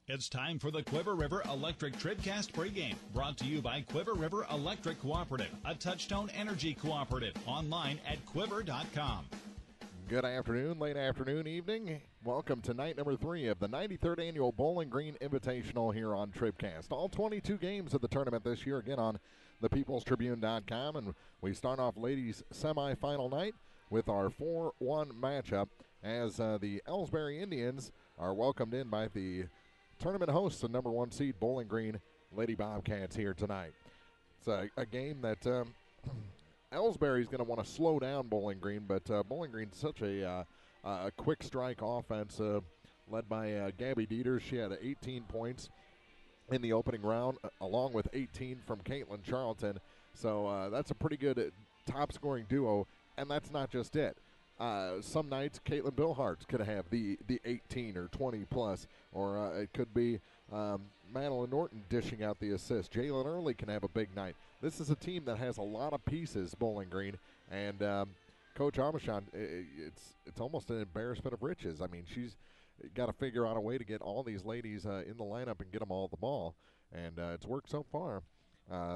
It's time for the Quiver River Electric TribCast pregame, brought to you by Quiver River Electric Cooperative, a Touchstone Energy cooperative, online at quiver.com. Good afternoon, late afternoon, evening. Welcome to night number 3 of the 93rd Annual Bowling Green Invitational here on TribCast. All 22 games of the tournament this year, again on thepeoplestribune.com. And we start off ladies' semifinal night with our 4-1 matchup as the Elsberry Indians are welcomed in by the tournament hosts, the number 1 seed Bowling Green Lady Bobcats here tonight. It's a game that Elsberry is going to want to slow down Bowling Green, but Bowling Green's such a quick strike offense led by Gabby Dieters. She had 18 points in the opening round, along with 18 from Caitlin Charlton. So that's a pretty good top-scoring duo, and that's not just it. Some nights, Caitlin Billhart's could have the 18 or 20-plus, or it could be Madeline Norton dishing out the assist. Jalen Early can have a big night. This is a team that has a lot of pieces, Bowling Green, and Coach Amishon, it's almost an embarrassment of riches. I mean, she's got to figure out a way to get all these ladies in the lineup and get them all the ball, and it's worked so far.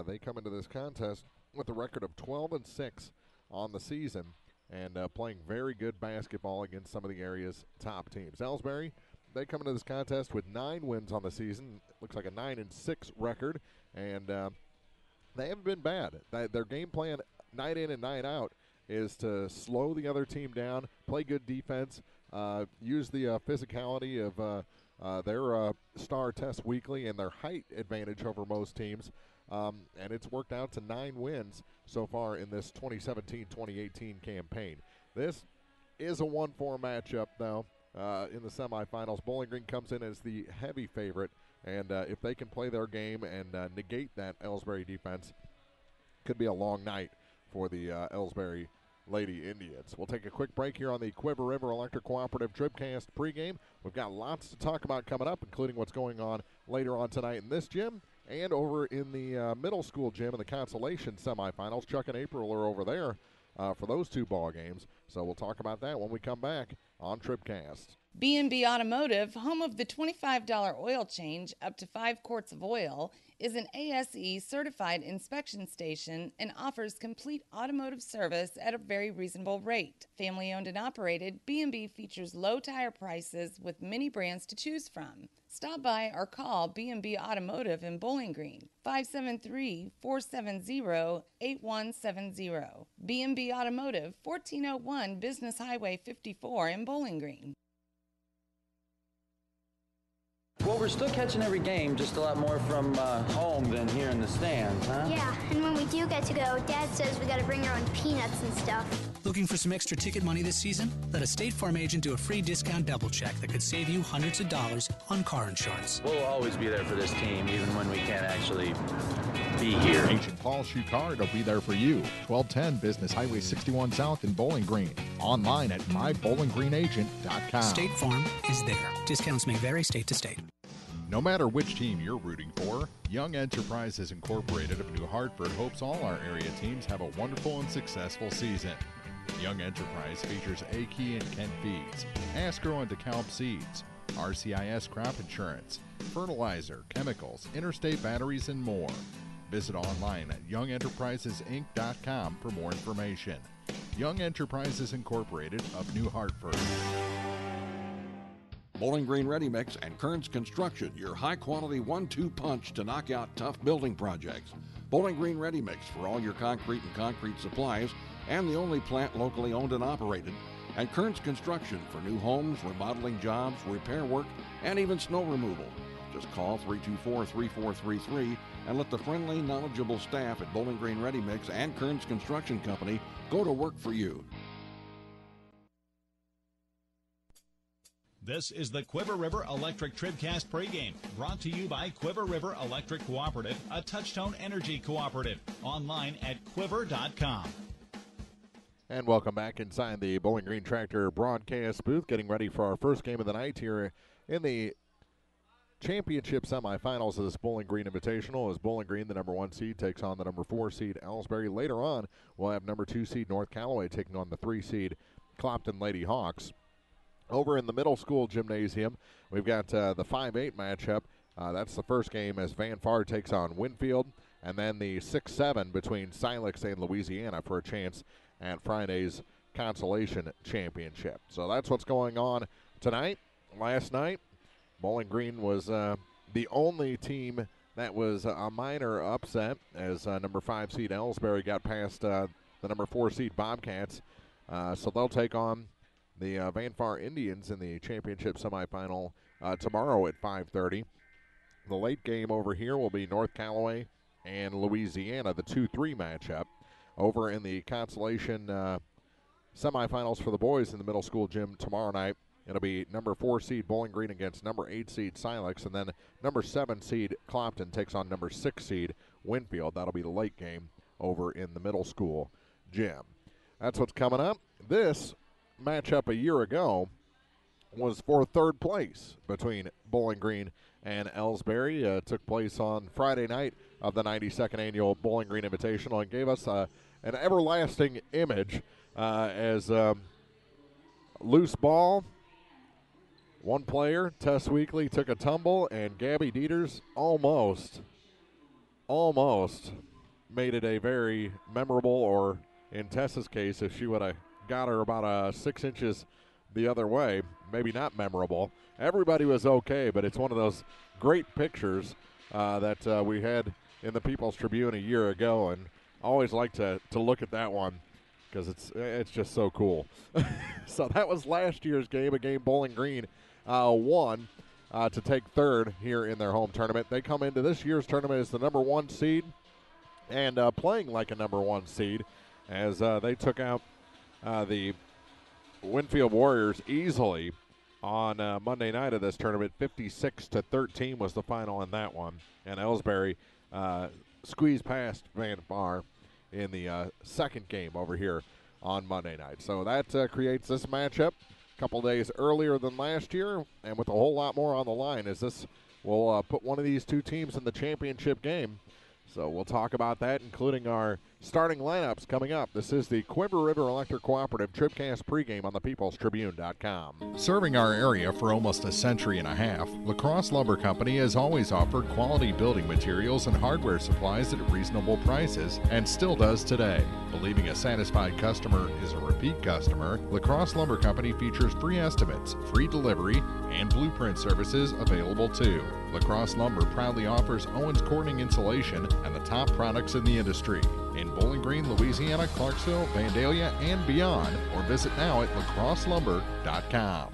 They come into this contest with a record of 12-6 on the season, and playing very good basketball against some of the area's top teams. Elsberry, they come into this contest with 9 wins on the season. Looks like a 9-6 record, and they haven't been bad. Their game plan night in and night out is to slow the other team down, play good defense, use the physicality of their star test weekly and their height advantage over most teams. And it's worked out to 9 wins so far in this 2017-2018 campaign. This is a 1-4 matchup, though, in the semifinals. Bowling Green comes in as the heavy favorite, and if they can play their game and negate that Elsberry defense, could be a long night for the Elsberry Lady Indians. We'll take a quick break here on the Quiver River Electric Cooperative TribCast pregame. We've got lots to talk about coming up, including what's going on later on tonight in this gym and over in the middle school gym in the consolation semifinals. Chuck and April are over there for those 2 ball games. So we'll talk about that when we come back on TribCast. B&B Automotive, home of the $25 oil change up to 5 quarts of oil, is an ASE certified inspection station and offers complete automotive service at a very reasonable rate. Family owned and operated, B&B features low tire prices with many brands to choose from. Stop by or call B&B Automotive in Bowling Green, 573-470-8170. B&B Automotive, 1401 Business Highway 54 in Bowling Green. Well, we're still catching every game, just a lot more from home than here in the stands, huh? Yeah, and when we do get to go, Dad says we gotta bring our own peanuts and stuff. Looking for some extra ticket money this season? Let a State Farm agent do a free discount double check that could save you hundreds of dollars on car insurance. We'll always be there for this team, even when we can't actually be here. Agent Paul Shucard will be there for you. 1210 Business Highway 61 South in Bowling Green. Online at mybowlinggreenagent.com. State Farm is there. Discounts may vary state to state. No matter which team you're rooting for, Young Enterprises Incorporated of New Hartford hopes all our area teams have a wonderful and successful season. Young Enterprise features A-Key and Kent Feeds, Asgrow and DeKalb Seeds, RCIS Crop Insurance, fertilizer, chemicals, interstate batteries, and more. Visit online at youngenterprisesinc.com for more information. Young Enterprises Incorporated of New Hartford. Bowling Green Ready Mix and Kearns Construction, your high-quality 1-2 punch to knock out tough building projects. Bowling Green Ready Mix for all your concrete and concrete supplies, and the only plant locally owned and operated. And Kearns Construction for new homes, remodeling jobs, repair work, and even snow removal. Just call 324-3433 and let the friendly, knowledgeable staff at Bowling Green Ready Mix and Kearns Construction Company go to work for you. This is the Quiver River Electric TribCast pregame, brought to you by Quiver River Electric Cooperative, a Touchstone Energy cooperative, online at quiver.com. And welcome back inside the Bowling Green Tractor broadcast booth, getting ready for our first game of the night here in the championship semifinals of this Bowling Green Invitational as Bowling Green, the number 1 seed, takes on the number 4 seed Elsberry. Later on, we'll have number 2 seed North Callaway taking on the 3 seed Clopton Lady Hawks. Over in the middle school gymnasium, we've got the 5-8 matchup. That's the first game as Van Far takes on Winfield, and then the 6-7 between Silex and Louisiana for a chance at Friday's Consolation Championship. So that's what's going on tonight. Last night, Bowling Green was the only team that was a minor upset as number 5 seed Elsberry got past the number 4 seed Bobcats. So they'll take on the Van Far Indians in the championship semifinal tomorrow at 5:30. The late game over here will be North Callaway and Louisiana, the 2-3 matchup. Over in the consolation semifinals for the boys in the middle school gym tomorrow night, it'll be number 4 seed Bowling Green against number 8 seed Silex, and then number 7 seed Clopton takes on number 6 seed Winfield. That'll be the late game over in the middle school gym. That's what's coming up. This matchup a year ago was for third place between Bowling Green and Elsberry. Took place on Friday night of the 92nd Annual Bowling Green Invitational and gave us an everlasting image as loose ball. One player, Tess Weekly, took a tumble, and Gabby Dieters almost made it a very memorable, or in Tessa's case, if she would have got her about 6 inches the other way, maybe not memorable. Everybody was okay, but it's one of those great pictures that we had in the People's Tribune a year ago, and I always like to look at that one because it's just so cool. So that was last year's game, a game Bowling Green won to take third here in their home tournament. They come into this year's tournament as the number 1 seed and playing like a number 1 seed as they took out the Winfield Warriors easily on Monday night of this tournament. 56-13 was the final in that one, and Elsberry squeezed past Van Far in the second game over here on Monday night. So that creates this matchup a couple days earlier than last year, and with a whole lot more on the line, as this will put one of these two teams in the championship game. So we'll talk about that, including our starting lineups coming up. This is the Quiver River Electric Cooperative TribCast pregame on the peoplestribune.com. Serving our area for almost a century and a half, La Crosse Lumber Company has always offered quality building materials and hardware supplies at reasonable prices and still does today. Believing a satisfied customer is a repeat customer, La Crosse Lumber Company features free estimates, free delivery, and blueprint services available too. La Crosse Lumber proudly offers Owens Corning insulation and the top products in the industry. In Bowling Green, Louisiana, Clarksville, Vandalia, and beyond, or visit now at lacrosselumber.com.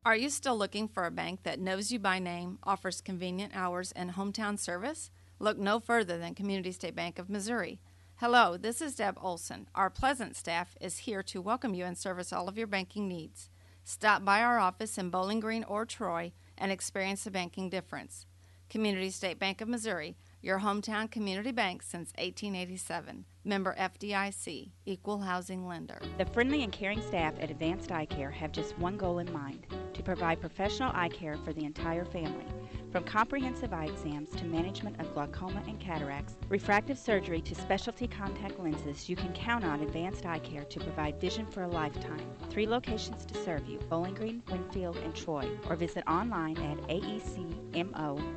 Are you still looking for a bank that knows you by name, offers convenient hours, and hometown service? Look no further than Community State Bank of Missouri. Hello, this is Deb Olson. Our pleasant staff is here to welcome you and service all of your banking needs. Stop by our office in Bowling Green or Troy and experience the banking difference. Community State Bank of Missouri, your hometown community bank since 1887. Member FDIC, equal housing lender. The friendly and caring staff at Advanced Eye Care have just one goal in mind, to provide professional eye care for the entire family. From comprehensive eye exams to management of glaucoma and cataracts, refractive surgery to specialty contact lenses, you can count on Advanced Eye Care to provide vision for a lifetime. 3 locations to serve you, Bowling Green, Winfield, and Troy, or visit online at aecmo.com.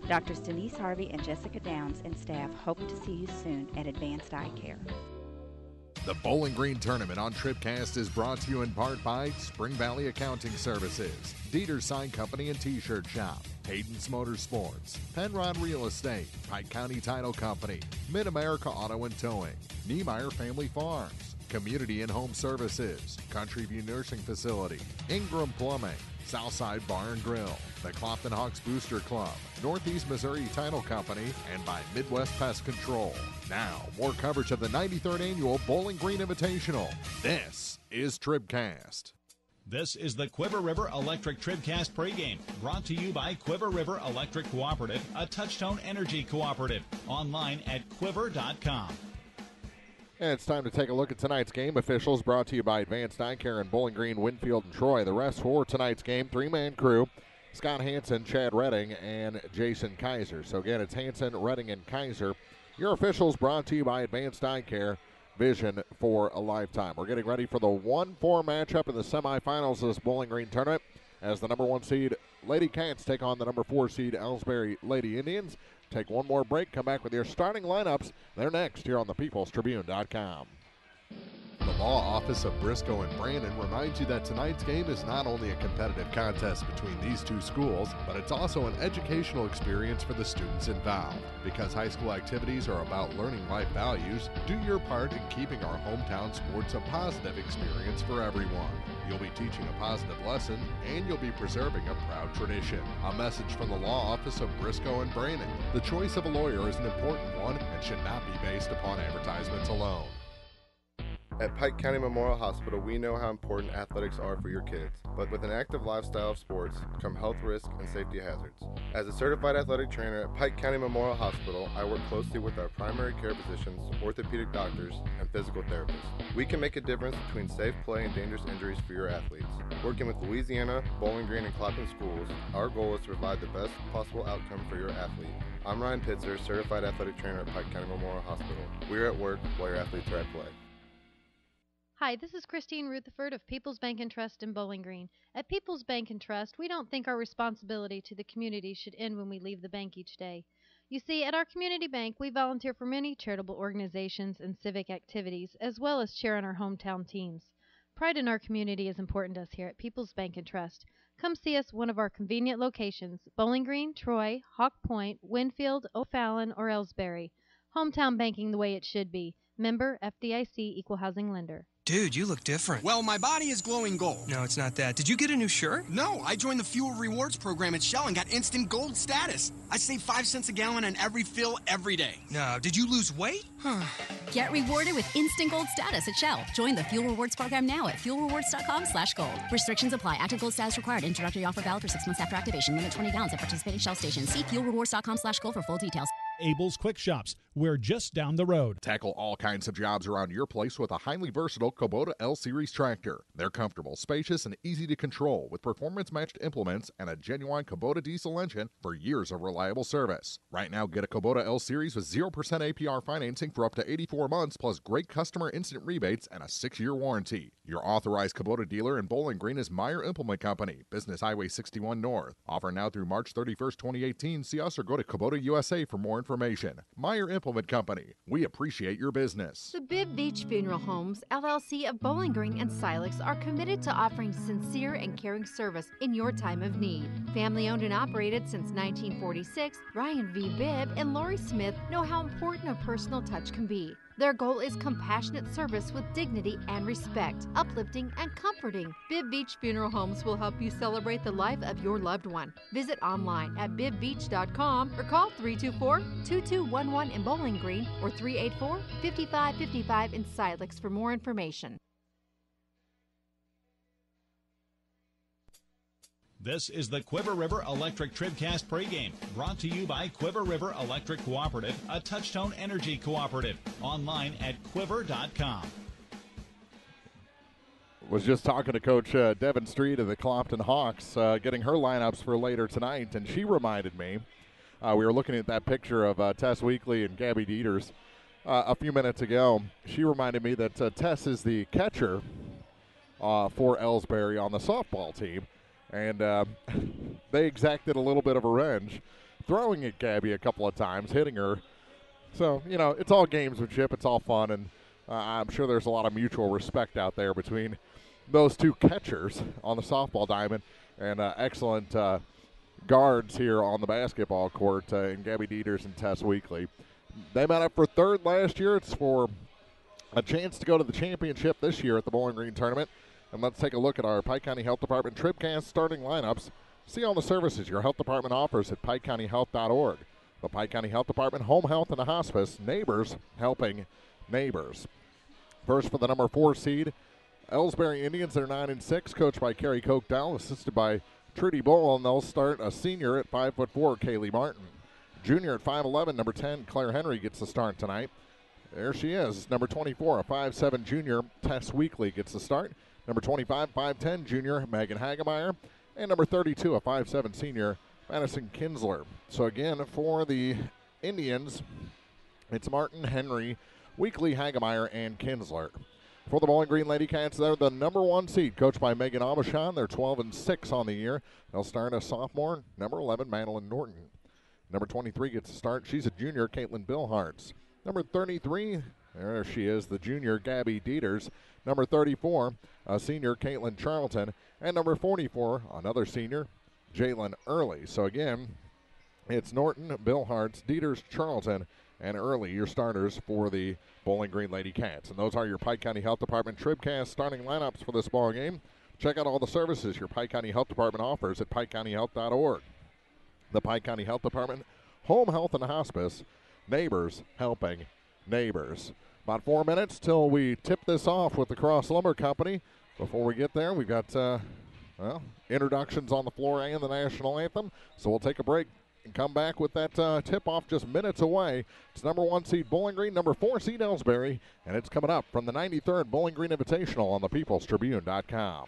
Drs. Denise Harvey and Jessica Downs and staff hope to see you soon at Advanced Eye Care. The Bowling Green Tournament on TribCast is brought to you in part by Spring Valley Accounting Services, Dieter's Sign Company and T-Shirt Shop, Hayden's Motorsports, Penrod Real Estate, Pike County Title Company, Mid-America Auto and Towing, Niemeyer Family Farms, Community and Home Services, Country View Nursing Facility, Ingram Plumbing, Southside Bar and Grill, the Clopton Hawks Booster Club, Northeast Missouri Title Company, and by Midwest Pest Control. Now, more coverage of the 93rd Annual Bowling Green Invitational. This is TribCast. This is the Quiver River Electric TribCast pregame, brought to you by Quiver River Electric Cooperative, a Touchtone Energy cooperative. Online at quiver.com. And it's time to take a look at tonight's game. Officials brought to you by Advanced Eye Care in Bowling Green, Winfield, and Troy. The rest for tonight's game, 3-man crew, Scott Hansen, Chad Redding, and Jason Kaiser. So again, it's Hansen, Redding, and Kaiser. Your officials brought to you by Advanced Eye Care. vision for a lifetime. We're getting ready for the 1-4 matchup in the semifinals of this Bowling Green tournament as the number 1 seed Lady Cats take on the number 4 seed Elsberry Lady Indians. Take one more break, come back with your starting lineups. They're next here on the peoplestribune.com. The Law Office of Briscoe and Brandon reminds you that tonight's game is not only a competitive contest between these two schools, but it's also an educational experience for the students involved. Because high school activities are about learning life values, do your part in keeping our hometown sports a positive experience for everyone. You'll be teaching a positive lesson, and you'll be preserving a proud tradition. A message from the Law Office of Briscoe and Brandon. The choice of a lawyer is an important one and should not be based upon advertisements alone. At Pike County Memorial Hospital, we know how important athletics are for your kids, but with an active lifestyle of sports come health risks and safety hazards. As a certified athletic trainer at Pike County Memorial Hospital, I work closely with our primary care physicians, orthopedic doctors, and physical therapists. We can make a difference between safe play and dangerous injuries for your athletes. Working with Louisiana, Bowling Green, and Clopton schools, our goal is to provide the best possible outcome for your athlete. I'm Ryan Pitzer, certified athletic trainer at Pike County Memorial Hospital. We're at work while your athletes are at play. Hi, this is Christine Rutherford of People's Bank and Trust in Bowling Green. At People's Bank and Trust, we don't think our responsibility to the community should end when we leave the bank each day. You see, at our community bank, we volunteer for many charitable organizations and civic activities, as well as cheer on our hometown teams. Pride in our community is important to us here at People's Bank and Trust. Come see us at one of our convenient locations, Bowling Green, Troy, Hawk Point, Winfield, O'Fallon, or Elsberry. Hometown banking the way it should be. Member FDIC Equal Housing Lender. Dude, you look different. Well, my body is glowing gold. No, it's not that. Did you get a new shirt? No, I joined the Fuel Rewards program at Shell and got instant gold status. I save 5 cents a gallon on every fill every day. No, did you lose weight? Get rewarded with instant gold status at Shell. Join the Fuel Rewards program now at fuelrewards.com/gold. Restrictions apply. Active gold status required. Introductory offer valid for 6 months after activation. Limit 20 gallons at participating Shell stations. See fuelrewards.com/gold for full details. Abel's Quick Shops. We're just down the road. Tackle all kinds of jobs around your place with a highly versatile Kubota L-Series tractor. They're comfortable, spacious, and easy to control with performance-matched implements and a genuine Kubota diesel engine for years of reliable service. Right now, get a Kubota L-Series with 0% APR financing for up to 84 months, plus great customer instant rebates and a 6-year warranty. Your authorized Kubota dealer in Bowling Green is Meyer Implement Company, Business Highway 61 North. Offer now through March 31st, 2018. See us or go to Kubota USA for more information. Meyer Implement Company. We appreciate your business. The Bibb Beach Funeral Homes, LLC of Bowling Green and Silex are committed to offering sincere and caring service in your time of need. Family owned and operated since 1946, Ryan V. Bibb and Lori Smith know how important a personal touch can be. Their goal is compassionate service with dignity and respect, uplifting and comforting. Bibb Beach Funeral Homes will help you celebrate the life of your loved one. Visit online at bibbeach.com or call 324-2211 in Bowling Green or 384-5555 in Silex for more information. This is the Quiver River Electric TribCast pregame, brought to you by Quiver River Electric Cooperative, a Touchtone Energy cooperative. Online at quiver.com. Was just talking to Coach Devin Street of the Clopton Hawks, getting her lineups for later tonight, and she reminded me, we were looking at that picture of Tess Weekly and Gabby Dieters a few minutes ago. She reminded me that Tess is the catcher for Elsberry on the softball team. And they exacted a little bit of revenge, throwing at Gabby a couple of times, hitting her. So, you know, it's all gamesmanship. It's all fun. And I'm sure there's a lot of mutual respect out there between those two catchers on the softball diamond and excellent guards here on the basketball court in Gabby Dieters and Tess Weekly. They met up for third last year. It's for a chance to go to the championship this year at the Bowling Green Tournament. And let's take a look at our Pike County Health Department TribCast starting lineups. See all the services your health department offers at PikeCountyHealth.org. The Pike County Health Department, home health and a hospice, neighbors helping neighbors. First for the number 4 seed, Elsberry Indians. They're 9-6, coached by Carrie Cokedell, assisted by Trudy Bull, and they'll start a senior at 5'4", Kaylee Martin. Junior at 5'11", number 10, Claire Henry gets the start tonight. There she is, number 24, a 5'7" junior, Tess Weekly gets the start. Number 25, 5'10", junior, Megan Hagemeyer. And number 32, a 5'7", senior, Madison Kinsler. So again, for the Indians, it's Martin, Henry, Weekly, Hagemeyer, and Kinsler. For the Bowling Green Lady Cats, they're the number 1 seed, coached by Megan Abishon. They're 12-6 on the year. They'll start a sophomore, number 11, Madeline Norton. Number 23 gets a start. She's a junior, Caitlin Billhartz. Number 33, there she is, the junior, Gabby Dieters. Number 34, a senior, Caitlin Charlton. And number 44, another senior, Jalen Early. So again, it's Norton, Billhartz, Dieters, Charlton, and Early, your starters for the Bowling Green Lady Cats. And those are your Pike County Health Department TribCast starting lineups for this ball game. Check out all the services your Pike County Health Department offers at PikeCountyHealth.org. The Pike County Health Department, home health and hospice, neighbors helping neighbors. About 4 minutes till we tip this off with the Cross Lumber Company. Before we get there, we've got introductions on the floor and the national anthem. So we'll take a break and come back with that tip-off just minutes away. It's number 1 seed Bowling Green, number 4 seed Elsberry, and it's coming up from the 93rd Bowling Green Invitational on the peoplestribune.com.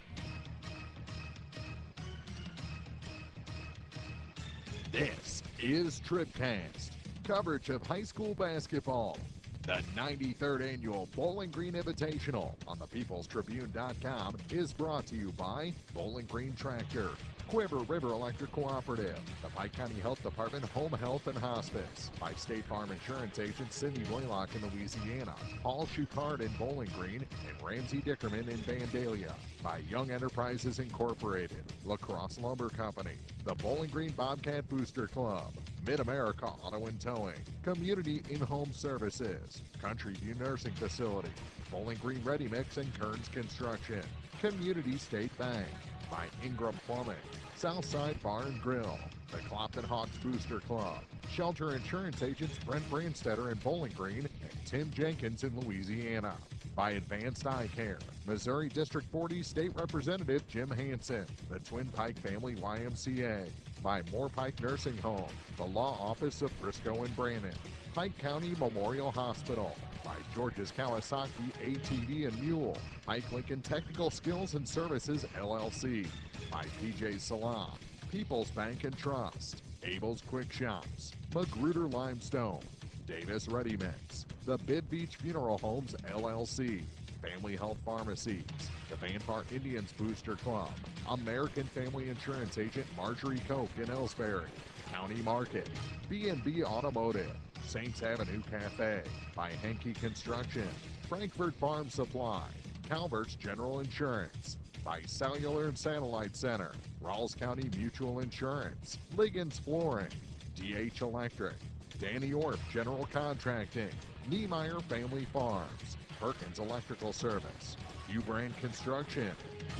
This is TribCast, coverage of high school basketball. The 93rd Annual Bowling Green Invitational on the peoplestribune.com is brought to you by Bowling Green Tractor, Quiver River Electric Cooperative, the Pike County Health Department Home Health and Hospice, by State Farm Insurance Agent Cindy Blaylock in Louisiana, Paul Schuchard in Bowling Green, and Ramsey Dickerman in Vandalia, by Young Enterprises Incorporated, La Crosse Lumber Company, the Bowling Green Bobcat Booster Club, Mid-America Auto and Towing, Community In-Home Services, Country View Nursing Facility, Bowling Green Ready Mix and Kearns Construction, Community State Bank, by Ingram Plumbing, Southside Bar and Grill, the Clopton Hawks Booster Club, Shelter Insurance Agents Brent Brandstetter in Bowling Green, and Tim Jenkins in Louisiana, by Advanced Eye Care, Missouri District 40 State Representative Jim Hansen, the Twin Pike Family YMCA, by Moore Pike Nursing Home, the Law Office of Briscoe and Brannon, Pike County Memorial Hospital, by George's Kawasaki ATV and Mule, Pike Lincoln Technical Skills and Services LLC, by PJ Salon, People's Bank and Trust, Abel's Quick Shops, Magruder Limestone, Davis Ready Mix, the Bid Beach Funeral Homes LLC, Family Health Pharmacies, the Van Park Indians Booster Club, American Family Insurance Agent Marjorie Koch in Elsberry, County Market, B&B Automotive, Saints Avenue Cafe, by Henke Construction, Frankfurt Farm Supply, Calvert's General Insurance, by Cellular and Satellite Center, Rawls County Mutual Insurance, Liggins Flooring, DH Electric, Danny Orff General Contracting, Niemeyer Family Farms, Perkins Electrical Service, U-Brand Construction,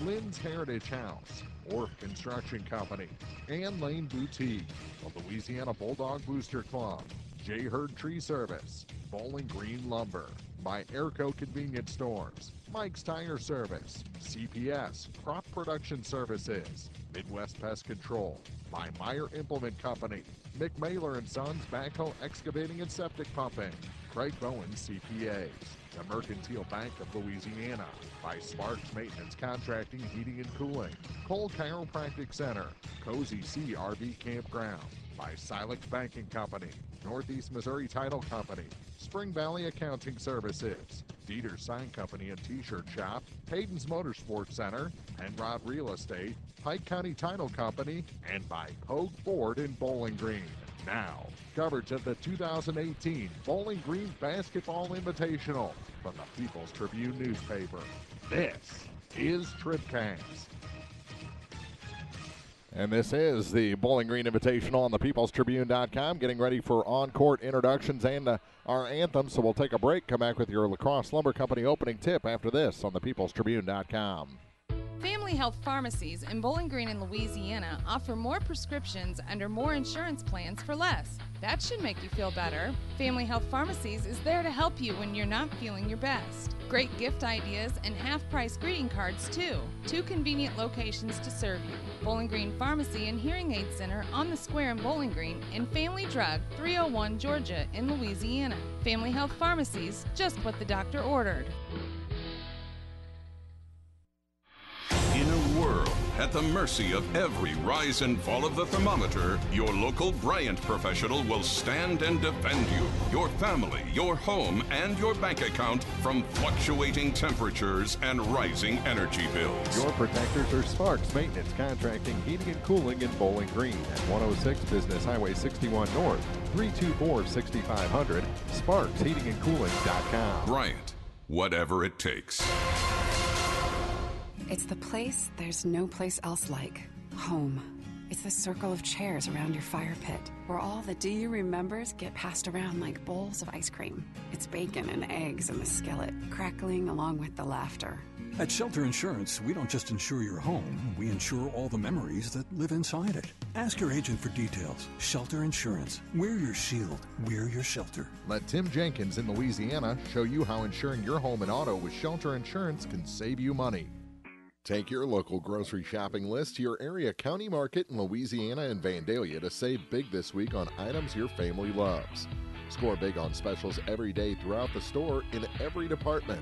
Lynn's Heritage House, Orff Construction Company, Ann Lane Boutique, the Louisiana Bulldog Booster Club, J. Hurd Tree Service, Bowling Green Lumber, by Airco Convenience Stores, Mike's Tire Service, CPS, Crop Production Services, Midwest Pest Control, by Meyer Implement Company, McMailer & Sons Backhoe Excavating and Septic Pumping, Craig Bowen CPAs, the Mercantile Bank of Louisiana, by Sparks Maintenance Contracting, Heating and Cooling, Cole Chiropractic Center, Cozy Sea RV Campground, by Silex Banking Company, Northeast Missouri Title Company, Spring Valley Accounting Services, Dieter's Sign Company and T-Shirt Shop, Hayden's Motorsports Center, Penrod Real Estate, Pike County Title Company, and by Pogue Ford in Bowling Green. Now, coverage of the 2018 Bowling Green Basketball Invitational from the People's Tribune newspaper. This is TribCast. And this is the Bowling Green Invitational on the peoplestribune.com, getting ready for on-court introductions and our anthem. So we'll take a break, come back with your La Crosse Lumber Company opening tip after this on the peoplestribune.com. Family Health Pharmacies in Bowling Green and Louisiana offer more prescriptions under more insurance plans for less. That should make you feel better. Family Health Pharmacies is there to help you when you're not feeling your best. Great gift ideas and half-price greeting cards, too. 2 convenient locations to serve you. Bowling Green Pharmacy and Hearing Aid Center on the Square in Bowling Green, and Family Drug, 301 Georgia in Louisiana. Family Health Pharmacies, just what the doctor ordered. In a world At the mercy of every rise and fall of the thermometer, your local Bryant professional will stand and defend you, your family, your home, and your bank account from fluctuating temperatures and rising energy bills. Your protectors are Sparks Maintenance Contracting, Heating and Cooling in Bowling Green at 106 Business Highway 61 North, 324-6500, sparksheatingandcooling.com. Bryant, whatever it takes. It's the place there's no place else like. Home. It's the circle of chairs around your fire pit, where all the do you remembers get passed around like bowls of ice cream. It's bacon and eggs in the skillet, crackling along with the laughter. At Shelter Insurance, we don't just insure your home, we insure all the memories that live inside it. Ask your agent for details. Shelter Insurance. We're your shield. We're your shelter. Let Tim Jenkins in Louisiana show you how insuring your home and auto with Shelter Insurance can save you money. Take your local grocery shopping list to your area county market in Louisiana and Vandalia to save big this week on items your family loves. Score big on specials every day throughout the store in every department.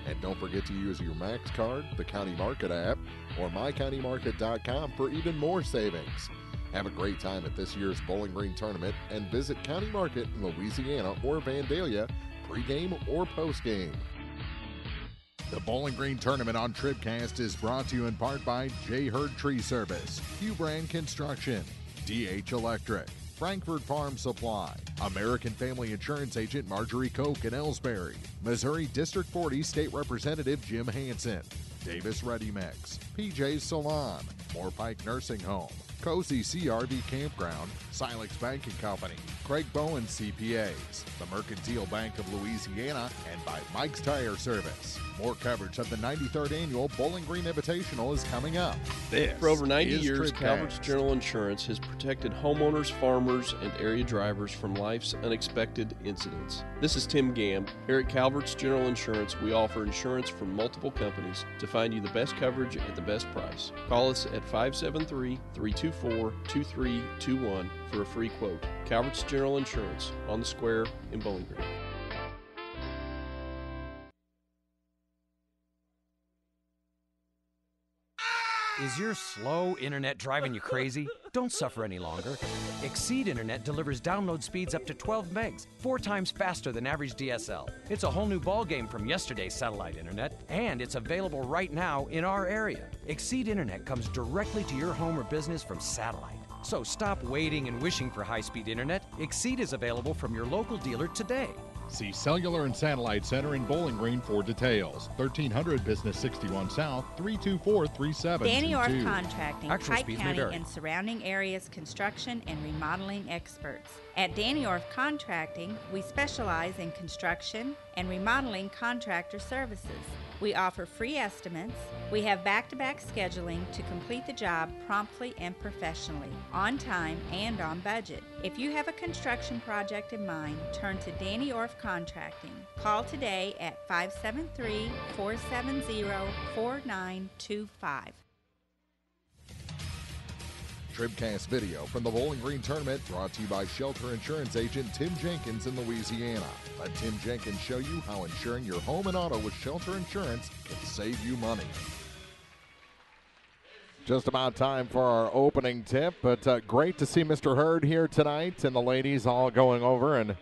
And don't forget to use your Max card, the County Market app, or mycountymarket.com for even more savings. Have a great time at this year's Bowling Green tournament and visit County Market in Louisiana or Vandalia pregame or postgame. The Bowling Green Tournament on TribCast is brought to you in part by J. Hurd Tree Service, Hugh Brand Construction, DH Electric, Frankfurt Farm Supply, American Family Insurance Agent Marjorie Koch in Elsberry, Missouri District 40 State Representative Jim Hansen, Davis Ready Mix, PJ's Salon, Moorpike Nursing Home, Cozy CRV Campground, Silex Banking Company, Craig Bowen CPAs, the Mercantile Bank of Louisiana, and by Mike's Tire Service. More coverage of the 93rd Annual Bowling Green Invitational is coming up. This For over 90 is years, TribCast. Calvert's General Insurance has protected homeowners, farmers, and area drivers from life's unexpected incidents. This is Tim Gamb. Here at Calvert's General Insurance, we offer insurance from multiple companies to find you the best coverage at the best price. Call us at 573-324-2321 for a free quote. Calvert's General Insurance on the Square in Bowling Green. Is your slow internet driving you crazy? Don't suffer any longer. Exceed Internet delivers download speeds up to 12 megs, 4 times faster than average DSL. It's a whole new ballgame from yesterday's satellite internet, and it's available right now in our area. Exceed Internet comes directly to your home or business from satellite. So stop waiting and wishing for high-speed internet. Exceed is available from your local dealer today. See Cellular and Satellite Center in Bowling Green for details. 1300 Business 61 South, 324-3722. Danny Orth Contracting, Actual Pike speeds may County vary. and surrounding areas construction and remodeling experts. At Danny Orth Contracting, we specialize in construction and remodeling contractor services. We offer free estimates. We have back-to-back scheduling to complete the job promptly and professionally, on time and on budget. If you have a construction project in mind, turn to Danny Orth Contracting. Call today at 573-470-4925. TribCast video from the Bowling Green Tournament brought to you by Shelter Insurance Agent Tim Jenkins in Louisiana. Let Tim Jenkins show you how insuring your home and auto with Shelter Insurance can save you money. Just about time for our opening tip, but great to see Mr. Hurd here tonight and the ladies all going over and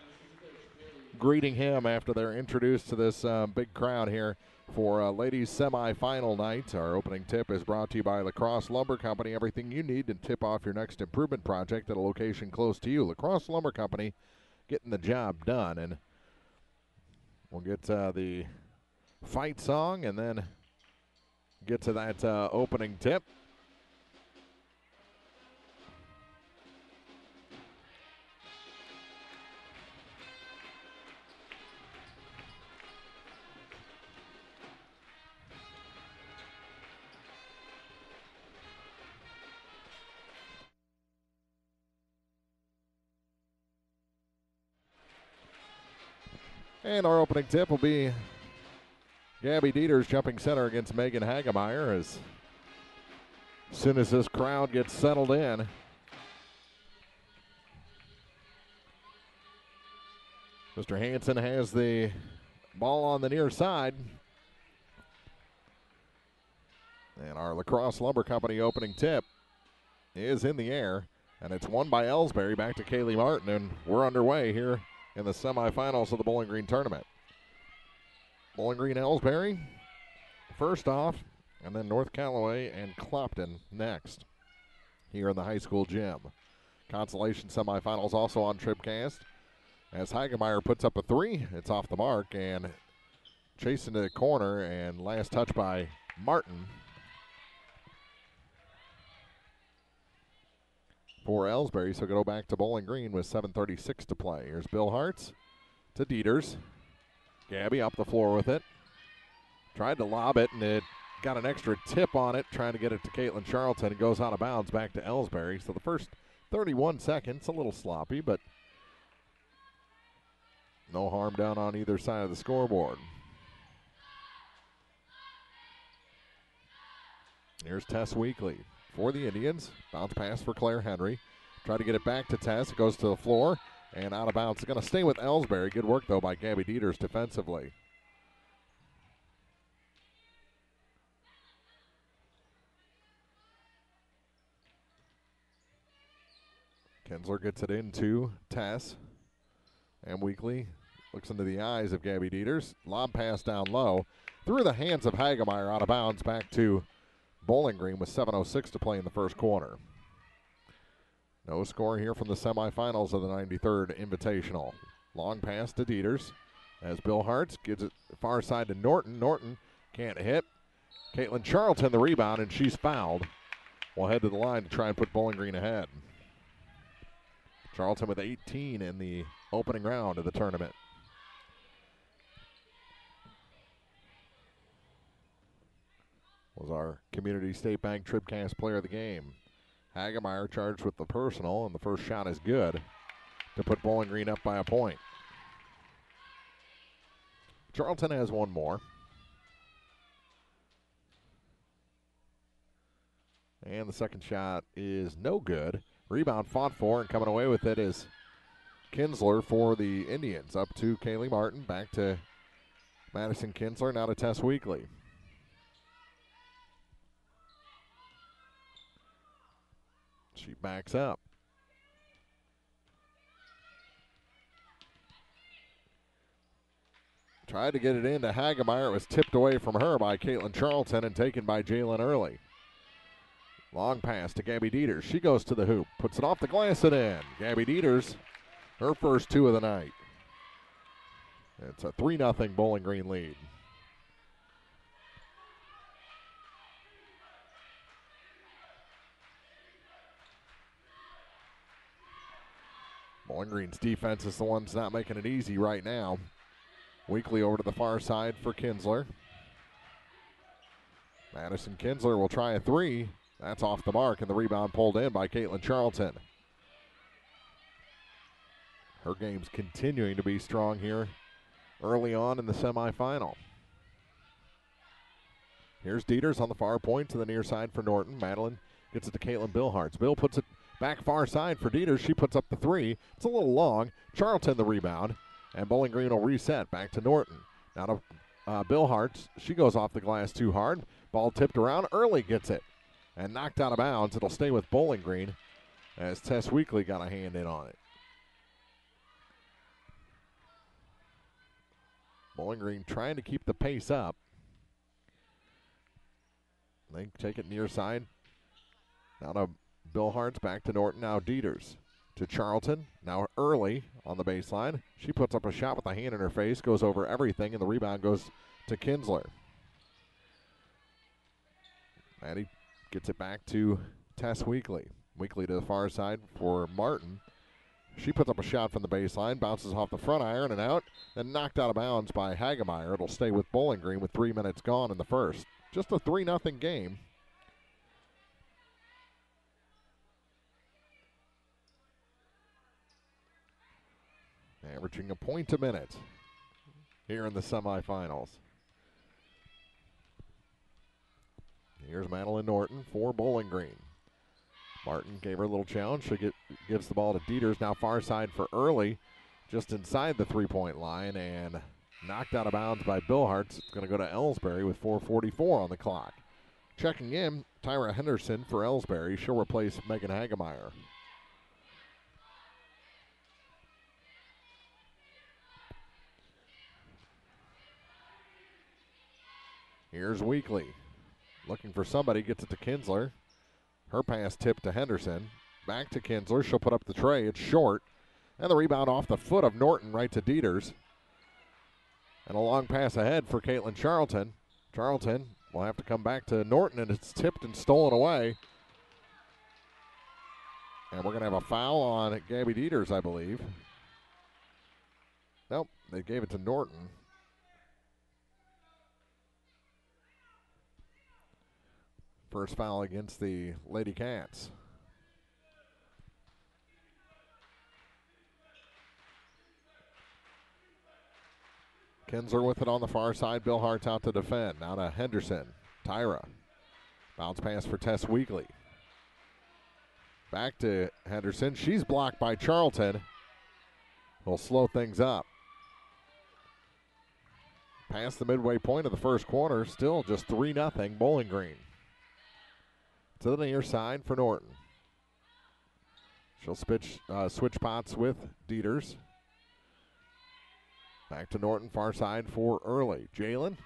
greeting him after they're introduced to this big crowd here for ladies semifinal night. Our opening tip is brought to you by Lacrosse Lumber Company. Everything you need to tip off your next improvement project at a location close to you. Lacrosse Lumber Company, getting the job done. And we'll get the fight song and then get to that opening tip. And our opening tip will be Gabby Dieters jumping center against Megan Hagemeyer as soon as this crowd gets settled in. Mr. Hansen has the ball on the near side. And our Lacrosse Lumber Company opening tip is in the air, and it's won by Elsberry back to Kaylee Martin, and we're underway here in the semifinals of the Bowling Green tournament. Bowling Green Elsberry first off, and then North Callaway and Clopton next here in the high school gym. Consolation semifinals also on TribCast as Hagemeyer puts up a three. It's off the mark and chasing to the corner, and last touch by Martin for Elsberry. So go back to Bowling Green with 7:36 to play. Here's Bill Hartz to Dieters. Gabby up the floor with it. Tried to lob it, and it got an extra tip on it, trying to get it to Caitlin Charlton. It goes out of bounds back to Elsberry. So the first 31 seconds, a little sloppy, but no harm down on either side of the scoreboard. Here's Tess Weekly for the Indians. Bounce pass for Claire Henry. Try to get it back to Tess. It goes to the floor and out of bounds. It's going to stay with Elsberry. Good work, though, by Gabby Dieters defensively. Kinsler gets it into Tess. And Weekly looks into the eyes of Gabby Dieters. Lob pass down low. Through the hands of Hagemeyer, out of bounds, back to Bowling Green with 7:06 to play in the first quarter. No score here from the semifinals of the 93rd Invitational. Long pass to Dieters as Bill Hartz gives it far side to Norton. Norton can't hit. Caitlin Charlton the rebound, and she's fouled. We'll head to the line to try and put Bowling Green ahead. Charlton with 18 in the opening round of the tournament. Was our Community State Bank TribCast player of the game. Hagemeyer charged with the personal, and the first shot is good to put Bowling Green up by a point. Charlton has one more. And the second shot is no good. Rebound fought for, and coming away with it is Kinsler for the Indians. Up to Kaylee Martin, back to Madison Kinsler, now to Tess Weekly. She backs up. Tried to get it into Hagemeyer. It was tipped away from her by Caitlin Charlton and taken by Jalen Early. Long pass to Gabby Dieters. She goes to the hoop, puts it off the glass and in. Gabby Dieters, her first two of the night. It's a 3-0 Bowling Green lead. Bowling Green's defense is the one that's not making it easy right now. Weekly over to the far side for Kinsler. Madison Kinsler will try a three. That's off the mark, and the rebound pulled in by Caitlin Charlton. Her game's continuing to be strong here early on in the semifinal. Here's Dieters on the far point to the near side for Norton. Madeline gets it to Caitlin Billhartz. Bill puts it back far side for Dieters. She puts up the three. It's a little long. Charlton the rebound, and Bowling Green will reset back to Norton. Now to Billhartz. She goes off the glass too hard. Ball tipped around. Early gets it and knocked out of bounds. It'll stay with Bowling Green as Tess Weekly got a hand in on it. Bowling Green trying to keep the pace up. They take it near side. Now to Bill Hartz, back to Norton, now Dieters. To Charlton, now Early on the baseline. She puts up a shot with a hand in her face, goes over everything, and the rebound goes to Kinsler. Maddie gets it back to Tess Weekly. Weekly to the far side for Martin. She puts up a shot from the baseline, bounces off the front iron and out, then knocked out of bounds by Hagemeyer. It'll stay with Bowling Green with 3 minutes gone in the first. Just a 3-0 game. Averaging a point a minute here in the semifinals. Here's Madeline Norton for Bowling Green. Martin gave her a little challenge. She gives the ball to Dieters. Now far side for Early, just inside the three-point line, and knocked out of bounds by Bill Hartz. It's going to go to Elsberry with 4:44 on the clock. Checking in, Tyra Henderson for Elsberry. She'll replace Megan Hagemeyer. Here's Weekly. Looking for somebody, gets it to Kinsler. Her pass tipped to Henderson. Back to Kinsler. She'll put up the tray. It's short. And the rebound off the foot of Norton right to Dieters. And a long pass ahead for Caitlin Charlton. Charlton will have to come back to Norton, and it's tipped and stolen away. And we're going to have a foul on Gabby Dieters, I believe. Nope, they gave it to Norton. First foul against the Lady Cats. Kinsler with it on the far side. Bill Hart's out to defend. Now to Henderson. Tyra. Bounce pass for Tess Weekly. Back to Henderson. She's blocked by Charlton. Will slow things up. Past the midway point of the first quarter. Still just 3-0 Bowling Green. To the near side for Norton. She'll switch spots with Dieters. Back to Norton, far side for Early. Jalen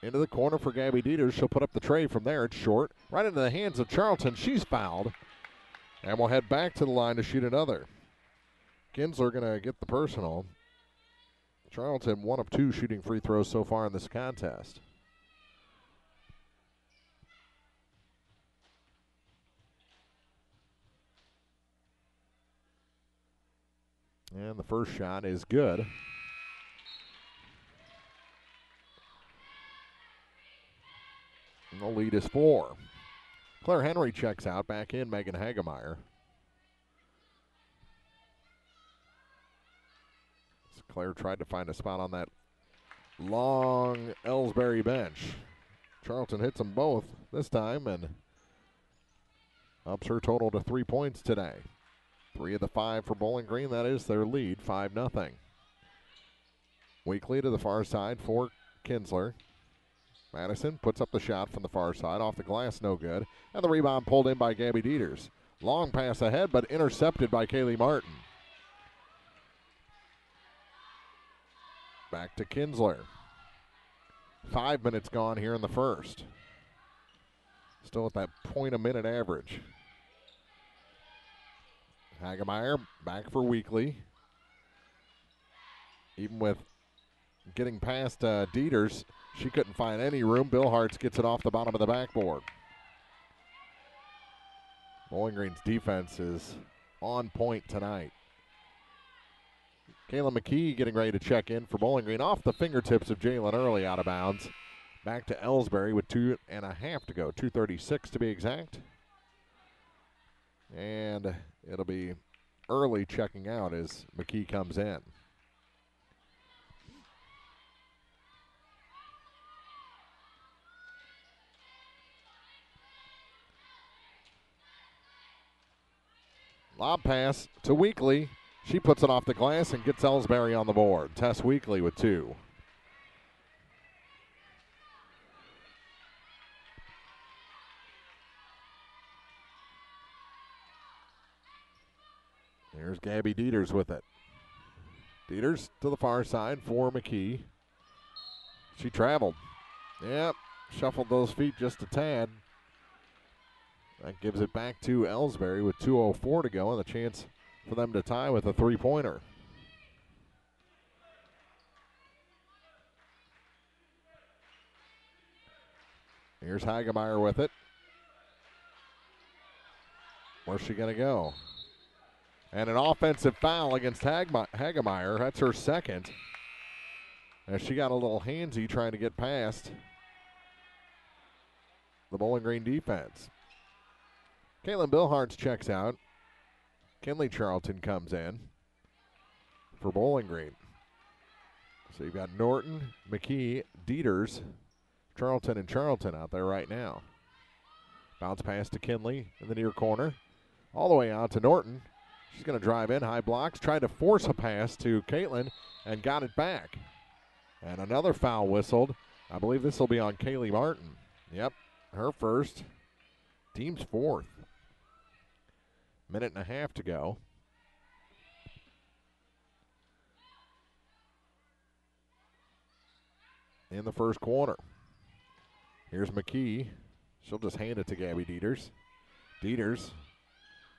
into the corner for Gabby Dieters. She'll put up the tray from there. It's short. Right into the hands of Charlton. She's fouled. And we'll head back to the line to shoot another. Kinsler going to get the personal. Charlton, 1 of 2 shooting free throws so far in this contest. And the first shot is good. And the lead is 4. Claire Henry checks out. Back in Megan Hagemeyer. So Claire tried to find a spot on that long Elsberry bench. Charlton hits them both this time and ups her total to 3 points today. 3 of the 5 for Bowling Green. That is their lead, 5-0. Weekly to the far side for Kinsler. Madison puts up the shot from the far side. Off the glass, no good. And the rebound pulled in by Gabby Dieters. Long pass ahead, but intercepted by Kaylee Martin. Back to Kinsler. 5 minutes gone here in the first. Still at that point a minute average. Hagemeyer back for Weekly. Even with getting past Dieters, she couldn't find any room. Bill Hartz gets it off the bottom of the backboard. Bowling Green's defense is on point tonight. Kayla McKee getting ready to check in for Bowling Green off the fingertips of Jalen Early, out of bounds. Back to Elsberry with 2.5 to go, 2:36 to be exact. And it'll be Early checking out as McKee comes in. Lob pass to Weekly. She puts it off the glass and gets Elsberry on the board. Tess Weekly with 2. Here's Gabby Dieters with it. Dieters to the far side for McKee. She traveled. Yep, shuffled those feet just a tad. That gives it back to Elsberry with 2:04 to go and the chance for them to tie with a 3-pointer. Here's Hagemeyer with it. Where's she going to go? And an offensive foul against Hagemeyer. That's her second. As she got a little handsy trying to get past the Bowling Green defense. Caitlin Billhartz checks out. Kinley Charlton comes in for Bowling Green. So you've got Norton, McKee, Dieters, Charlton, and Charlton out there right now. Bounce pass to Kinley in the near corner. All the way out to Norton. She's going to drive in, high blocks, tried to force a pass to Caitlin and got it back. And another foul whistled. I believe this will be on Kaylee Martin. Yep, her first. Team's fourth. Minute and a half to go. In the first quarter. Here's McKee. She'll just hand it to Gabby Dieters. Dieters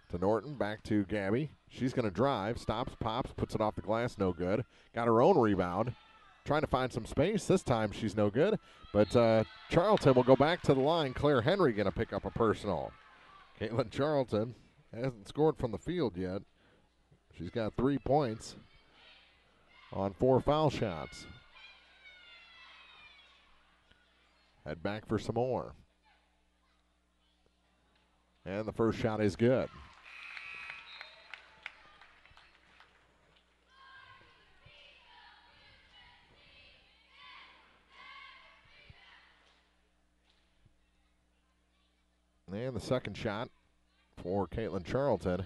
to Norton, back to Gabby. She's going to drive, stops, pops, puts it off the glass, no good. Got her own rebound. Trying to find some space. This time she's no good. But Charlton will go back to the line. Claire Henry going to pick up a personal. Caitlin Charlton hasn't scored from the field yet. She's got 3 points on 4 foul shots. Head back for some more. And the first shot is good. And the second shot for Caitlin Charlton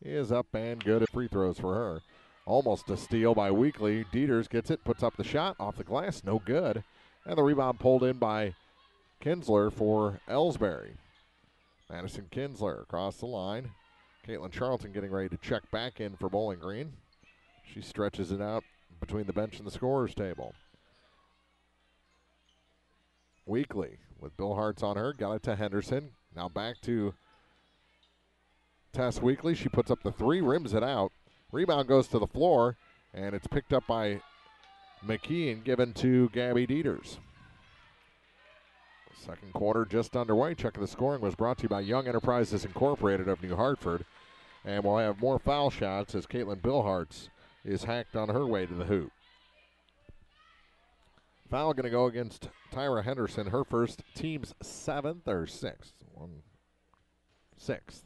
is up and good at free throws for her. Almost a steal by Weekly. Dieters gets it, puts up the shot off the glass, no good. And the rebound pulled in by Kinsler for Elsberry. Madison Kinsler across the line. Caitlin Charlton getting ready to check back in for Bowling Green. She stretches it out between the bench and the scorer's table. Weekly with Bill Hartz on her. Got it to Henderson. Now back to Tess Weekly. She puts up the 3, rims it out. Rebound goes to the floor, and it's picked up by McKee and given to Gabby Dieters. Second quarter just underway. Check of the scoring was brought to you by Young Enterprises Incorporated of New Hartford. And we'll have more foul shots as Caitlin Billhartz is hacked on her way to the hoop. Foul going to go against Tyra Henderson, her first, team's 7th or 6th. 6th.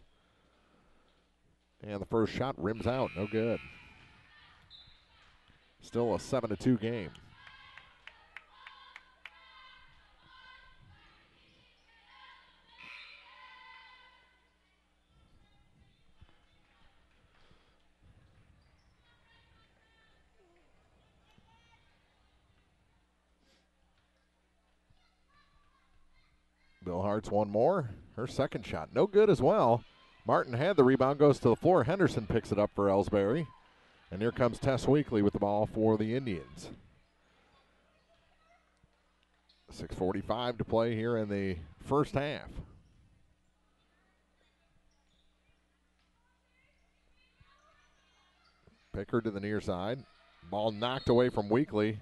And the first shot rims out, no good. Still a 7-2 game. Bill Hartz one more. Her second shot, no good as well. Martin had the rebound, goes to the floor. Henderson picks it up for Elsberry. And here comes Tess Weekly with the ball for the Indians. 6:45 to play here in the first half. Pickard to the near side. Ball knocked away from Weekly.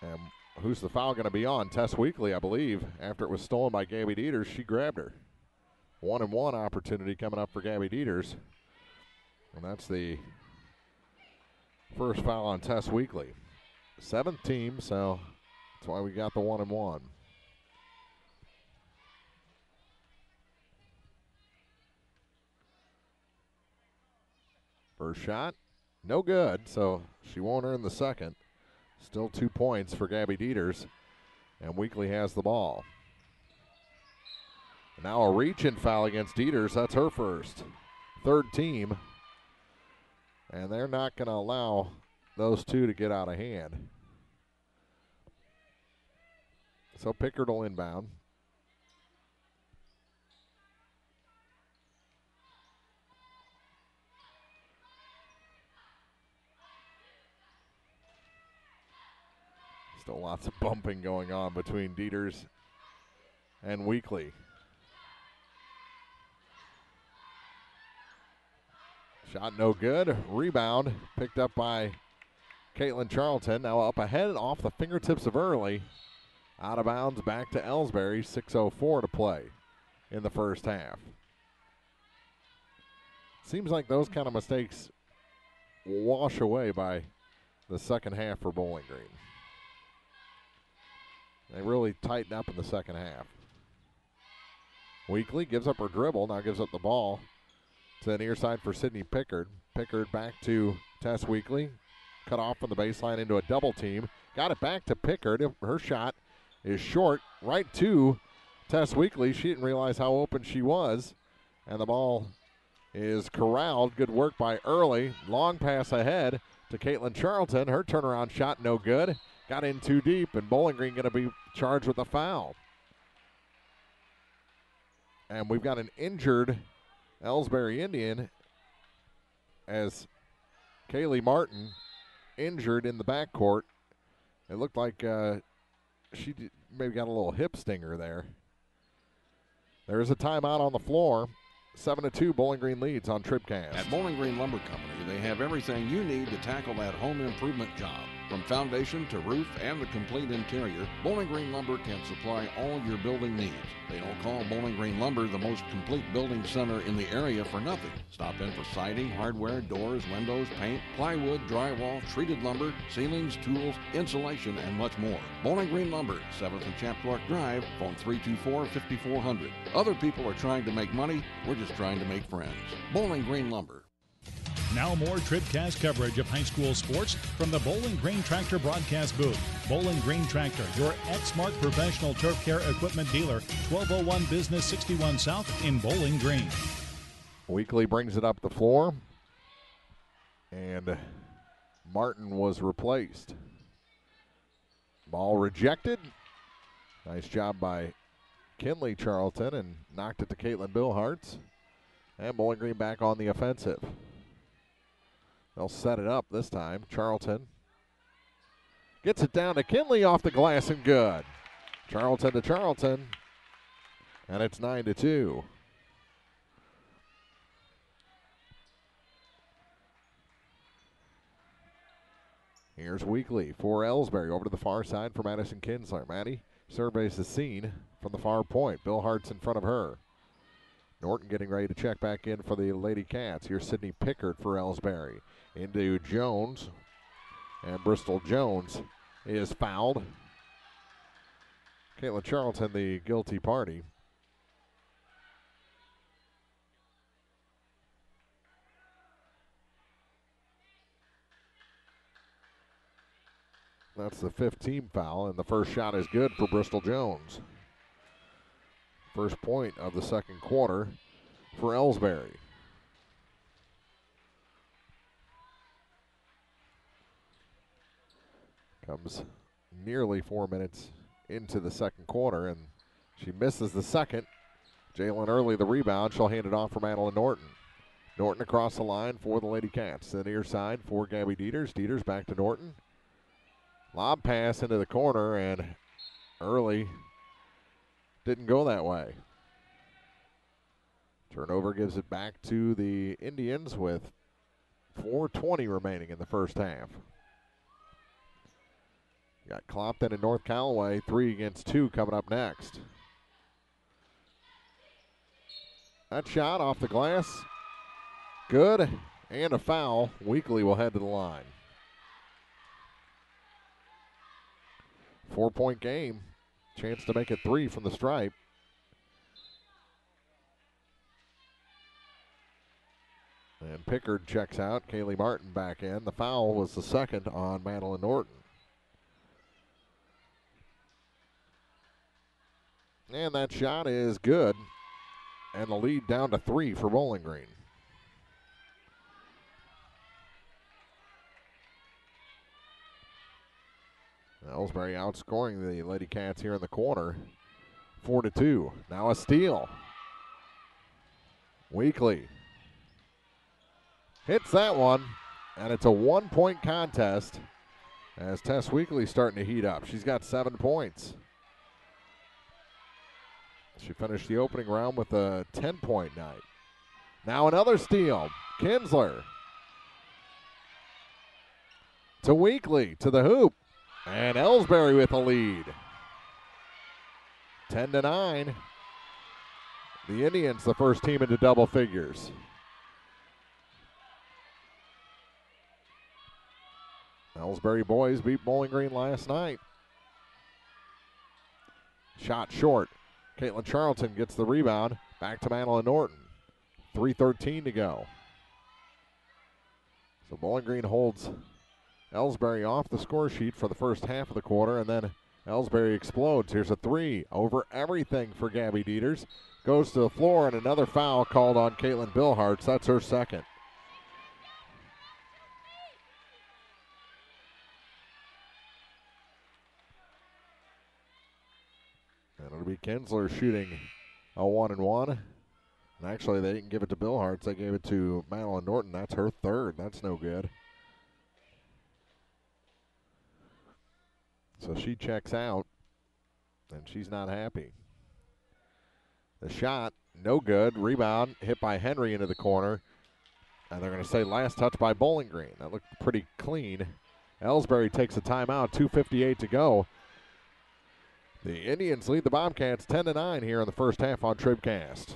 And who's the foul going to be on? Tess Weekly, I believe. After it was stolen by Gabby Dieters, she grabbed her. 1-and-1 opportunity coming up for Gabby Dieters. And that's the first foul on Tess Weekly. 7th team, so that's why we got the 1-and-1. First shot, no good, so she won't earn the second. Still 2 points for Gabby Dieters, and Weekly has the ball. Now a reach-in foul against Dieters. That's her first. 3rd team. And they're not going to allow those two to get out of hand. So Pickard will inbound. Still lots of bumping going on between Dieters and Weekly. Shot no good. Rebound picked up by Caitlin Charlton. Now up ahead off the fingertips of Early. Out of bounds back to Elsberry. 6:04 to play in the first half. Seems like those kind of mistakes will wash away by the second half for Bowling Green. They really tighten up in the second half. Weekly gives up her dribble. Now gives up the ball to the near side for Sydney Pickard. Pickard back to Tess Weekly. Cut off from the baseline into a double team. Got it back to Pickard. Her shot is short. Right to Tess Weekly. She didn't realize how open she was. And the ball is corralled. Good work by Early. Long pass ahead to Caitlin Charlton. Her turnaround shot no good. got in too deep, and Bowling Green going to be charged with a foul. And we've got an injured Elsberry Indian as Kaylee Martin injured in the backcourt. It looked like she maybe got a little hip stinger there. There's a timeout on the floor. 7-2, Bowling Green leads on TribCast. At Bowling Green Lumber Company, they have everything you need to tackle that home improvement job. From foundation to roof and the complete interior, Bowling Green Lumber can supply all your building needs. They don't call Bowling Green Lumber the most complete building center in the area for nothing. Stop in for siding, hardware, doors, windows, paint, plywood, drywall, treated lumber, ceilings, tools, insulation, and much more. Bowling Green Lumber, 7th and Chapdelaine Drive, phone 324-5400. Other people are trying to make money. We're just trying to make friends. Bowling Green Lumber. Now more TribCast coverage of high school sports from the Bowling Green Tractor broadcast booth. Bowling Green Tractor, your Exmark professional turf care equipment dealer, 1201 Business 61 South in Bowling Green. Weekly brings it up the floor, and Martin was replaced. Ball rejected. Nice job by Kinley Charlton, and knocked it to Caitlin Billhartz. And Bowling Green back on the offensive. They'll set it up this time. Charlton gets it down to Kinley off the glass and good. Charlton to Charlton, and it's 9-2. Here's Weekly for Elsberry over to the far side for Madison Kinsler. Maddie surveys the scene from the far point. Bill Hart's in front of her. Norton getting ready to check back in for the Lady Cats. Here's Sydney Pickard for Elsberry. Into Jones, and Bristol Jones is fouled. Caitlin Charlton, the guilty party. That's the 5th team foul, and the first shot is good for Bristol Jones. First point of the second quarter for Elsberry. Comes nearly 4 minutes into the second quarter, and she misses the second. Jalen Early the rebound. She'll hand it off for Madeline Norton. Norton across the line for the Lady Cats. The near side for Gabby Dieters. Dieters back to Norton. Lob pass into the corner, and Early didn't go that way. Turnover gives it back to the Indians with 4:20 remaining in the first half. Got Clopton and North Callaway, 3 against 2 coming up next. That shot off the glass, good, and a foul. Weekly will head to the line. 4-point game, chance to make it 3 from the stripe. And Pickard checks out, Kaylee Martin back in. The foul was the second on Madeline Norton. And that shot is good. And the lead down to 3 for Bowling Green. Elsberry outscoring the Lady Cats here in the corner. 4-2. Now a steal. Weekly hits that one. And it's a 1-point contest as Tess Weekly starting to heat up. She's got 7 points. She finished the opening round with a 10-point night. Now another steal. Kinsler to Weekly to the hoop. And Elsberry with a lead. 10-9. The Indians, the first team into double figures. Elsberry boys beat Bowling Green last night. Shot short. Caitlin Charlton gets the rebound. Back to Madeline Norton. 3:13 to go. So Bowling Green holds Elsberry off the score sheet for the first half of the quarter, and then Elsberry explodes. Here's a 3 over everything for Gabby Dieters. Goes to the floor, and another foul called on Caitlin Billhartz. That's her second. be Kinsler shooting a 1-1. And actually, they didn't give it to Bill Hartz. They gave it to Madeline Norton. That's her third. That's no good. So she checks out, and she's not happy. The shot, no good. Rebound, hit by Henry into the corner. And they're going to say last touch by Bowling Green. That looked pretty clean. Elsberry takes a timeout, 2:58 to go. The Indians lead the Bobcats 10-9 here in the first half on TribCast.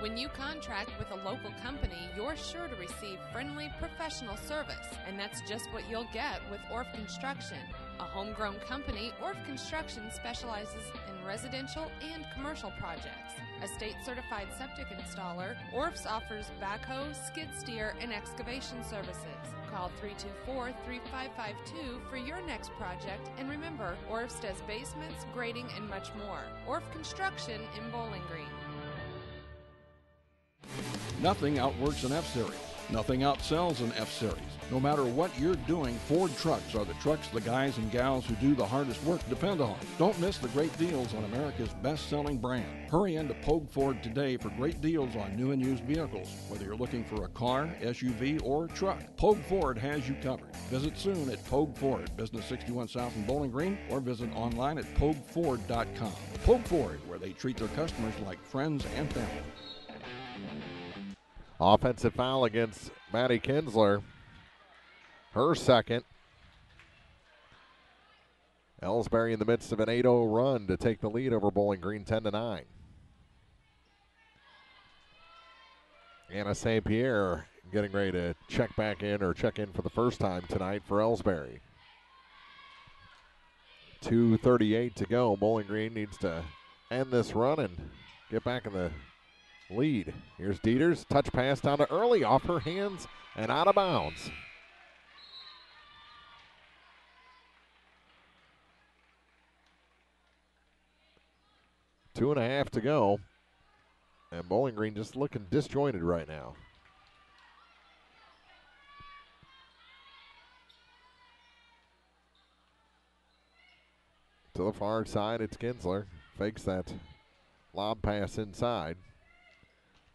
When you contract with a local company, you're sure to receive friendly, professional service, and that's just what you'll get with Orff Construction. A homegrown company, Orff Construction specializes in residential and commercial projects. A state-certified septic installer, Orff's offers backhoe, skid steer, and excavation services. Call 324-3552 for your next project, and remember, Orff's does basements, grading, and much more. Orff Construction in Bowling Green. Nothing outworks an F-Series. Nothing outsells an F-Series. No matter what you're doing, Ford trucks are the trucks the guys and gals who do the hardest work depend on. Don't miss the great deals on America's best-selling brand. Hurry into Pogue Ford today for great deals on new and used vehicles. Whether you're looking for a car, SUV, or truck, Pogue Ford has you covered. Visit soon at Pogue Ford, Business 61 South in Bowling Green, or visit online at PogueFord.com. Pogue Ford, where they treat their customers like friends and family. Offensive foul against Maddie Kinsler. Her second. Elsberry in the midst of an 8-0 run to take the lead over Bowling Green 10-9. Anna St. Pierre getting ready to check in for the first time tonight for Elsberry. 2:38 to go. Bowling Green needs to end this run and get back in the lead. Here's Dieters. Touch pass down to Early, off her hands and out of bounds. Two and a half to go. And Bowling Green just looking disjointed right now. To the far side, it's Kinsler. Fakes that lob pass inside.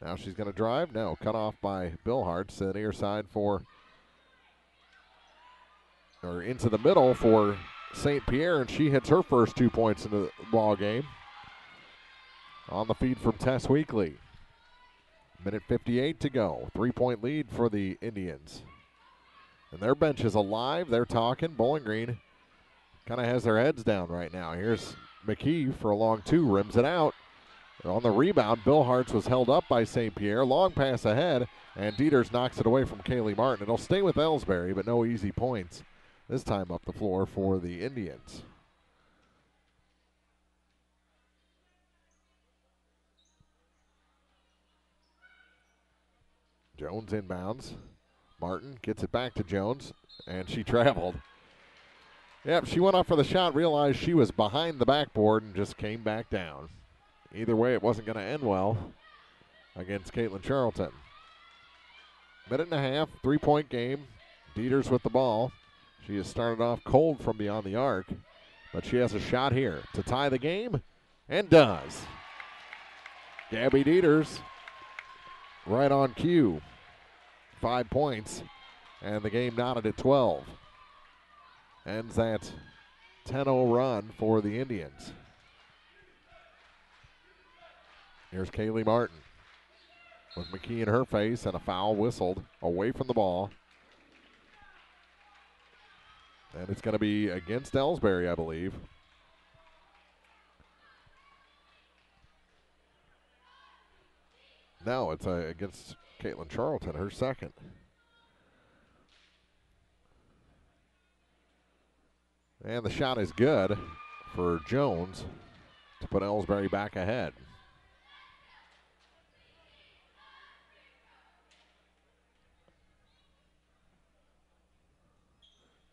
Now she's going to drive. No, cut off by Bill Hartz to the near side into the middle for St. Pierre, and she hits her first 2 points into the ball game. On the feed from Tess Weekly. Minute 58 to go. 3-point lead for the Indians. And their bench is alive. They're talking. Bowling Green kind of has their heads down right now. Here's McKee for a long two. Rims it out. On the rebound, Bill Hartz was held up by St. Pierre. Long pass ahead, and Dieters knocks it away from Kaylee Martin. It'll stay with Elsberry, but no easy points this time up the floor for the Indians. Jones inbounds. Martin gets it back to Jones, and she traveled. Yep, she went up for the shot, realized she was behind the backboard, and just came back down. Either way, it wasn't going to end well against Caitlin Charlton. Minute and a half, 3-point game. Dieters with the ball. She has started off cold from beyond the arc, but she has a shot here to tie the game, and does. Gabby Dieters right on cue. 5 points, and the game knotted at 12. Ends that 10-0 run for the Indians. Here's Kaylee Martin with McKee in her face and a foul whistled away from the ball. And it's going to be against Elsberry, I believe. No, it's against Caitlin Charlton, her second. And the shot is good for Jones to put Elsberry back ahead.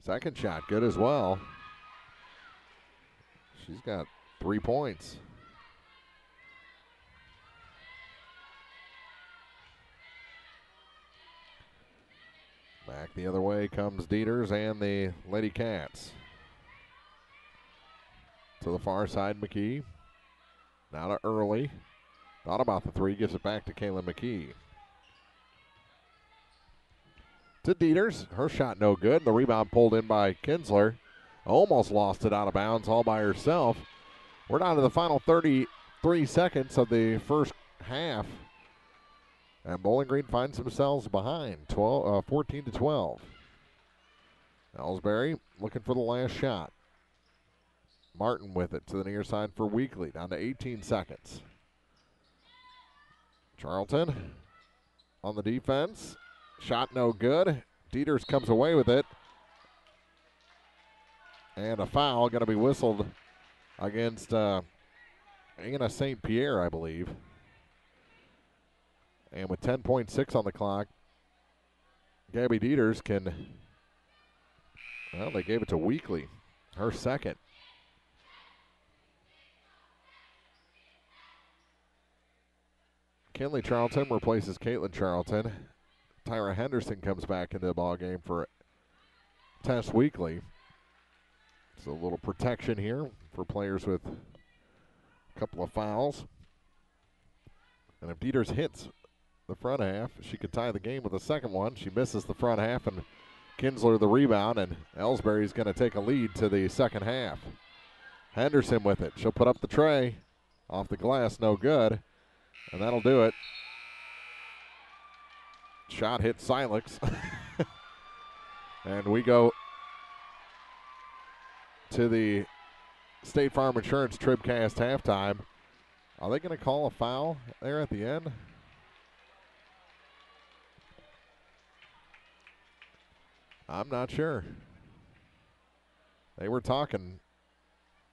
Second shot, good as well. She's got 3 points. Back the other way comes Dieters and the Lady Cats. To the far side, McKee. Now to Early. Thought about the three. Gives it back to Kaylin McKee. To Dieters. Her shot no good. The rebound pulled in by Kinsler. Almost lost it out of bounds all by herself. We're down to the final 33 seconds of the first half. And Bowling Green finds themselves behind 14-12. Elsberry looking for the last shot. Martin with it to the near side for Weekly. Down to 18 seconds. Charlton on the defense. Shot no good. Dieters comes away with it. And a foul going to be whistled against Anna St. Pierre, I believe. And with 10.6 on the clock, Gabby Dieters can, well, they gave it to Weekly, her second. Kinley Charlton replaces Caitlin Charlton. Tyra Henderson comes back into the ballgame for Tess Weekly. So a little protection here for players with a couple of fouls. And if Dieters hits the front half, she could tie the game with the second one. She misses the front half, and Kinsler the rebound, and Elsberry's going to take a lead to the second half. Henderson with it. She'll put up the tray. Off the glass, no good. And that'll do it. Shot hit Silex. And we go to the State Farm Insurance TribCast halftime. Are they going to call a foul there at the end? I'm not sure. They were talking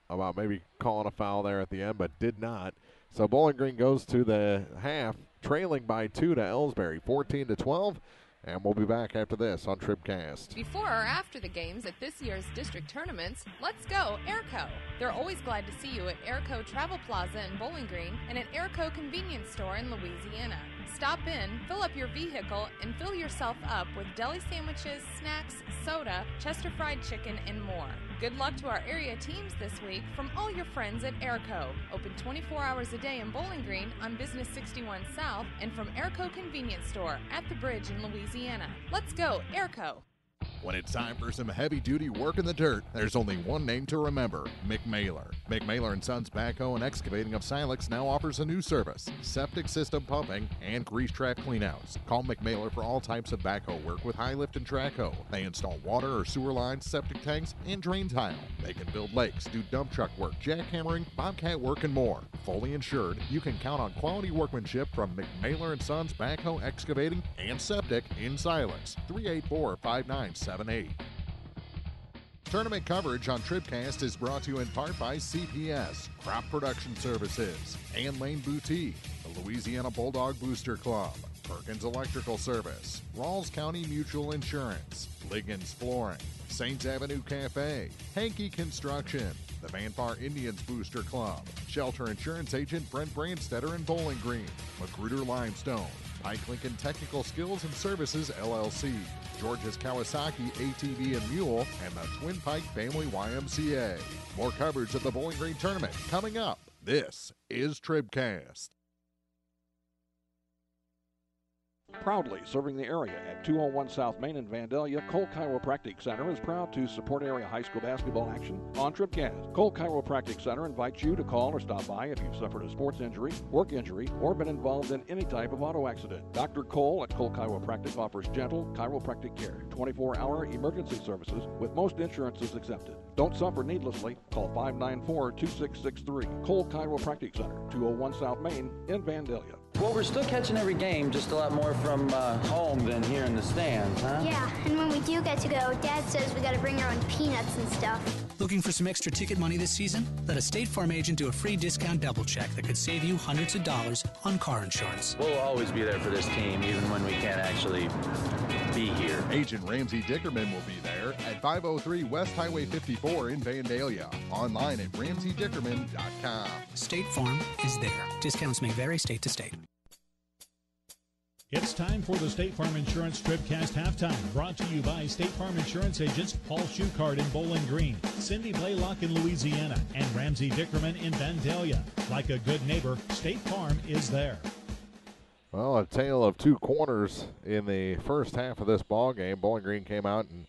about maybe calling a foul there at the end, but did not. So Bowling Green goes to the half, trailing by 2 to Elsberry, 14-12. And we'll be back after this on TribCast. Before or after the games at this year's district tournaments, let's go Airco. They're always glad to see you at Airco Travel Plaza in Bowling Green and at Airco Convenience Store in Louisiana. Stop in, fill up your vehicle, and fill yourself up with deli sandwiches, snacks, soda, Chester fried chicken, and more. Good luck to our area teams this week from all your friends at Airco. Open 24 hours a day in Bowling Green on Business 61 South and from Airco Convenience Store at the Bridge in Louisiana. Let's go, Airco. When it's time for some heavy-duty work in the dirt, there's only one name to remember, McMailer. McMailer & Sons Backhoe and Excavating of Silex now offers a new service, septic system pumping and grease trap cleanouts. Call McMailer for all types of backhoe work with high lift and track hoe. They install water or sewer lines, septic tanks, and drain tile. They can build lakes, do dump truck work, jackhammering, bobcat work, and more. Fully insured, you can count on quality workmanship from McMailer & Sons Backhoe, Excavating, and Septic in Silex. 384-5978. Tournament coverage on TribCast is brought to you in part by CPS, Crop Production Services, Ann Lane Boutique, the Louisiana Bulldog Booster Club, Perkins Electrical Service, Rawls County Mutual Insurance, Liggins Flooring, Saints Avenue Cafe, Hankey Construction, the Vanpar Indians Booster Club, Shelter Insurance Agent Brent Brandstetter in Bowling Green, Magruder Limestone, Pike Lincoln Technical Skills and Services, LLC, George's Kawasaki ATV and Mule, and the Twin Pike Family YMCA. More coverage of the Bowling Green Tournament coming up. This is TribCast. Proudly serving the area at 201 South Main in Vandalia, Cole Chiropractic Center is proud to support area high school basketball action on TribCast. Cole Chiropractic Center invites you to call or stop by if you've suffered a sports injury, work injury, or been involved in any type of auto accident. Dr. Cole at Cole Chiropractic offers gentle chiropractic care, 24-hour emergency services with most insurances accepted. Don't suffer needlessly. Call 594-2663. Cole Chiropractic Center, 201 South Main in Vandalia. Well, we're still catching every game, just a lot more from home than here in the stands, huh? Yeah, and when we do get to go, Dad says we gotta bring our own peanuts and stuff. Looking for some extra ticket money this season? Let a State Farm agent do a free discount double check that could save you hundreds of dollars on car insurance. We'll always be there for this team, even when we can't actually be here. Agent Ramsey Dickerman will be there at 503 West Highway 54 in Vandalia. Online at RamseyDickerman.com. State Farm is there. Discounts may vary state to state. It's time for the State Farm Insurance TribCast Halftime, brought to you by State Farm Insurance agents Paul Schuchard in Bowling Green, Cindy Blaylock in Louisiana, and Ramsey Dickerman in Vandalia. Like a good neighbor, State Farm is there. Well, a tale of two corners in the first half of this ball game. Bowling Green came out and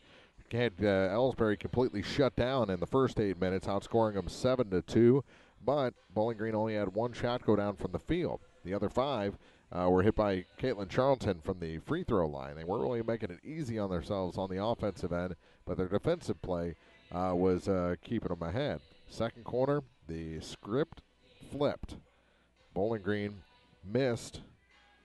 had Elsberry completely shut down in the first 8 minutes, outscoring them 7-2. But Bowling Green only had one shot go down from the field. The other five were hit by Caitlin Charlton from the free throw line. They weren't really making it easy on themselves on the offensive end, but their defensive play was keeping them ahead. Second quarter, the script flipped. Bowling Green missed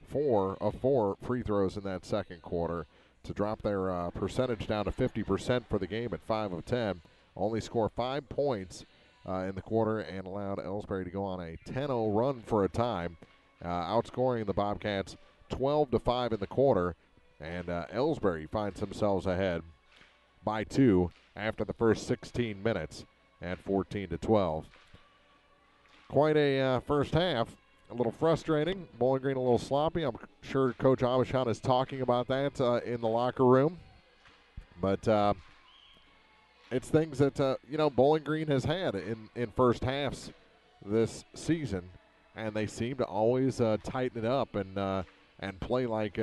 4 of 4 free throws in that second quarter to drop their percentage down to 50% for the game at 5 of 10. Only score 5 points in the quarter and allowed Elsberry to go on a 10-0 run for a time, outscoring the Bobcats 12-5 in the quarter. And Elsberry finds themselves ahead by 2 after the first 16 minutes at 14-12. Quite a first half. A little frustrating. Bowling Green a little sloppy. I'm sure Coach Abishan is talking about that in the locker room. But it's things that, Bowling Green has had in first halves this season. And they seem to always tighten it up and play like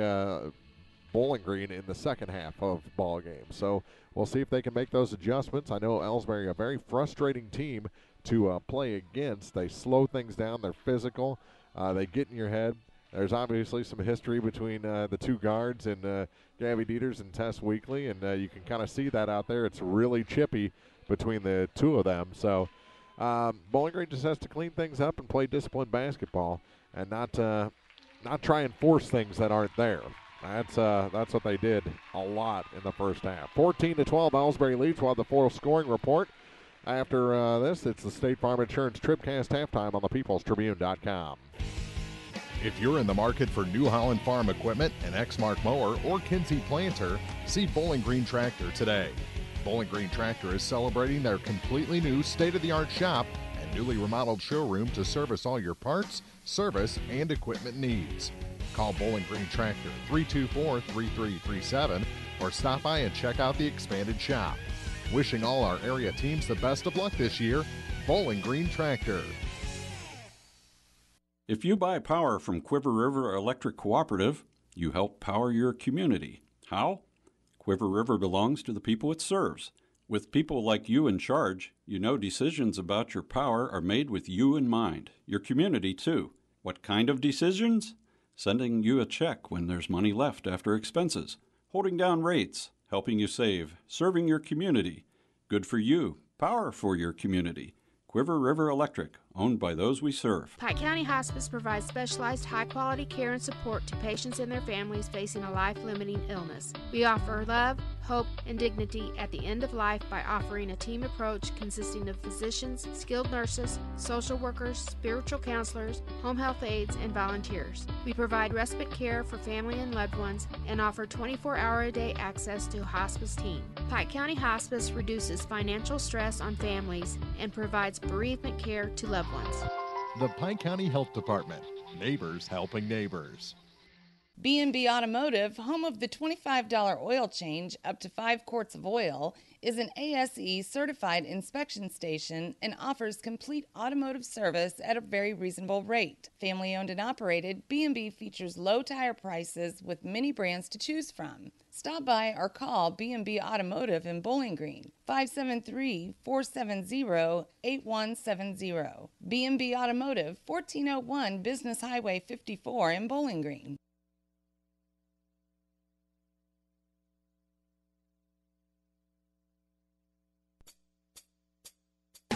Bowling Green in the second half of ball games. So we'll see if they can make those adjustments. I know Elsberry, a very frustrating team to play against. They slow things down. They're physical. They get in your head. There's obviously some history between the two guards and Gabby Dieters and Tess Weekly, and you can kind of see that out there. It's really chippy between the two of them. So Bowling Green just has to clean things up and play disciplined basketball and not try and force things that aren't there. That's what they did a lot in the first half. 14-12, Elsberry leads. We'll have the full scoring report. After this, it's the State Farm Insurance TribCast Halftime on thepeoplestribune.com. If you're in the market for New Holland Farm equipment, an Exmark mower, or Kinsey planter, see Bowling Green Tractor today. Bowling Green Tractor is celebrating their completely new state-of-the-art shop and newly remodeled showroom to service all your parts, service, and equipment needs. Call Bowling Green Tractor 324-3337 or stop by and check out the expanded shop. Wishing all our area teams the best of luck this year, Bowling Green Tractor. If you buy power from Quiver River Electric Cooperative, you help power your community. How? Quiver River belongs to the people it serves. With people like you in charge, you know decisions about your power are made with you in mind, your community too. What kind of decisions? Sending you a check when there's money left after expenses, holding down rates, helping you save, serving your community. Good for you, power for your community. Quiver River Electric, owned by those we serve. Pike County Hospice provides specialized high-quality care and support to patients and their families facing a life-limiting illness. We offer love, hope, and dignity at the end of life by offering a team approach consisting of physicians, skilled nurses, social workers, spiritual counselors, home health aides, and volunteers. We provide respite care for family and loved ones and offer 24-hour-a-day access to a hospice team. Pike County Hospice reduces financial stress on families and provides bereavement care to loved ones. The Pike County Health Department. Neighbors helping neighbors. B&B Automotive, home of the $25 oil change up to 5 quarts of oil, is an ASE certified inspection station and offers complete automotive service at a very reasonable rate. Family owned and operated, B&B features low tire prices with many brands to choose from. Stop by or call B&B Automotive in Bowling Green, 573-470-8170. B&B Automotive, 1401 Business Highway 54 in Bowling Green.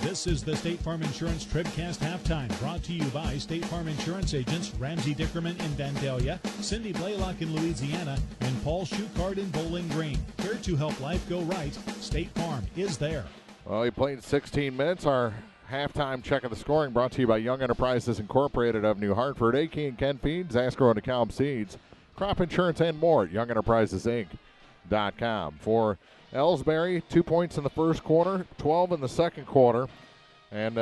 This is the State Farm Insurance TribCast Halftime, brought to you by State Farm Insurance agents Ramsey Dickerman in Vandalia, Cindy Blaylock in Louisiana, and Paul Schuchard in Bowling Green. Here to help life go right, State Farm is there. Well, he played 16 minutes. Our halftime check of the scoring brought to you by Young Enterprises Incorporated of New Hartford, AK and Ken Feeds, Asco and DeKalb Seeds, crop insurance, and more at YoungEnterprisesInc.com. For Elsberry, 2 points in the first quarter, 12 in the second quarter. And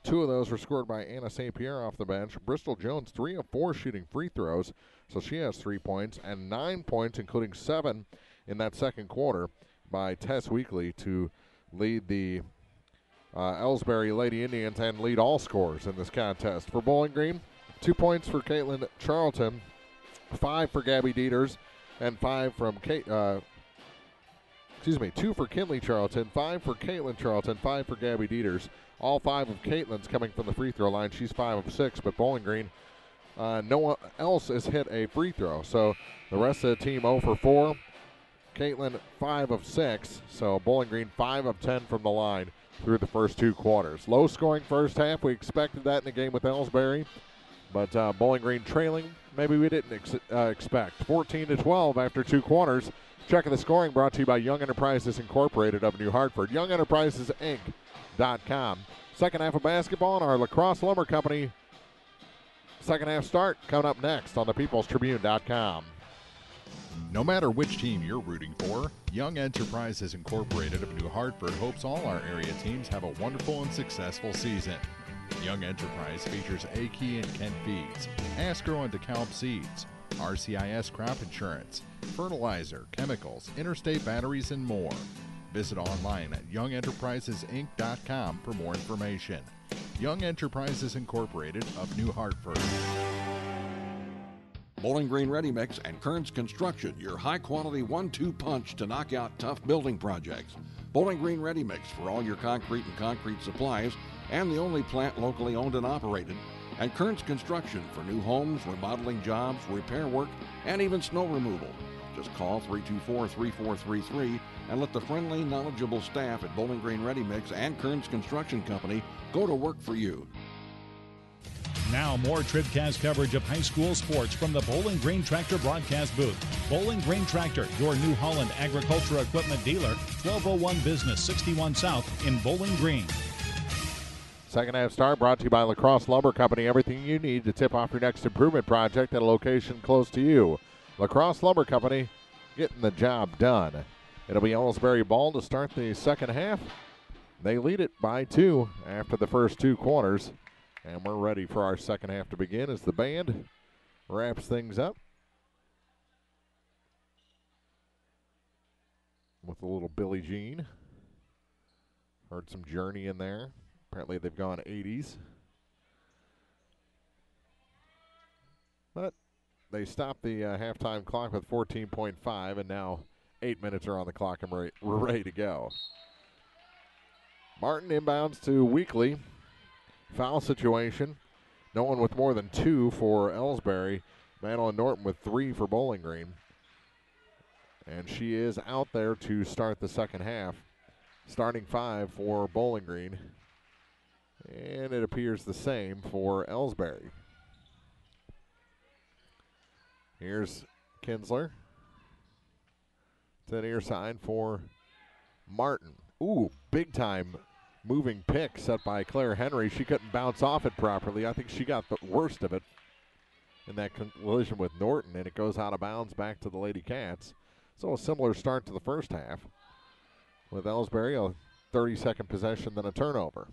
2 of those were scored by Anna St. Pierre off the bench. Bristol Jones, 3 of 4 shooting free throws, so she has 3 points, and 9 points, including 7 in that second quarter, by Tess Weekly to lead the Elsberry Lady Indians and lead all scorers in this contest. For Bowling Green, 2 points for Caitlin Charlton, 5 for Gabby Dieters, and 5 from 2 for Kinley Charlton, 5 for Caitlin Charlton, 5 for Gabby Dieters. All 5 of Caitlin's coming from the free throw line. She's 5 of 6, but Bowling Green, no one else has hit a free throw. So the rest of the team 0 for 4. Caitlin 5 of 6, so Bowling Green 5 of 10 from the line through the first 2 quarters. Low scoring first half. We expected that in the game with Elsberry, but Bowling Green trailing, maybe we didn't expect. 14-12 after 2 quarters. Check of the scoring brought to you by Young Enterprises Incorporated of New Hartford. YoungEnterprisesInc.com. Second half of basketball and our Lacrosse Lumber Company second half start coming up next on thepeoplestribune.com. No matter which team you're rooting for, Young Enterprises Incorporated of New Hartford hopes all our area teams have a wonderful and successful season. Young Enterprise features A-Key and Kent Feeds, Asgrow and DeKalb Seeds, RCIS Crop Insurance, fertilizer, chemicals, interstate batteries, and more. Visit online at YoungEnterprisesInc.com for more information. Young Enterprises Incorporated of New Hartford. Bowling Green Ready Mix and Kearns Construction, your high-quality 1-2 punch to knock out tough building projects. Bowling Green Ready Mix for all your concrete and concrete supplies, and the only plant locally owned and operated. And Kearns Construction for new homes, remodeling jobs, repair work, and even snow removal. Just call 324-3433 and let the friendly, knowledgeable staff at Bowling Green Ready Mix and Kearns Construction Company go to work for you. Now more TribCast coverage of high school sports from the Bowling Green Tractor broadcast booth. Bowling Green Tractor, your New Holland agricultural equipment dealer, 1201 Business 61 South in Bowling Green. Second half start brought to you by Lacrosse Lumber Company. Everything you need to tip off your next improvement project at a location close to you. Lacrosse Lumber Company, getting the job done. It'll be Elsberry ball to start the second half. They lead it by 2 after the first 2 quarters. And we're ready for our second half to begin as the band wraps things up with a little Billie Jean. Heard some Journey in there. Apparently they've gone 80s. But they stopped the halftime clock with 14.5, and now 8 minutes are on the clock, and we're ready to go. Martin inbounds to Weekly. Foul situation. No one with more than 2 for Elsberry. Madeline Norton with 3 for Bowling Green. And she is out there to start the second half. Starting 5 for Bowling Green. And it appears the same for Elsberry. Here's Kinsler. To the near side for Martin. Ooh, big time moving pick set by Claire Henry. She couldn't bounce off it properly. I think she got the worst of it in that collision with Norton, and it goes out of bounds back to the Lady Cats. So a similar start to the first half with Elsberry, a 30-second possession, then a turnover.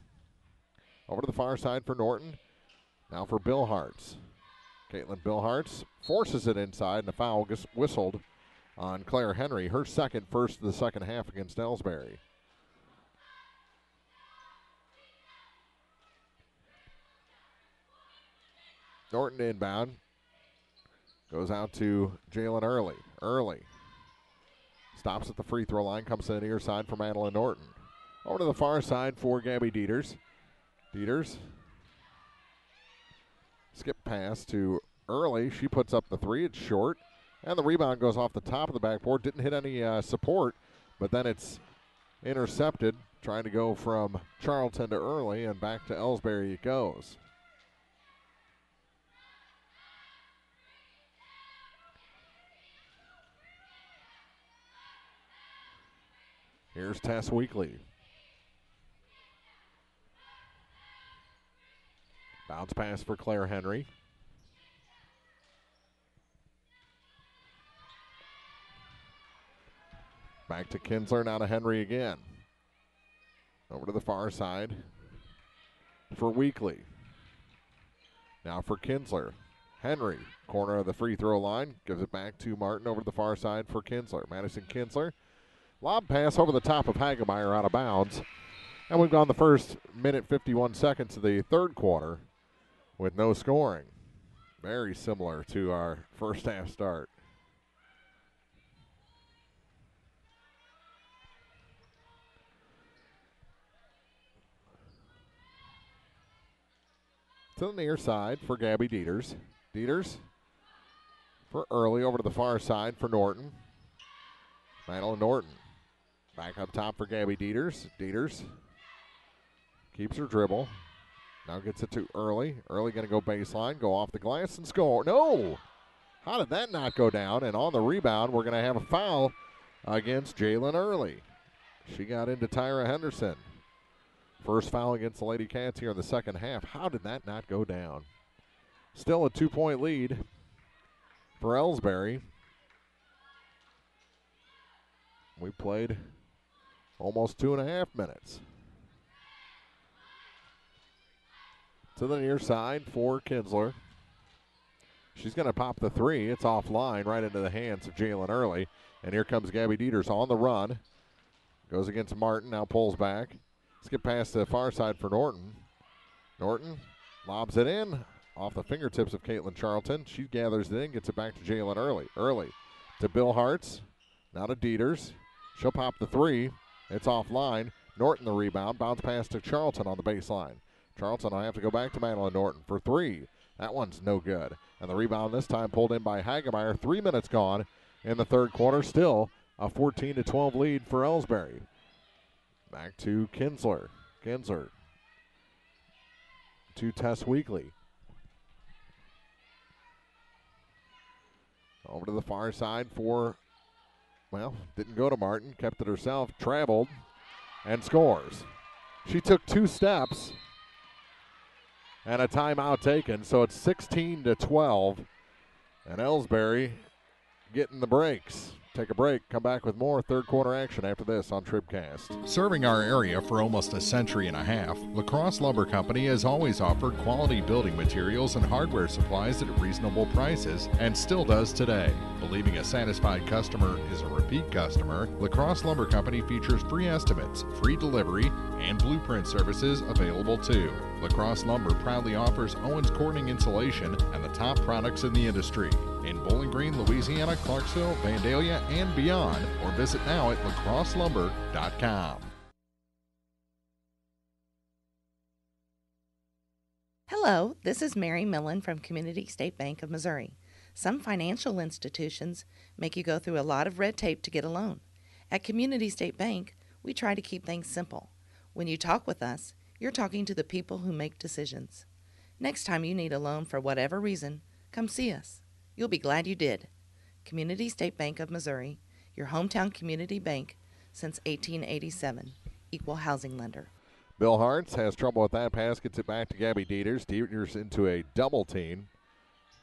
Over to the far side for Norton. Now for Bill Hartz. Caitlin Bill Hartz forces it inside, and a foul gets whistled on Claire Henry, her second first of the second half against Elsberry. Norton inbound. Goes out to Jalen Early. Early stops at the free throw line, comes to the near side for Madeline Norton. Over to the far side for Gabby Dieters. Dieters. Skip pass to Early. She puts up the 3. It's short. And the rebound goes off the top of the backboard. Didn't hit any support, but then it's intercepted. Trying to go from Charlton to Early, and back to Elsberry it goes. Here's Tess Weekly. Bounce pass for Claire Henry. Back to Kinsler, now to Henry again. Over to the far side. for Weekly. Now for Kinsler. Henry, corner of the free throw line, gives it back to Martin over to the far side for Kinsler. Madison Kinsler. Lob pass over the top of Hagemeyer out of bounds. And we've gone the first minute 51 seconds of the third quarter with no scoring. Very similar to our first half start. To the near side for Gabby Dieters. Dieters for Early over to the far side for Norton. Madeline Norton back up top for Gabby Dieters. Dieters keeps her dribble. Now gets it to Early. Early going to go baseline, go off the glass and score. No! How did that not go down? And on the rebound, we're going to have a foul against Jalen Early. She got into Tyra Henderson. First foul against the Lady Cats here in the second half. How did that not go down? Still a 2-point lead for Elsberry. We played almost 2.5 minutes. To the near side for Kinsler. She's going to pop the three. It's offline right into the hands of Jalen Early. And here comes Gabby Dieters on the run. Goes against Martin, now pulls back. Skip past the far side for Norton. Norton lobs it in off the fingertips of Caitlin Charlton. She gathers it in, gets it back to Jalen Early. Early to Bill Hartz. Now to Dieters. She'll pop the three. It's offline. Norton the rebound. Bounce pass to Charlton on the baseline. Charlton will have to go back to Madeline Norton for three. That one's no good. And the rebound this time pulled in by Hagemeyer. 3 minutes gone in the third quarter. Still a 14-12 lead for Elsberry. Back to Kinsler. Kinsler to Tess Weekly. Over to the far side for, well, didn't go to Martin. Kept it herself. Traveled and scores. She took 2 steps and a timeout taken, so it's 16-12. And Elsberry getting the breaks. Take a break, come back with more third quarter action after this on TribCast. Serving our area for almost a century and a half, La Crosse Lumber Company has always offered quality building materials and hardware supplies at reasonable prices and still does today. Believing a satisfied customer is a repeat customer, La Crosse Lumber Company features free estimates, free delivery, and blueprint services available too. La Crosse Lumber proudly offers Owens Corning insulation and the top products in the industry. In Bowling Green, Louisiana, Clarksville, Vandalia, and beyond, or visit now at lacrosselumber.com. Hello, this is Mary Millen from Community State Bank of Missouri. Some financial institutions make you go through a lot of red tape to get a loan. At Community State Bank, we try to keep things simple. When you talk with us, you're talking to the people who make decisions. Next time you need a loan for whatever reason, come see us. You'll be glad you did. Community State Bank of Missouri, your hometown community bank since 1887. Equal housing lender. Bill Hartz has trouble with that pass, gets it back to Gabby Dieters. Dieters into a double team.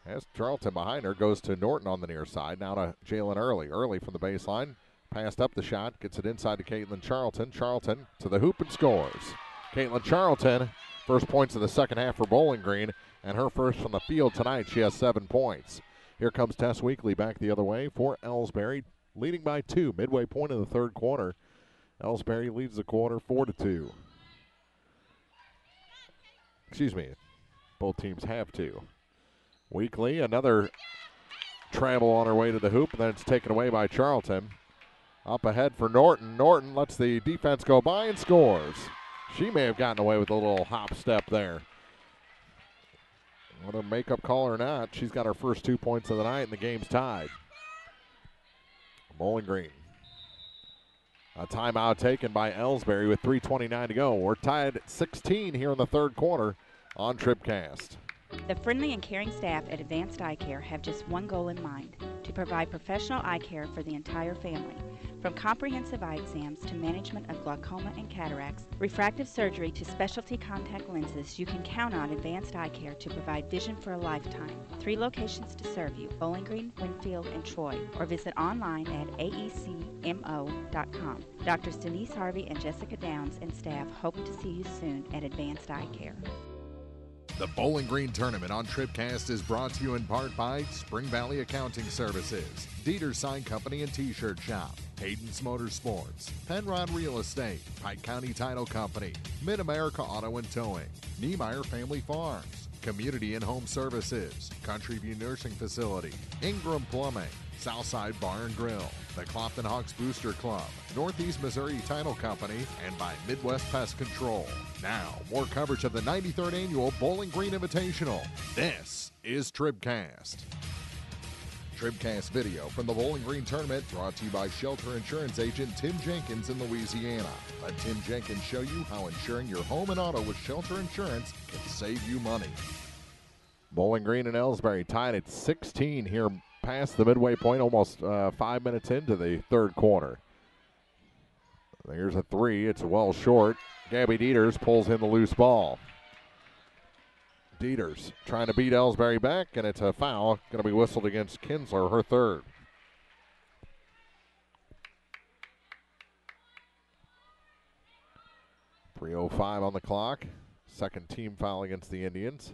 Has Charlton behind her, goes to Norton on the near side. Now to Jalen Early. Early from the baseline. Passed up the shot, gets it inside to Caitlin Charlton. Charlton to the hoop and scores. Caitlin Charlton, first points of the second half for Bowling Green, and her first from the field tonight. She has 7 points. Here comes Tess Weekly back the other way for Elsberry, leading by 2. Midway point of the third quarter. Elsberry leads the quarter 4-2. Excuse me. Both teams have 2. Weekly, another travel on her way to the hoop, and then it's taken away by Charlton. Up ahead for Norton. Norton lets the defense go by and scores. She may have gotten away with a little hop step there. Whether makeup call or not, she's got her first 2 points of the night, and the game's tied. Bowling Green. A timeout taken by Elsberry with 3:29 to go. We're tied at 16 here in the third quarter on TribCast. The friendly and caring staff at Advanced Eye Care have just one goal in mind: to provide professional eye care for the entire family. From comprehensive eye exams to management of glaucoma and cataracts, refractive surgery to specialty contact lenses, you can count on Advanced Eye Care to provide vision for a lifetime. 3 locations to serve you: Bowling Green, Winfield, and Troy, or visit online at aecmo.com. Doctors Denise Harvey and Jessica Downs and staff hope to see you soon at Advanced Eye Care. The Bowling Green Tournament on TribCast is brought to you in part by Spring Valley Accounting Services, Dieter's Sign Company and T-Shirt Shop, Hayden's Motorsports, Penrod Real Estate, Pike County Title Company, Mid-America Auto and Towing, Niemeyer Family Farms, Community and Home Services, Country View Nursing Facility, Ingram Plumbing, Southside Bar and Grill, the Clopton Hawks Booster Club, Northeast Missouri Title Company, and by Midwest Pest Control. Now, more coverage of the 93rd Annual Bowling Green Invitational. This is TribCast. TribCast video from the Bowling Green Tournament brought to you by Shelter Insurance Agent Tim Jenkins in Louisiana. Let Tim Jenkins show you how insuring your home and auto with Shelter Insurance can save you money. Bowling Green and Elsberry tied at 16 here past the midway point, almost 5 minutes into the third quarter. There's a three. It's well short. Gabby Dieters pulls in the loose ball. Dieters trying to beat Elsberry back, and it's a foul. Going to be whistled against Kinsler, her third. .305 on the clock. Second team foul against the Indians.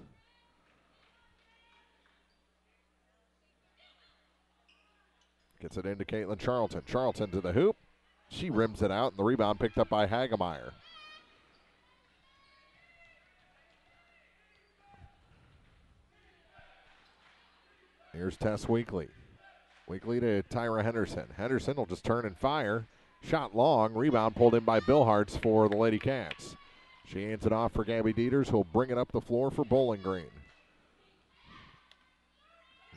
Gets it into Caitlin Charlton. Charlton to the hoop. She rims it out, and the rebound picked up by Hagemeyer. Here's Tess Weekly. Weekly to Tyra Henderson. Henderson will just turn and fire. Shot long. Rebound pulled in by Bill Hartz for the Lady Cats. She hands it off for Gabby Dieters, who'll bring it up the floor for Bowling Green.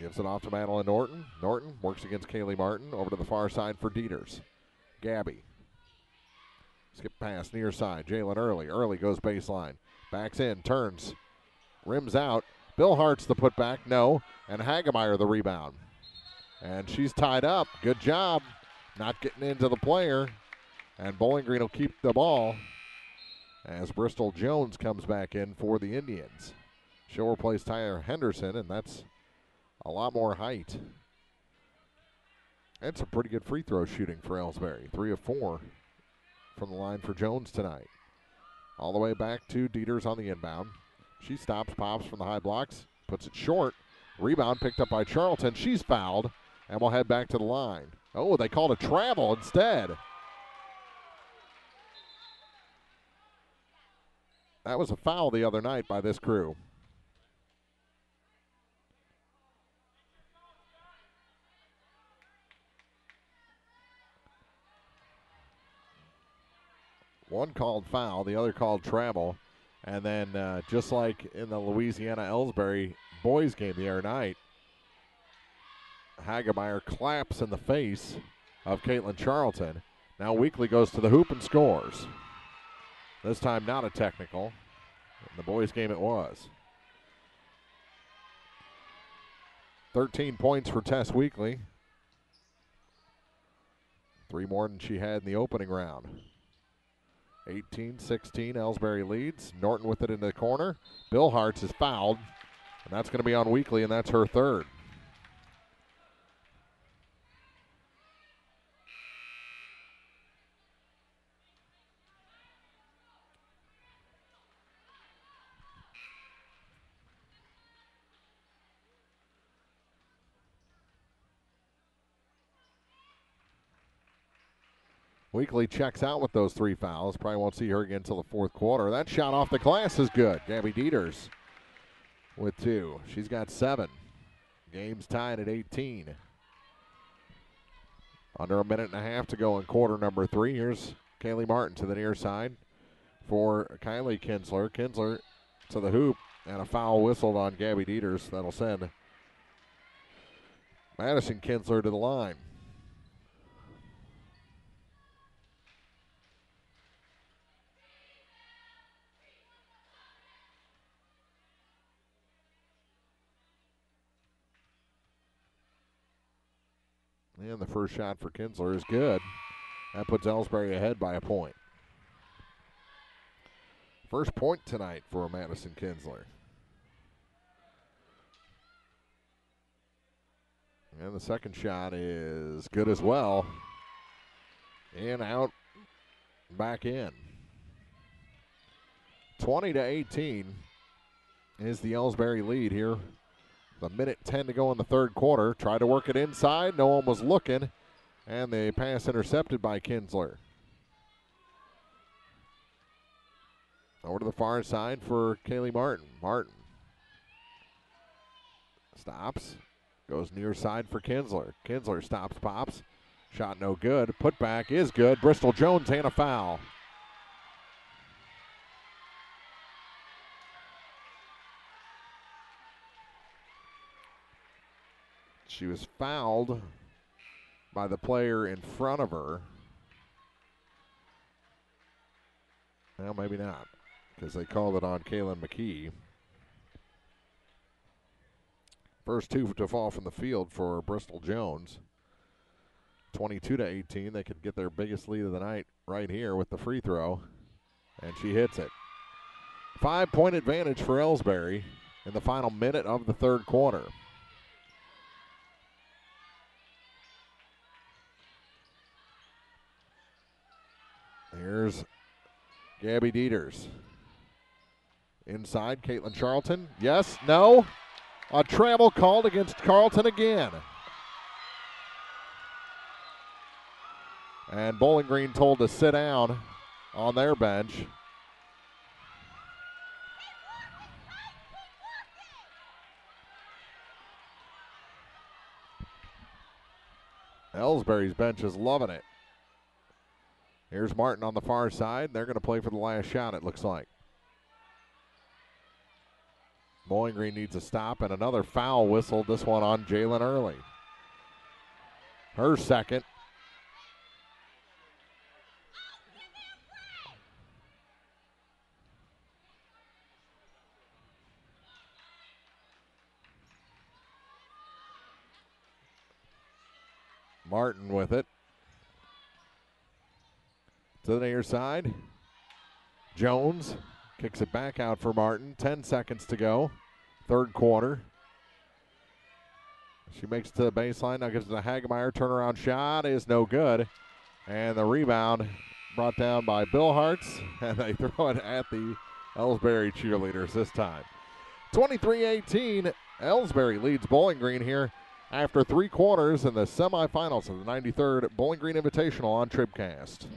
Gives it off to Madeline Norton. Norton works against Kaylee Martin. Over to the far side for Dieters. Gabby. Skip pass near side. Jalen Early. Early goes baseline. Backs in. Turns. Rims out. Bill Hart's the putback. No. And Hagemeyer the rebound. And she's tied up. Good job. Not getting into the player. And Bowling Green will keep the ball as Bristol Jones comes back in for the Indians. She'll replace Tyra Henderson, and that's a lot more height. That's a pretty good free throw shooting for Elsberry. 3 of 4 from the line for Jones tonight. All the way back to Dieters on the inbound. She stops, pops from the high blocks, puts it short. Rebound picked up by Charlton. She's fouled, and we'll head back to the line. Oh, they called a travel instead. That was a foul the other night by this crew. One called foul, the other called travel. And then just like in the Louisiana-Elsberry boys game the other night, Hagemeyer claps in the face of Caitlin Charlton. Now Weekly goes to the hoop and scores. This time not a technical. In the boys game it was. 13 points for Tess Weekly. 3 more than she had in the opening round. 18-16, Elsberry leads. Norton with it in the corner. Bill Hartz is fouled, and that's going to be on Weekly, and that's her third. Weekly checks out with those 3 fouls. Probably won't see her again until the fourth quarter. That shot off the glass is good. Gabby Dieters with 2. She's got 7. Game's tied at 18. Under a minute and a half to go in quarter number 3. Here's Kaylee Martin to the near side for Kylie Kinsler. Kinsler to the hoop, and a foul whistled on Gabby Dieters. That'll send Madison Kinsler to the line. And the first shot for Kinsler is good. That puts Elsberry ahead by a point. First point tonight for Madison Kinsler. And the second shot is good as well. In, out, back in. 20-18. is the Elsberry lead here. A minute 10 to go in the third quarter. Tried to work it inside. No one was looking. And the pass intercepted by Kinsler. Over to the far side for Kaylee Martin. Martin stops. Goes near side for Kinsler. Kinsler stops, pops. Shot no good. Put back is good. Bristol Jones and a foul. She was fouled by the player in front of her. Well, maybe not, because they called it on Kaylin McKee. First two to fall from the field for Bristol Jones. 22-18. They could get their biggest lead of the night right here with the free throw, and she hits it. 5-point advantage for Elsberry in the final minute of the third quarter. Here's Gabby Dieters. Inside, Caitlin Charlton. Yes, no. A travel called against Carlton again. And Bowling Green told to sit down on their bench. Elsberry's bench is loving it. Here's Martin on the far side. They're going to play for the last shot, it looks like. Bowling Green needs a stop and another foul whistle, this one on Jalen Early. Her second. Martin with it. To the near side. Jones kicks it back out for Martin. 10 seconds to go. Third quarter. She makes it to the baseline. Now gives it to Hagemeyer. Turnaround shot is no good. And the rebound brought down by Bill Hartz. And they throw it at the Elsberry cheerleaders this time. 23-18. Elsberry leads Bowling Green here after 3 quarters in the semifinals of the 93rd Bowling Green Invitational on TribCast.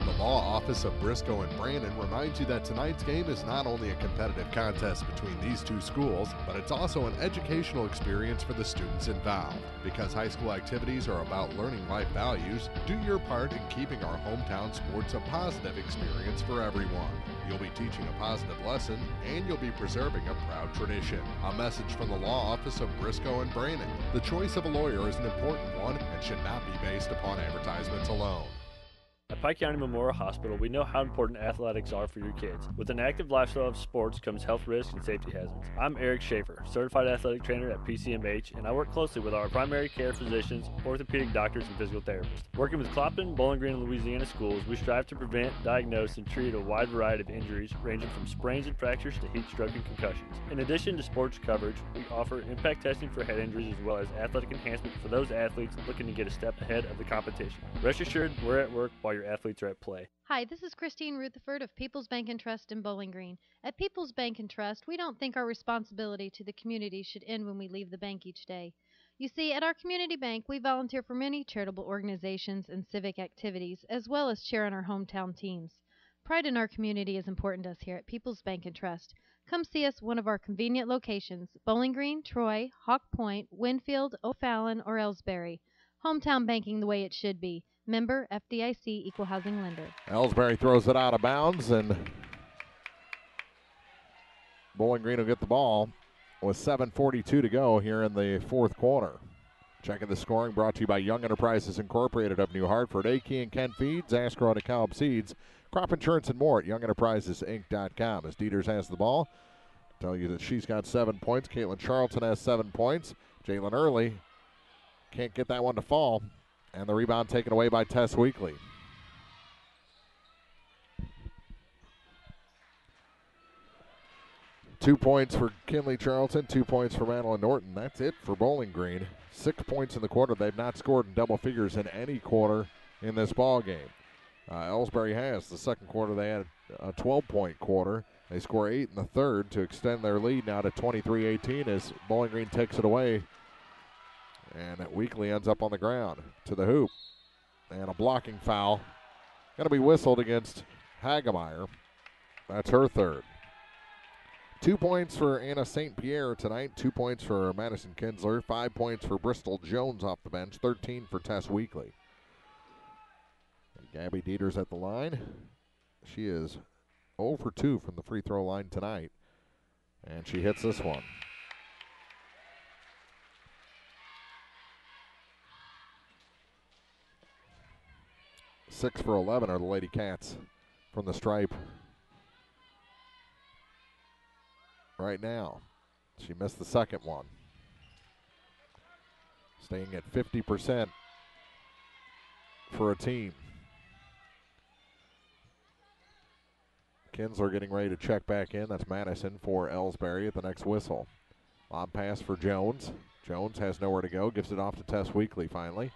The Law Office of Briscoe and Brandon reminds you that tonight's game is not only a competitive contest between these two schools, but it's also an educational experience for the students involved. Because high school activities are about learning life values, do your part in keeping our hometown sports a positive experience for everyone. You'll be teaching a positive lesson, and you'll be preserving a proud tradition. A message from the Law Office of Briscoe and Brandon. The choice of a lawyer is an important one and should not be based upon advertisements alone. At Pike County Memorial Hospital, we know how important athletics are for your kids. With an active lifestyle of sports comes health risks and safety hazards. I'm Eric Schaefer, certified athletic trainer at PCMH, and I work closely with our primary care physicians, orthopedic doctors, and physical therapists. Working with Clopton, Bowling Green, and Louisiana schools, we strive to prevent, diagnose, and treat a wide variety of injuries, ranging from sprains and fractures to heat stroke and concussions. In addition to sports coverage, we offer impact testing for head injuries as well as athletic enhancement for those athletes looking to get a step ahead of the competition. Rest assured, we're at work while your athletes are at play. Hi, this is Christine Rutherford of People's Bank and Trust in Bowling Green. At People's Bank and Trust, we don't think our responsibility to the community should end when we leave the bank each day. You see, at our community bank, we volunteer for many charitable organizations and civic activities, as well as cheer on our hometown teams. Pride in our community is important to us here at People's Bank and Trust. Come see us at one of our convenient locations, Bowling Green, Troy, Hawk Point, Winfield, O'Fallon, or Elsberry. Hometown banking the way it should be. Member FDIC Equal Housing Lender. Elsberry throws it out of bounds, and Bowling Green will get the ball with 7:42 to go here in the fourth quarter. Checking the scoring brought to you by Young Enterprises Incorporated of New Hartford, A.K. and Ken Feeds, Ascrow and Caleb Seeds, crop insurance and more at YoungEnterprisesInc.com. As Dieters has the ball, tell you that she's got 7 points. Caitlin Charlton has 7 points. Jalen Early can't get that one to fall. And the rebound taken away by Tess Weekly. Two points for Kinley Charlton, 2 points for Madeline Norton. That's it for Bowling Green. 6 points in the quarter. They've not scored in double figures in any quarter in this ball game. Elsberry has. The second quarter they had a 12-point quarter. They score 8 in the third to extend their lead now to 23-18 as Bowling Green takes it away. And it weakly ends up on the ground to the hoop. And a blocking foul. Going to be whistled against Hagemeyer. That's her third. 2 points for Anna St. Pierre tonight. 2 points for Madison Kinsler. 5 points for Bristol Jones off the bench. 13 for Tess Weekly. And Gabby Dieters at the line. She is 0 for 2 from the free throw line tonight. And she hits this one. Six for 11 are the Lady Cats from the stripe right now. She missed the second one. Staying at 50% for a team. Kinsler getting ready to check back in. That's Madison for Elsberry at the next whistle. Lob pass for Jones. Jones has nowhere to go. Gives it off to Tess Weekly finally.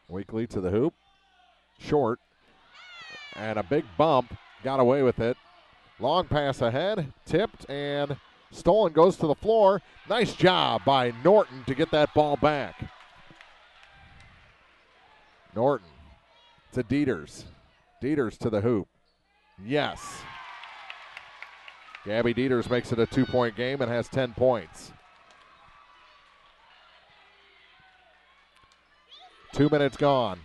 Weekly to the hoop. Short. And a big bump. Got away with it. Long pass ahead. Tipped and stolen. Goes to the floor. Nice job by Norton to get that ball back. Norton to Dieters. Dieters to the hoop. Yes. Gabby Dieters makes it a 2-point game and has 10 points. 2 minutes gone.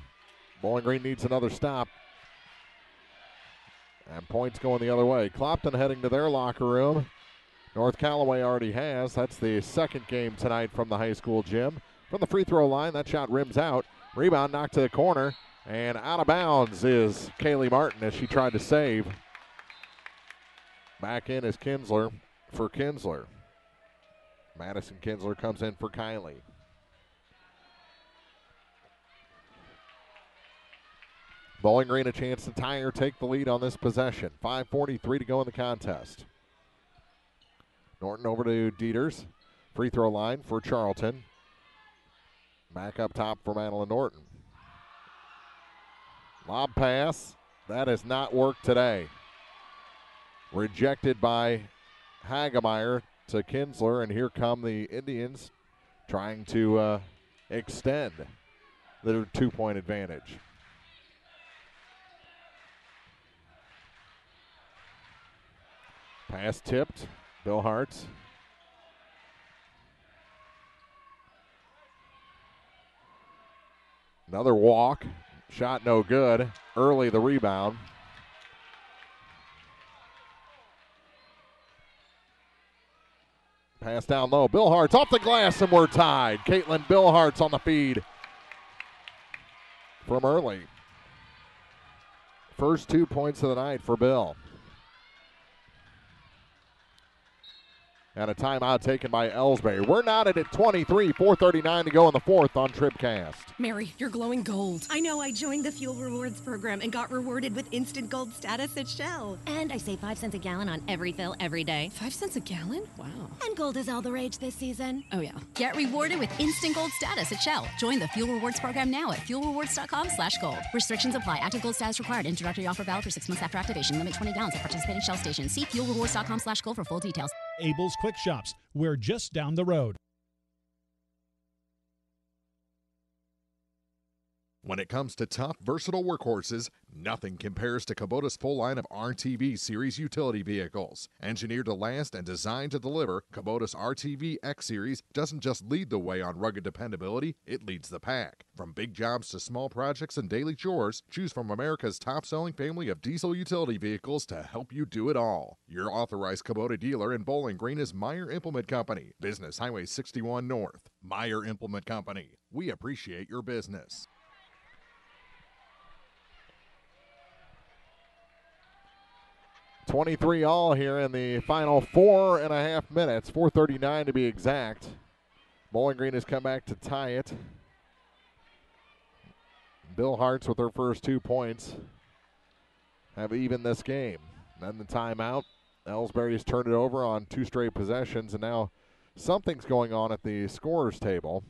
Bowling Green needs another stop. And points going the other way. Clopton heading to their locker room. North Callaway already has. That's the second game tonight from the high school gym. From the free throw line, that shot rims out. Rebound knocked to the corner. And out of bounds is Kaylee Martin as she tried to save. Back in is Kinsler for Kinsler. Madison Kinsler comes in for Kylie. Bowling Green a chance to tie or take the lead on this possession. 5:43 to go in the contest. Norton over to Dieters. Free throw line for Charlton. Back up top for Madeline Norton. Lob pass. That has not worked today. Rejected by Hagemeyer to Kinsler, and here come the Indians trying to extend their 2-point advantage. Pass tipped. Bill Hartz. Another walk. Shot no good. Early the rebound. Pass down low. Bill Hartz off the glass and we're tied. Caitlin Bill Hartz on the feed from early. First 2 points of the night for Bill. And a timeout taken by Elsberry. We're knotted at 23, 4:39 to go in the fourth on TribCast. Mary, you're glowing gold. I know. I joined the Fuel Rewards program and got rewarded with instant gold status at Shell. And I save 5 cents a gallon on every fill every day. 5 cents a gallon? Wow. And gold is all the rage this season. Oh, yeah. Get rewarded with instant gold status at Shell. Join the Fuel Rewards program now at fuelrewards.com/gold. Restrictions apply. Active gold status required. Introductory offer valid for 6 months after activation. Limit 20 gallons at participating Shell stations. See fuelrewards.com/gold for full details. Abel's Quick Shops. We're just down the road. When it comes to tough, versatile workhorses, nothing compares to Kubota's full line of RTV Series utility vehicles. Engineered to last and designed to deliver, Kubota's RTV X Series doesn't just lead the way on rugged dependability, it leads the pack. From big jobs to small projects and daily chores, choose from America's top-selling family of diesel utility vehicles to help you do it all. Your authorized Kubota dealer in Bowling Green is Meyer Implement Company, Business Highway 61 North. Meyer Implement Company. We appreciate your business. 23 all here in the final 4.5 minutes, 4:39 to be exact. Bowling Green has come back to tie it. Bill Hartz with her first 2 points have evened this game. Then the timeout. Elsberry's turned it over on 2 straight possessions, and now something's going on at the scorer's table.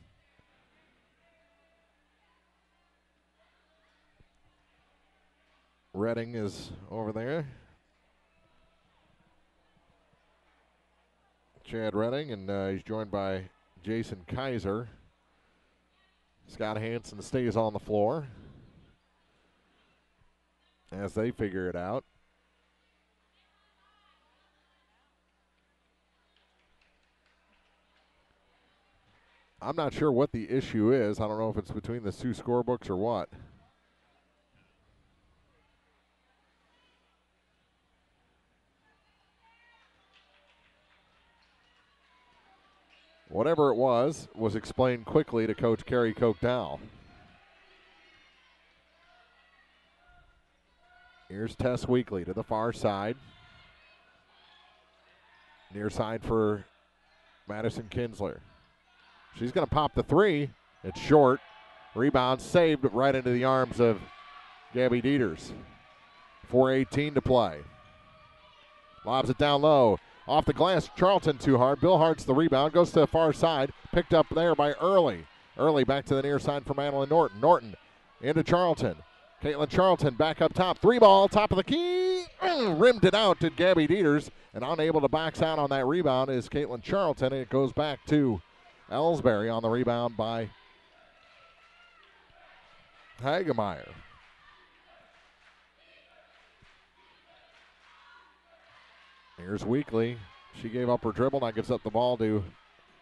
Redding is over there. Chad Redding, and he's joined by Jason Kaiser. Scott Hansen stays on the floor as they figure it out. I'm not sure what the issue is. I don't know if it's between the two scorebooks or what. Whatever it was explained quickly to Coach Kerry Kochdow. Here's Tess Weekly to the far side. Near side for Madison Kinsler. She's going to pop the three. It's short. Rebound saved right into the arms of Gabby Dieters. 4:18 to play. Lobs it down low. Off the glass, Charlton too hard. Bill Hart's the rebound. Goes to the far side. Picked up there by Early. Early back to the near side for Madeline Norton. Norton into Charlton. Caitlin Charlton back up top. 3-ball, top of the key. Rimmed it out to Gabby Dieters. And unable to box out on that rebound is Caitlin Charlton. And it goes back to Elsberry on the rebound by Hagemeyer. Here's Weekly. She gave up her dribble. Now gives up the ball to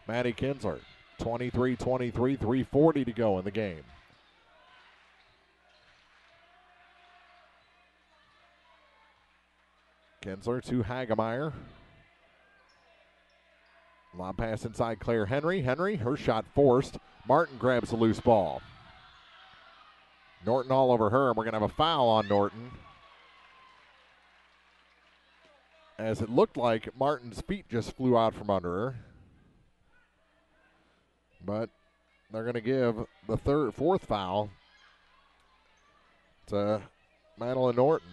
Maddie Kinsler. 23-23, 3:40 to go in the game. Kinsler to Hagemeyer. Lob pass inside Claire Henry. Henry, her shot forced. Martin grabs the loose ball. Norton all over her, and we're going to have a foul on Norton. As it looked like Martin's feet just flew out from under her. But they're going to give the fourth foul to Madeline Norton.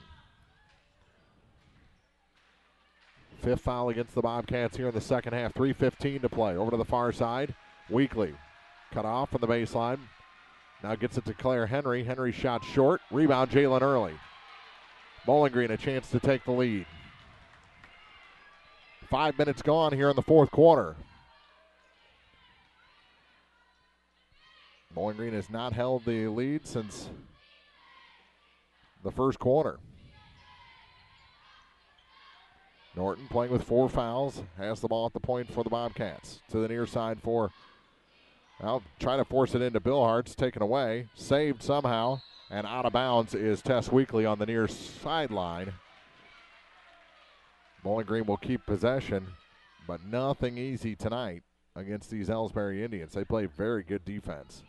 Fifth foul against the Bobcats here in the second half. 3:15 to play. Over to the far side. Weekly cut off from the baseline. Now gets it to Claire Henry. Henry shot short. Rebound Jalen Early. Bowling Green a chance to take the lead. 5 minutes gone here in the fourth quarter. Bowling Green has not held the lead since the first quarter. Norton playing with 4 fouls, has the ball at the point for the Bobcats. To the near side for, well, trying to force it into Bill Hart's, taken away, saved somehow, and out of bounds is Tess Weekly on the near sideline. Bowling Green will keep possession, but nothing easy tonight against these Elsberry Indians. They play very good defense.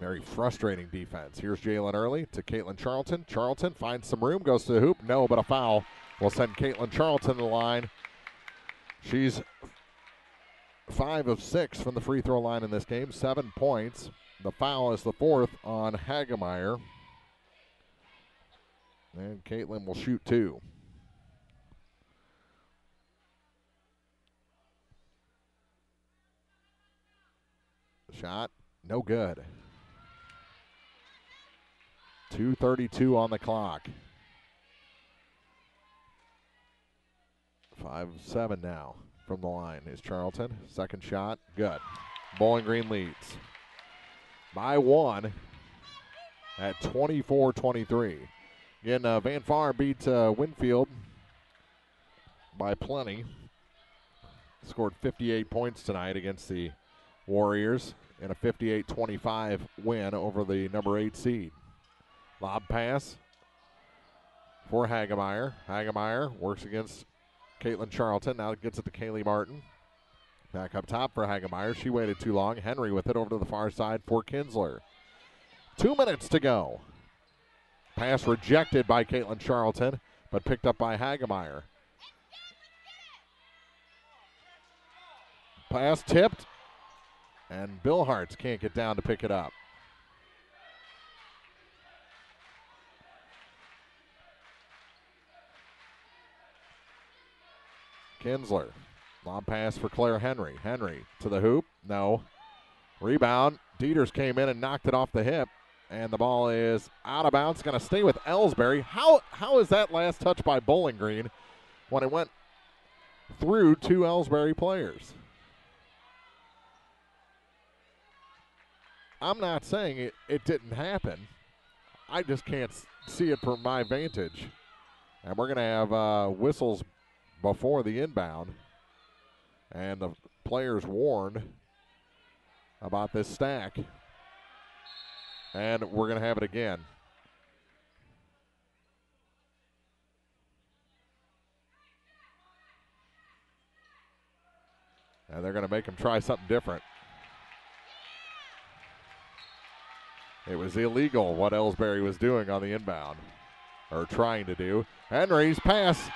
Very frustrating defense. Here's Jalen Early to Caitlin Charlton. Charlton finds some room, goes to the hoop. No, but a foul will send Caitlin Charlton to the line. She's 5 of 6 from the free throw line in this game, 7 points. The foul is the fourth on Hagemeyer. And Caitlin will shoot 2. Shot, no good. 2:32 on the clock. 5-7 now from the line is Charlton. Second shot, good. Bowling Green leads by 1 at 24-23. Again, Van Farr beat Winfield by plenty. Scored 58 points tonight against the Warriors in a 58-25 win over the number 8 seed. Lob pass for Hagemeyer. Hagemeyer works against Caitlin Charlton. Now gets it to Kaylee Martin. Back up top for Hagemeyer. She waited too long. Henry with it over to the far side for Kinsler. 2 minutes to go. Pass rejected by Caitlin Charlton, but picked up by Hagemeyer. Pass tipped, and Bill Hartz can't get down to pick it up. Kinsler. Lob pass for Claire Henry. Henry to the hoop. No. Rebound. Dieters came in and knocked it off the hip. And the ball is out of bounds. Going to stay with Elsberry. How is that last touch by Bowling Green when it went through 2 Elsberry players. I'm not saying it didn't happen. I just can't see it from my vantage. And we're going to have whistles before the inbound. And the players warned about this stack. And we're going to have it again. And they're going to make them try something different. It was illegal what Elsberry was doing on the inbound, or trying to do. Henry's pass,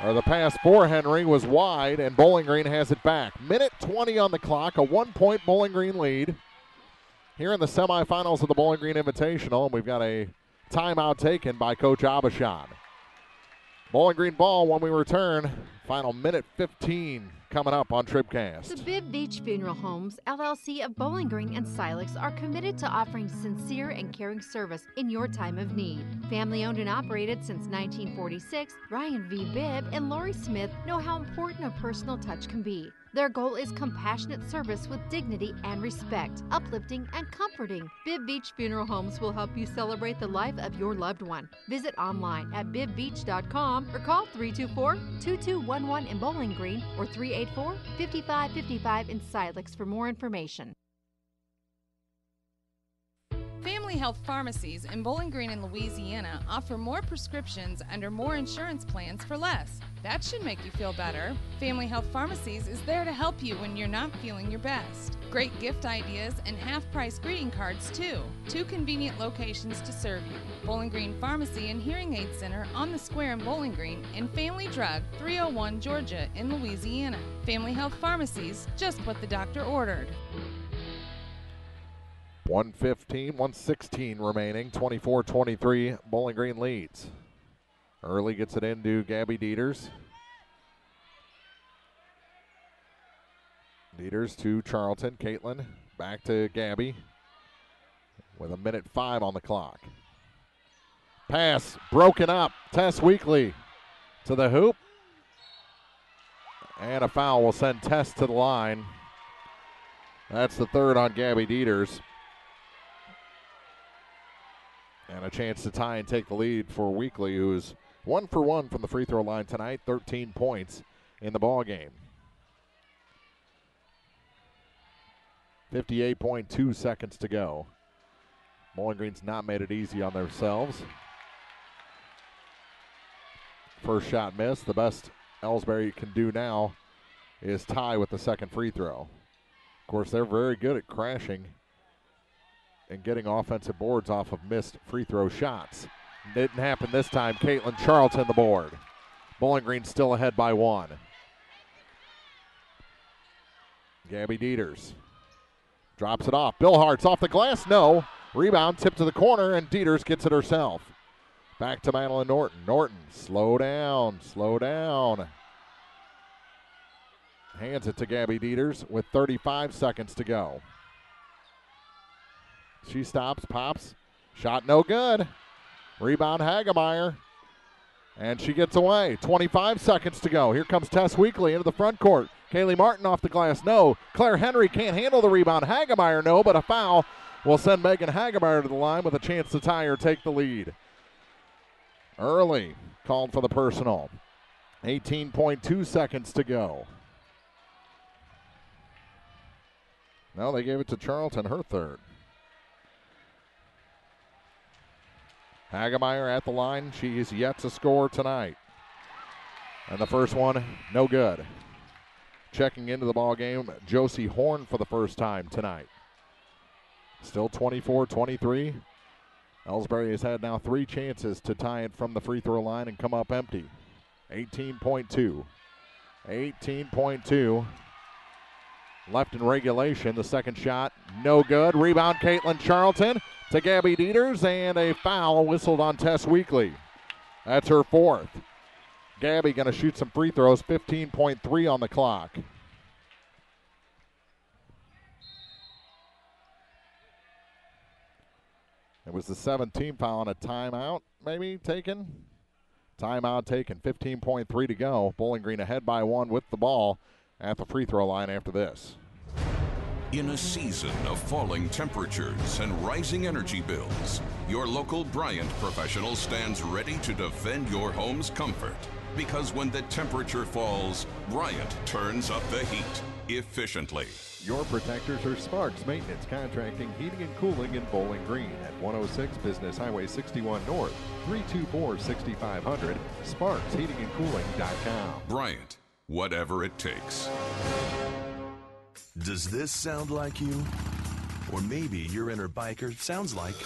or the pass for Henry, was wide, and Bowling Green has it back. Minute 20 on the clock, a 1-point Bowling Green lead here in the semifinals of the Bowling Green Invitational, and we've got a timeout taken by Coach Abashan. Bowling Green ball when we return. Final minute 15 coming up on TribCast. The Bibb Beach Funeral Homes, LLC of Bowling Green and Silex are committed to offering sincere and caring service in your time of need. Family owned and operated since 1946, Ryan V. Bibb and Lori Smith know how important a personal touch can be. Their goal is compassionate service with dignity and respect, uplifting and comforting. Bibb Beach Funeral Homes will help you celebrate the life of your loved one. Visit online at bibbbeach.com or call 324-2211 in Bowling Green or 384-5555 in Silex for more information. Family Health Pharmacies in Bowling Green and Louisiana offer more prescriptions under more insurance plans for less. That should make you feel better. Family Health Pharmacies is there to help you when you're not feeling your best. Great gift ideas and half-price greeting cards, too. 2 convenient locations to serve you. Bowling Green Pharmacy and Hearing Aid Center on the Square in Bowling Green, and Family Drug, 301 Georgia in Louisiana. Family Health Pharmacies, just what the doctor ordered. 1:16 remaining, 24-23, Bowling Green leads. Early gets it into Gabby Dieters. Dieters to Charlton. Caitlin back to Gabby with 1:05 on the clock. Pass broken up. Tess Weekly to the hoop. And a foul will send Tess to the line. That's the third on Gabby Dieters. And a chance to tie and take the lead for Weekly, who is 1 for 1 from the free throw line tonight, 13 points in the ball game. 58.2 seconds to go. Bowling Green's not made it easy on themselves. First shot missed. The best Elsberry can do now is tie with the second free throw. Of course, they're very good at crashing and getting offensive boards off of missed free throw shots. Didn't happen this time. Caitlin Charlton the board. Bowling Green still ahead by 1. Gabby Dieters drops it off. Bill Hart's off the glass. No. Rebound tipped to the corner, and Dieters gets it herself. Back to Madeline Norton. Norton, slow down, slow down. Hands it to Gabby Dieters with 35 seconds to go. She stops, pops. Shot no good. Rebound Hagemeyer. And she gets away. 25 seconds to go. Here comes Tess Weekly into the front court. Kaylee Martin off the glass, no. Claire Henry can't handle the rebound. Hagemeyer, no, but a foul will send Megan Hagemeyer to the line with a chance to tie or take the lead. Early called for the personal. 18.2 seconds to go. No, they gave it to Charlton, her third. Hagemeyer at the line. She is yet to score tonight. And the first one, no good. Checking into the ball game, Josie Horn for the first time tonight. Still 24-23. Elsberry has had now 3 chances to tie it from the free throw line and come up empty. 18.2. 18.2. Left in regulation. The second shot, no good. Rebound, Caitlin Charlton to Gabby Dieters, and a foul whistled on Tess Weekly. That's her 4th. Gabby going to shoot some free throws, 15.3 on the clock. It was the 7th team foul on a timeout, maybe taken. Timeout taken, 15.3 to go. Bowling Green ahead by 1 with the ball at the free throw line after this. In a season of falling temperatures and rising energy bills, your local Bryant professional stands ready to defend your home's comfort. Because when the temperature falls, Bryant turns up the heat efficiently. Your protectors are Sparks Maintenance Contracting, Heating and Cooling in Bowling Green at 106 Business Highway 61 North, 324-6500, sparksheatingandcooling.com. Bryant, whatever it takes. Does this sound like you? Or maybe your inner biker sounds like...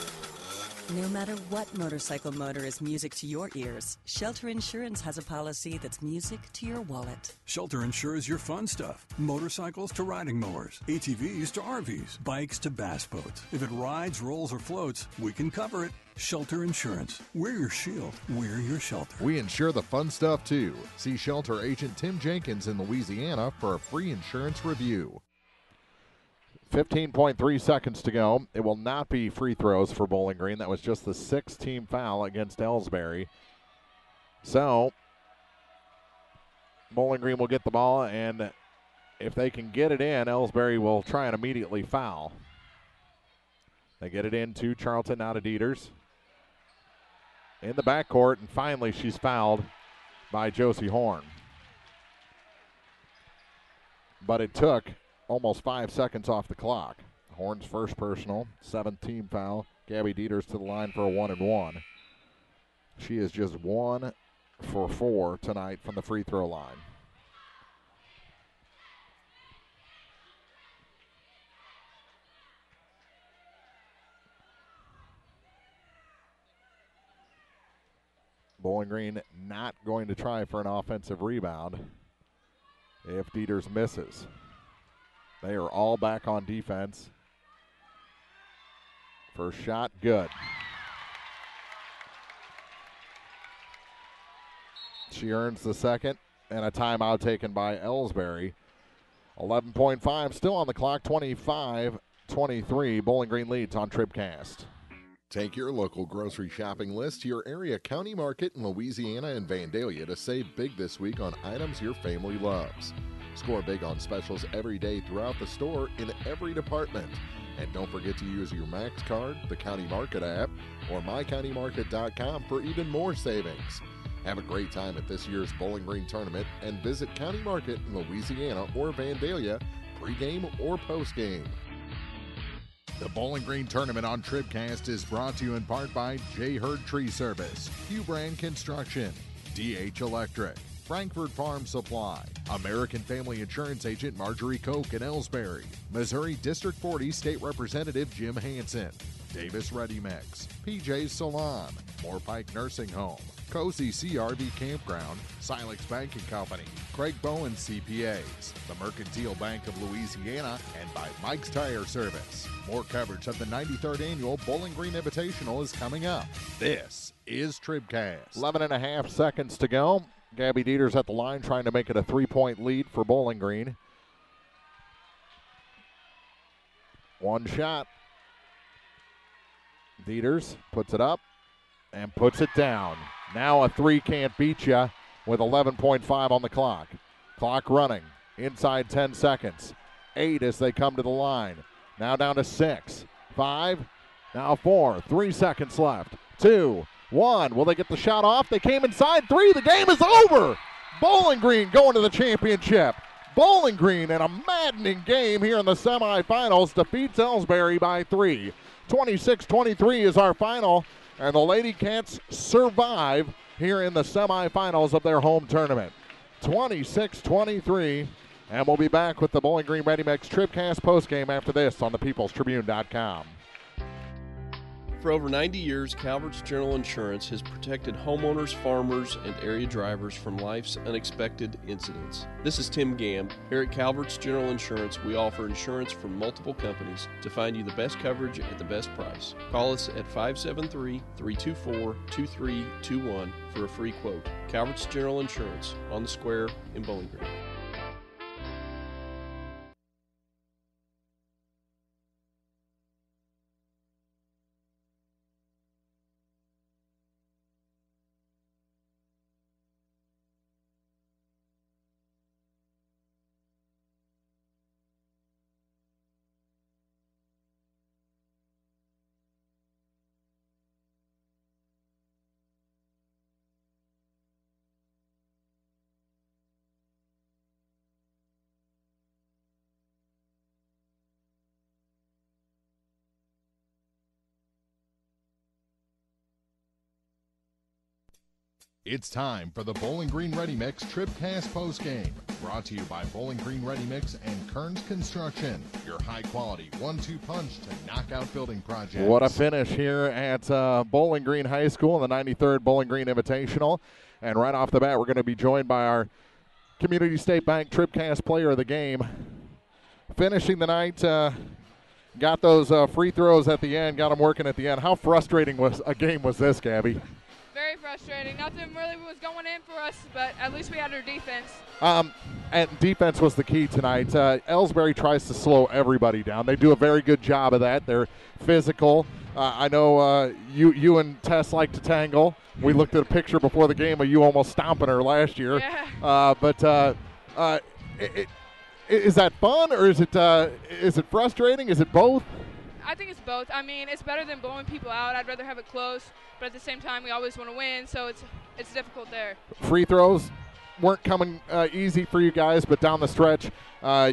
No matter what motorcycle motor is music to your ears, Shelter Insurance has a policy that's music to your wallet. Shelter insures your fun stuff. Motorcycles to riding mowers, ATVs to RVs, bikes to bass boats. If it rides, rolls, or floats, we can cover it. Shelter Insurance. We're your shield. We're your shelter. We insure the fun stuff, too. See Shelter Agent Tim Jenkins in Louisiana for a free insurance review. 15.3 seconds to go. It will not be free throws for Bowling Green. That was just the 6th team foul against Elsberry. So, Bowling Green will get the ball, and if they can get it in, Elsberry will try and immediately foul. They get it in to Charlton, now to Dieters. In the backcourt, and finally she's fouled by Josie Horn. But it took almost 5 seconds off the clock. Horn's first personal, 7th team foul. Gabby Dieters to the line for a 1-and-1. She is just 1 for 4 tonight from the free throw line. Bowling Green not going to try for an offensive rebound if Dieters misses. They are all back on defense. First shot, good. She earns the second, and a timeout taken by Elsberry. 11.5 still on the clock, 25-23. Bowling Green leads on TribCast. Take your local grocery shopping list to your area county market in Louisiana and Vandalia to save big this week on items your family loves. Score big on specials every day throughout the store in every department. And don't forget to use your Max card, the County Market app, or mycountymarket.com for even more savings. Have a great time at this year's Bowling Green tournament and visit County Market in Louisiana or Vandalia pregame or postgame. The Bowling Green Tournament on TribCast is brought to you in part by J. Hurd Tree Service, Q Brand Construction, DH Electric, Frankfurt Farm Supply, American Family Insurance Agent Marjorie Koch in Elsberry, Missouri District 40 State Representative Jim Hansen, Davis Ready Mix, PJ's Salon, Moorpike Nursing Home, Cozy CRV Campground, Silex Banking Company, Craig Bowen CPAs, the Mercantile Bank of Louisiana, and by Mike's Tire Service. More coverage of the 93rd Annual Bowling Green Invitational is coming up. This is TribCast. 11.5 seconds to go. Gabby Dieters at the line trying to make it a 3-point lead for Bowling Green. One shot. Dieters puts it up and puts it down. Now a 3 can't beat ya with 11.5 on the clock. Clock running. Inside 10 seconds. 8 as they come to the line. Now down to 6. 5. Now 4. 3 seconds left. 2. 1. Will they get the shot off? They came inside. 3. The game is over. Bowling Green going to the championship. Bowling Green in a maddening game here in the semifinals defeats Elsberry by 3. 26-23 is our final, and the Lady Cats survive here in the semifinals of their home tournament. 26-23, and we'll be back with the Bowling Green Ready Mix TribCast postgame after this on thepeoplestribune.com. For over 90 years, Calvert's General Insurance has protected homeowners, farmers, and area drivers from life's unexpected incidents. This is Tim Gamb. Here at Calvert's General Insurance, we offer insurance from multiple companies to find you the best coverage at the best price. Call us at 573-324-2321 for a free quote. Calvert's General Insurance, on the square in Bowling Green. It's time for the Bowling Green Ready Mix TribCast postgame, brought to you by Bowling Green Ready Mix and Kearns Construction, your high-quality 1-2 punch to knock out building projects. What a finish here at Bowling Green High School in the 93rd Bowling Green Invitational. And right off the bat, we're going to be joined by our Community State Bank TribCast player of the game. Finishing the night, got those free throws at the end, got them working at the end. How frustrating a game was this, Gabby? Very frustrating. Nothing really was going in for us, but at least we had our defense. And defense was the key tonight. Elsberry tries to slow everybody down. They do a very good job of that. They're physical. I know you and Tess like to tangle. We looked at a picture before the game of you almost stomping her last year. Yeah. Is that fun, or is it frustrating? Is it both? I think it's both. I mean, it's better than blowing people out. I'd rather have it close, but at the same time, we always want to win, so it's difficult there. Free throws weren't coming easy for you guys, but down the stretch,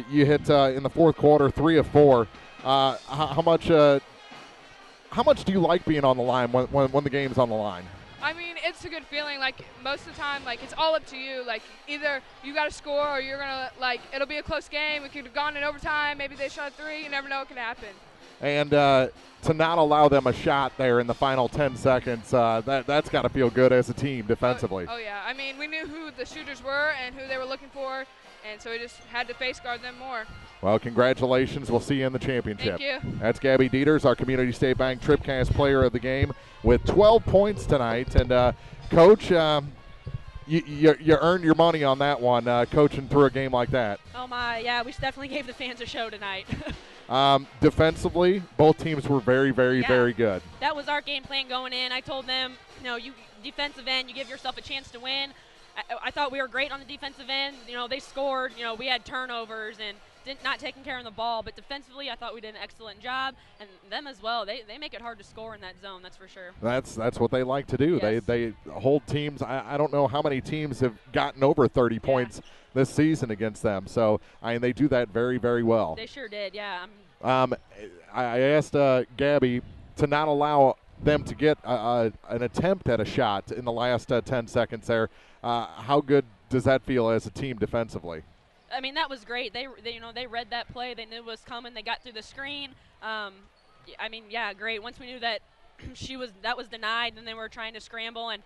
you hit in the fourth quarter 3 of 4. How much do you like being on the line when the game's on the line? I mean, it's a good feeling. Like, most of the time, like, it's all up to you. Like, either you got to score or you're going to, like, it'll be a close game. It could have gone in overtime. Maybe they shot 3. You never know what can happen. And to not allow them a shot there in the final 10 seconds, that's got to feel good as a team defensively. Oh, yeah. I mean, we knew who the shooters were and who they were looking for, and so we just had to face guard them more. Well, congratulations. We'll see you in the championship. Thank you. That's Gabby Dieters, our Community State Bank TribCast player of the game, with 12 points tonight. And, Coach, you earned your money on that one, coaching through a game like that. Oh, my. Yeah, we definitely gave the fans a show tonight. Defensively, both teams were very, very, very good. That was our game plan going in. I told them, you defensive end, you give yourself a chance to win. I thought we were great on the defensive end. They scored. We had turnovers and not taking care of the ball. But defensively, I thought we did an excellent job. And them as well. They make it hard to score in that zone, that's for sure. That's what they like to do. Yes. They hold teams. I don't know how many teams have gotten over 30 points this season against them. So, they do that very, very well. They sure did, yeah. I asked Gabby to not allow them to get an attempt at a shot in the last 10 seconds there. How good does that feel as a team defensively? I mean, that was great. They read that play. They knew it was coming. They got through the screen. Great. Once we knew that that was denied, and they were trying to scramble and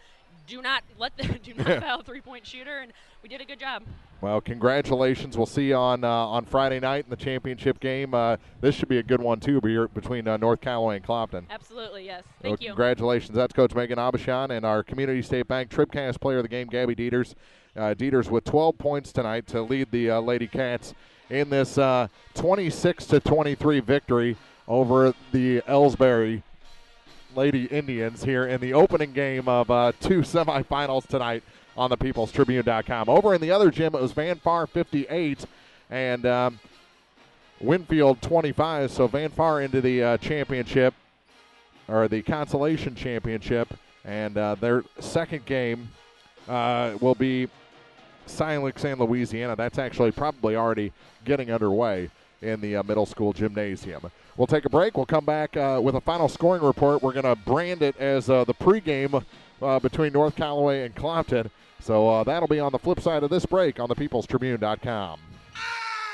do not foul a three-point shooter, and we did a good job. Well, congratulations. We'll see you on Friday night in the championship game. This should be a good one, too, between North Callaway and Clopton. Absolutely, yes. Thank you. Congratulations. That's Coach Megan Abashan and our Community State Bank TribCast player of the game, Gabby Dieters. Dieters with 12 points tonight to lead the Lady Cats in this 26-23 victory over the Elsberry Lady Indians here in the opening game of 2 semifinals tonight on the peoplestribune.com. Over in the other gym, it was Van Far 58 and Winfield 25. So Van Far into the championship, or the consolation championship, and their second game will be Silex and Louisiana. That's actually probably already getting underway in the middle school gymnasium. We'll take a break. We'll come back with a final scoring report. We're going to brand it as the pregame between North Callaway and Clopton. So that'll be on the flip side of this break on thepeoplestribune.com.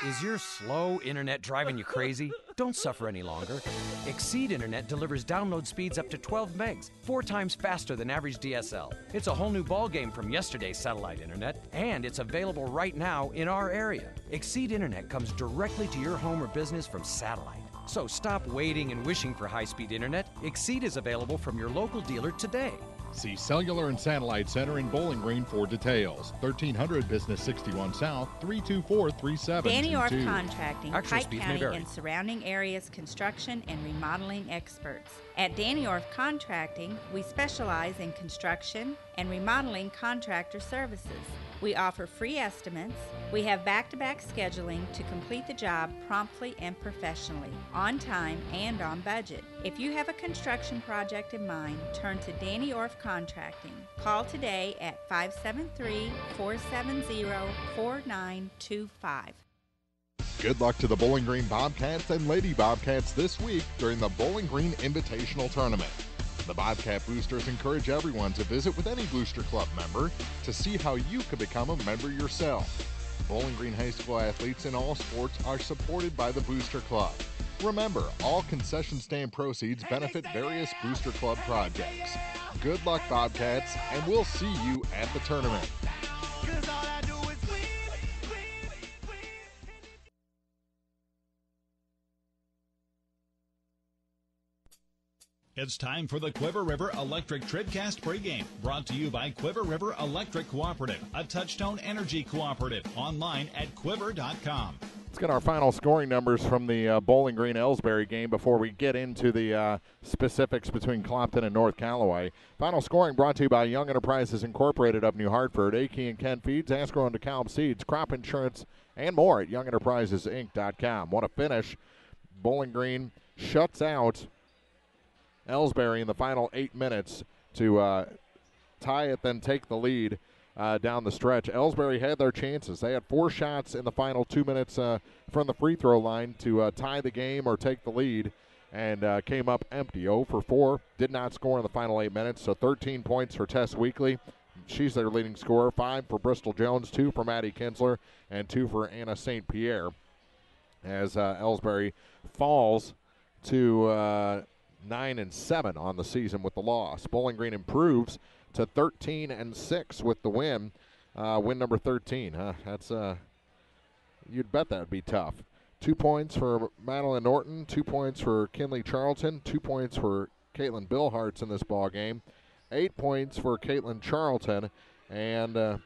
Is your slow internet driving you crazy? Don't suffer any longer. Exceed Internet delivers download speeds up to 12 megs, 4 times faster than average DSL. It's a whole new ballgame from yesterday's satellite internet, and it's available right now in our area. Exceed Internet comes directly to your home or business from satellite. So stop waiting and wishing for high-speed internet. Exceed is available from your local dealer today. See Cellular and Satellite Center in Bowling Green for details. 1300 Business 61 South, 324-3722. Danny Orff Contracting, Actual Pike speeds may County vary. and surrounding areas construction and remodeling experts. At Danny Orff Contracting, we specialize in construction and remodeling contractor services. We offer free estimates. We have back-to-back scheduling to complete the job promptly and professionally, on time and on budget. If you have a construction project in mind, turn to Danny Orff Contracting. Call today at 573-470-4925. Good luck to the Bowling Green Bobcats and Lady Bobcats this week during the Bowling Green Invitational Tournament. The Bobcat Boosters encourage everyone to visit with any Booster Club member to see how you can become a member yourself. Bowling Green High School athletes in all sports are supported by the Booster Club. Remember, all concession stand proceeds benefit various Booster Club projects. Good luck, Bobcats, and we'll see you at the tournament. It's time for the Quiver River Electric TribCast pregame, brought to you by Quiver River Electric Cooperative, a Touchstone Energy cooperative, online at quiver.com. Let's get our final scoring numbers from the Bowling Green Elsberry game before we get into the specifics between Clopton and North Callaway. Final scoring brought to you by Young Enterprises Incorporated of New Hartford, A.K. and Ken Feeds, Asgrow and DeKalb Seeds, Crop Insurance, and more at YoungEnterprisesInc.com. What a finish. Bowling Green shuts out Elsberry in the final 8 minutes to tie it, then take the lead down the stretch. Elsberry had their chances. They had 4 shots in the final 2 minutes from the free throw line to tie the game or take the lead, and came up empty. 0 for 4. Did not score in the final 8 minutes, so 13 points for Tess Weekly. She's their leading scorer. 5 for Bristol Jones, 2 for Maddie Kinsler, and 2 for Anna St. Pierre, as Elsberry falls to 9-7 on the season with the loss. Bowling Green improves to 13-6 with the win. Win number 13. That's you'd bet that would be tough. 2 points for Madeline Norton, 2 points for Kinley Charlton, 2 points for Caitlin Billhartz in this ball game, 8 points for Caitlin Charlton, and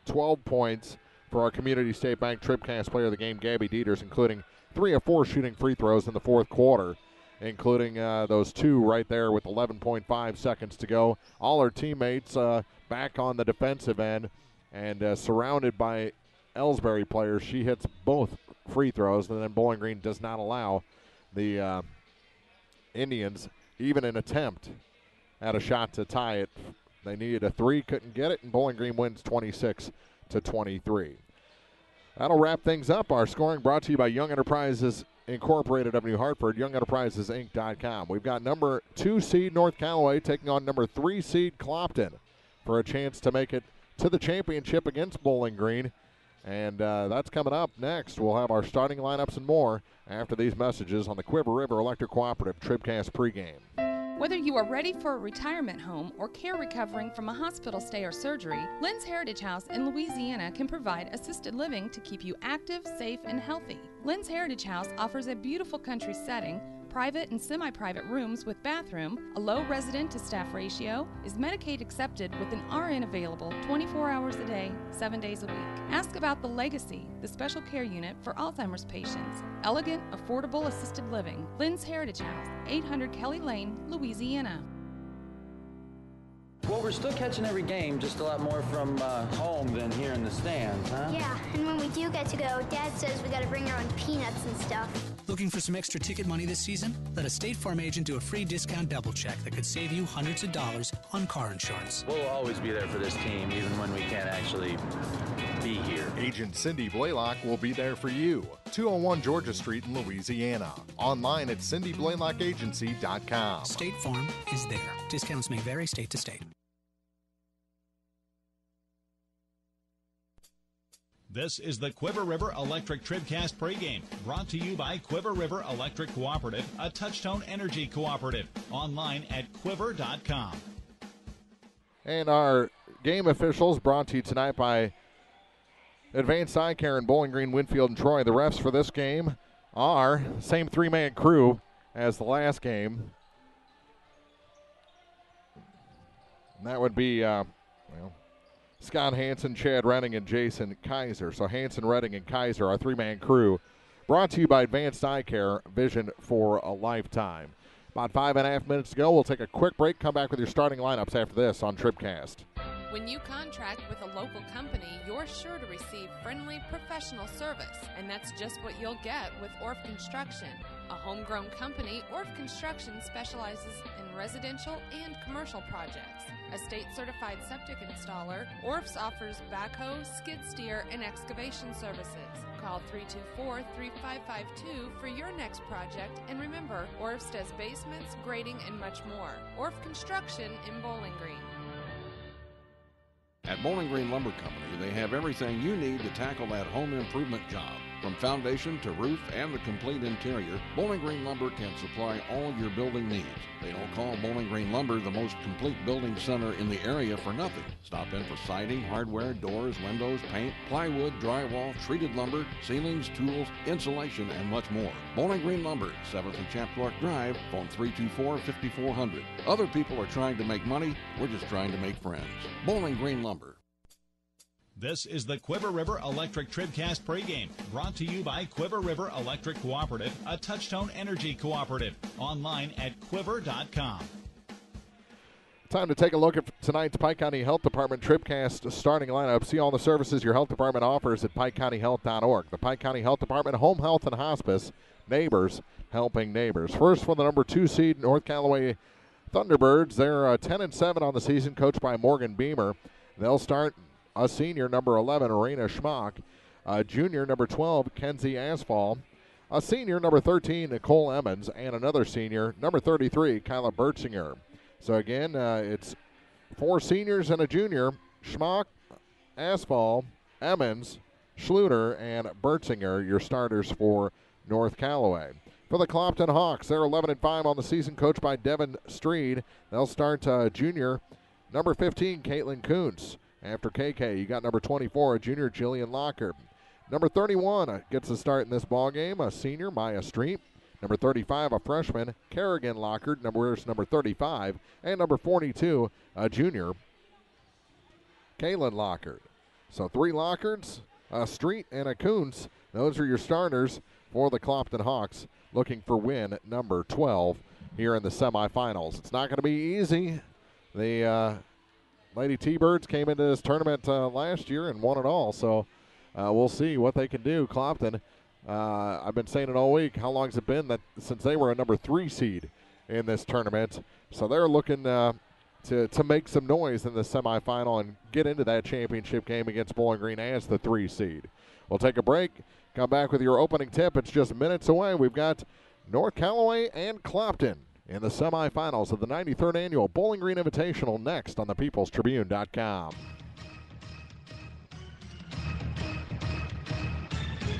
12 points for our Community State Bank TribCast player of the game, Gabby Dieters, including 3 of 4 shooting free throws in the fourth quarter, including those 2 right there with 11.5 seconds to go. All her teammates back on the defensive end and surrounded by Elsberry players. She hits both free throws, and then Bowling Green does not allow the Indians even an attempt at a shot to tie it. They needed a 3, couldn't get it, and Bowling Green wins 26-23. That'll wrap things up. Our scoring brought to you by Young Enterprises Incorporated of New Hartford, YoungEnterprisesInc.com. We've got number 2 seed North Callaway taking on number 3 seed Clopton for a chance to make it to the championship against Bowling Green. And that's coming up next. We'll have our starting lineups and more after these messages on the Quiver River Electric Cooperative TribCast pregame. Whether you are ready for a retirement home or care recovering from a hospital stay or surgery, Lynn's Heritage House in Louisiana can provide assisted living to keep you active, safe, and healthy. Lynn's Heritage House offers a beautiful country setting, private and semi-private rooms with bathroom, a low resident-to-staff ratio, is Medicaid accepted with an RN available 24 hours a day, 7 days a week. Ask about the Legacy, the special care unit for Alzheimer's patients. Elegant, affordable assisted living. Lynn's Heritage House, 800 Kelly Lane, Louisiana. Well, we're still catching every game, just a lot more from home than here in the stands, huh? Yeah, and when we do get to go, Dad says we gotta bring our own peanuts and stuff. Looking for some extra ticket money this season? Let a State Farm agent do a free discount double check that could save you hundreds of dollars on car insurance. We'll always be there for this team, even when we can't actually be here. Agent Cindy Blaylock will be there for you. 201 Georgia Street in Louisiana. Online at cindyblaylockagency.com. State Farm is there. Discounts may vary state to state. This is the Quiver River Electric TribCast pregame, brought to you by Quiver River Electric Cooperative, a Touchstone Energy cooperative. Online at quiver.com. And our game officials brought to you tonight by Advanced Eye Care in Bowling Green, Winfield, and Troy. The refs for this game are same 3-man crew as the last game. And that would be, Scott Hansen, Chad Redding, and Jason Kaiser. So Hansen, Redding, and Kaiser, our 3-man crew. Brought to you by Advanced Eye Care, vision for a lifetime. About 5.5 minutes to go. We'll take a quick break, come back with your starting lineups after this on TribCast. When you contract with a local company, you're sure to receive friendly, professional service, and that's just what you'll get with Orff Construction. A homegrown company, Orff Construction specializes in residential and commercial projects. A state-certified septic installer, Orff's offers backhoe, skid steer, and excavation services. Call 324-3552 for your next project. And remember, Orff's does basements, grading, and much more. Orff Construction in Bowling Green. At Bowling Green Lumber Company, they have everything you need to tackle that home improvement job. From foundation to roof and the complete interior, Bowling Green Lumber can supply all your building needs. They don't call Bowling Green Lumber the most complete building center in the area for nothing. Stop in for siding, hardware, doors, windows, paint, plywood, drywall, treated lumber, ceilings, tools, insulation, and much more. Bowling Green Lumber, 7th and Chapsburg Drive, phone 324-5400. Other people are trying to make money, we're just trying to make friends. Bowling Green Lumber. This is the Quiver River Electric TribCast pregame, brought to you by Quiver River Electric Cooperative, a Touchtone Energy cooperative. Online at quiver.com. Time to take a look at tonight's Pike County Health Department TribCast starting lineup. See all the services your health department offers at PikeCountyHealth.org. The Pike County Health Department, Home Health and Hospice, neighbors helping neighbors. First for the number 2 seed, North Callaway Thunderbirds. They're 10-7 on the season, coached by Morgan Beamer. They'll start a senior, number 11, Arena Schmock. A junior, number 12, Kenzie Asphalt. A senior, number 13, Nicole Emmons. And another senior, number 33, Kyla Bertzinger. So again, it's 4 seniors and a junior. Schmock, Asphalt, Emmons, Schluter, and Bertzinger, your starters for North Callaway. For the Clopton Hawks, they're 11-5 on the season, coached by Devin Streed. They'll start junior, number 15, Caitlin Kuntz. After KK, you got number 24, a junior, Jillian Locker. Number 31 gets a start in this ballgame, a senior, Maya Street. Number 35, a freshman, Kerrigan Lockard. Number 35. And number 42, a junior, Kaylin Lockard. So 3 Lockards, a Street, and a Kuntz. Those are your starters for the Clopton Hawks, looking for win number 12 here in the semifinals. It's not going to be easy. The Lady T-Birds came into this tournament last year and won it all, so we'll see what they can do. Clopton, I've been saying it all week, how long has it been that since they were a number 3 seed in this tournament? So they're looking to make some noise in the semifinal and get into that championship game against Bowling Green as the 3 seed. We'll take a break, come back with your opening tip. It's just minutes away. We've got North Callaway and Clopton in the semifinals of the 93rd Annual Bowling Green Invitational next on thepeoplestribune.com.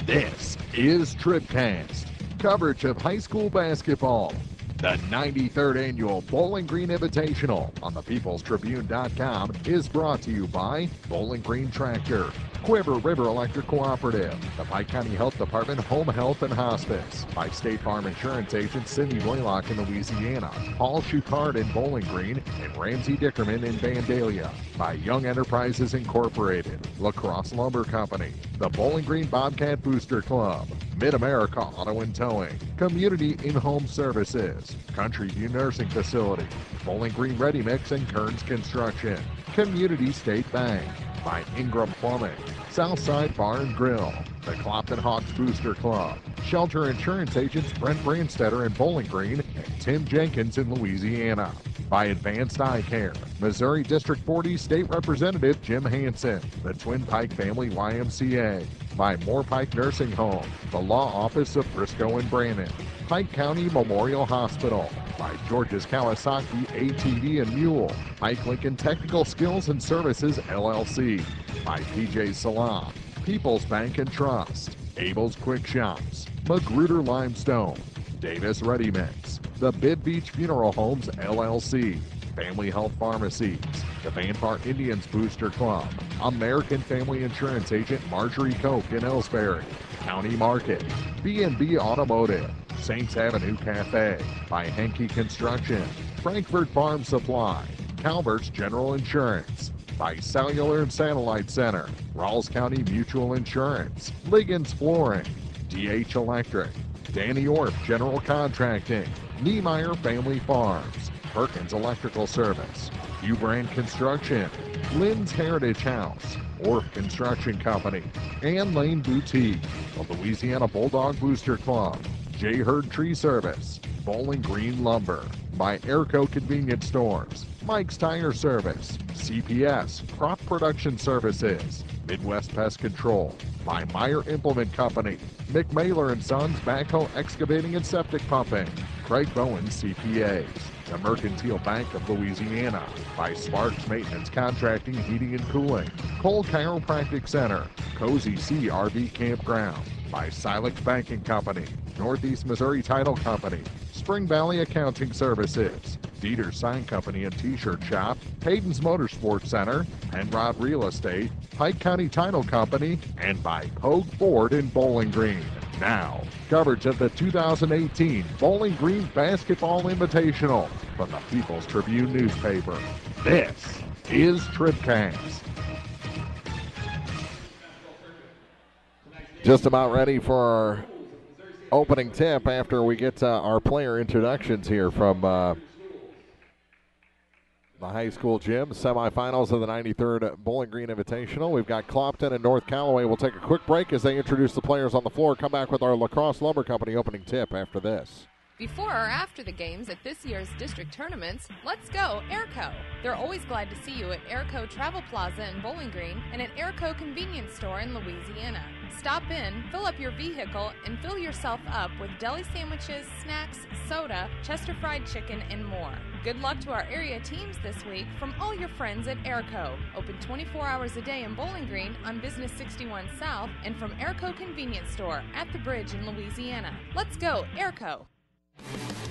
This is TribCast, coverage of high school basketball. The 93rd Annual Bowling Green Invitational on thepeoplestribune.com is brought to you by Bowling Green Tractor, Quiver River Electric Cooperative, the Pike County Health Department, Home Health and Hospice, by State Farm Insurance Agent Cindy Roylock in Louisiana, Paul Schuchard in Bowling Green, and Ramsey Dickerman in Vandalia, by Young Enterprises Incorporated, La Crosse Lumber Company, the Bowling Green Bobcat Booster Club, Mid-America Auto and Towing, Community In-Home Services, Country View Nursing Facility, Bowling Green Ready Mix and Kearns Construction, Community State Bank, by Ingram Plumbing, Southside Bar and Grill, the Clopton Hawks Booster Club, Shelter Insurance Agents Brent Brandstetter in Bowling Green and Tim Jenkins in Louisiana, by Advanced Eye Care, Missouri District 40 State Representative Jim Hansen, the Twin Pike Family YMCA, by Moore Pike Nursing Home, the Law Office of Briscoe and Brannon, Pike County Memorial Hospital, by George's Kawasaki ATV and Mule, Pike Lincoln Technical Skills and Services LLC, by PJ Salon, People's Bank and Trust, Abel's Quick Shops, Magruder Limestone, Davis Ready Mix, the Bid Beach Funeral Homes LLC, Family Health Pharmacies, the Van Park Indians Booster Club, American Family Insurance Agent Marjorie Koch in Elsberry, County Market, B&B Automotive, Saints Avenue Cafe, by Henke Construction, Frankfurt Farm Supply, Calvert's General Insurance, by Cellular and Satellite Center, Rawls County Mutual Insurance, Liggins Flooring, DH Electric, Danny Orff General Contracting, Niemeyer Family Farms, Perkins Electrical Service, Hugh Construction, Lynn's Heritage House, Orff Construction Company, Ann Lane Boutique, the Louisiana Bulldog Booster Club, J. Hurd Tree Service, Bowling Green Lumber, by Airco Convenience Stores, Mike's Tire Service, CPS, Crop Production Services, Midwest Pest Control, by Meyer Implement Company, McMailer & Sons Backhoe Excavating and Septic Pumping, Craig Bowen CPAs, the Mercantile Bank of Louisiana, by Sparks Maintenance Contracting, Heating and Cooling, Cole Chiropractic Center, Cozy Sea RV Campground, by Silex Banking Company, Northeast Missouri Title Company, Spring Valley Accounting Services, Dieter Sign Company and T-Shirt Shop, Hayden's Motorsports Center, Penrod Real Estate, Pike County Title Company, and by Pogue Ford in Bowling Green. Now, coverage of the 2018 Bowling Green Basketball Invitational from the People's Tribune newspaper. This is TribCast. Just about ready for our opening tip after we get our player introductions here from the high school gym. Semifinals of the 93rd Bowling Green Invitational. We've got Clopton and North Callaway. We'll take a quick break as they introduce the players on the floor. Come back with our La Crosse Lumber Company opening tip after this. Before or after the games at this year's district tournaments, let's go Airco. They're always glad to see you at Airco Travel Plaza in Bowling Green and at Airco Convenience Store in Louisiana. Stop in, fill up your vehicle, and fill yourself up with deli sandwiches, snacks, soda, Chester fried chicken, and more. Good luck to our area teams this week from all your friends at Airco. Open 24 hours a day in Bowling Green on Business 61 South and from Airco Convenience Store at the Bridge in Louisiana. Let's go, Airco.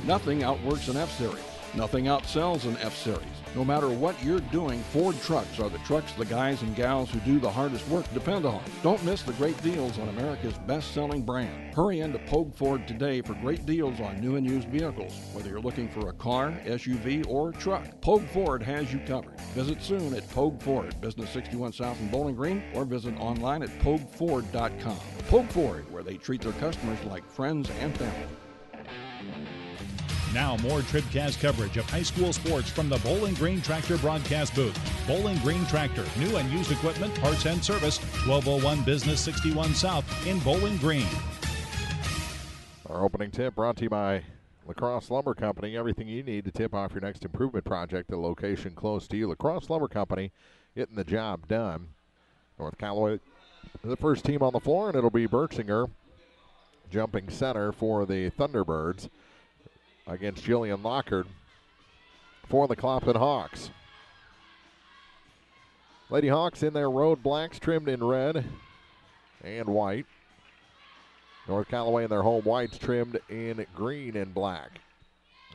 Nothing outworks an F-Series. Nothing outsells an F-Series. No matter what you're doing, Ford trucks are the trucks the guys and gals who do the hardest work depend on. Don't miss the great deals on America's best-selling brand. Hurry into Pogue Ford today for great deals on new and used vehicles. Whether you're looking for a car, SUV, or truck, Pogue Ford has you covered. Visit soon at Pogue Ford, Business 61 South in Bowling Green, or visit online at PogueFord.com. Pogue Ford, where they treat their customers like friends and family. Now more TribCast coverage of high school sports from the Bowling Green Tractor broadcast booth. Bowling Green Tractor, new and used equipment, parts and service, 1201 Business 61 South in Bowling Green. Our opening tip brought to you by La Crosse Lumber Company. Everything you need to tip off your next improvement project at a location close to you. La Crosse Lumber Company getting the job done. North Callaway, the first team on the floor, and it'll be Berchinger jumping center for the Thunderbirds against Jillian Lockard for the Clopton Hawks. Lady Hawks in their road blacks trimmed in red and white. North Callaway in their home whites trimmed in green and black.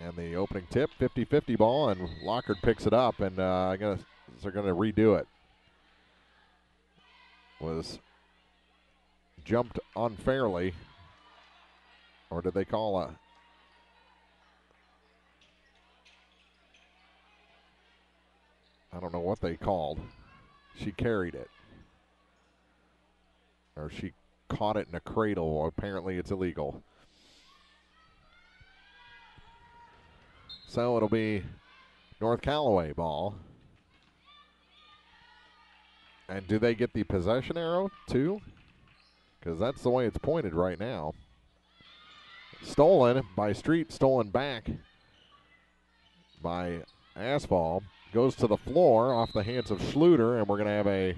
And the opening tip, 50-50 ball, and Lockard picks it up, and they're going to redo it. Was jumped unfairly, or did they call a... I don't know what they called. She carried it. Or she caught it in a cradle. Apparently it's illegal. So it'll be North Callaway ball. And do they get the possession arrow too? Because that's the way it's pointed right now. Stolen by Street, stolen back by Asphalt. Goes to the floor off the hands of Schluter, and we're going to have a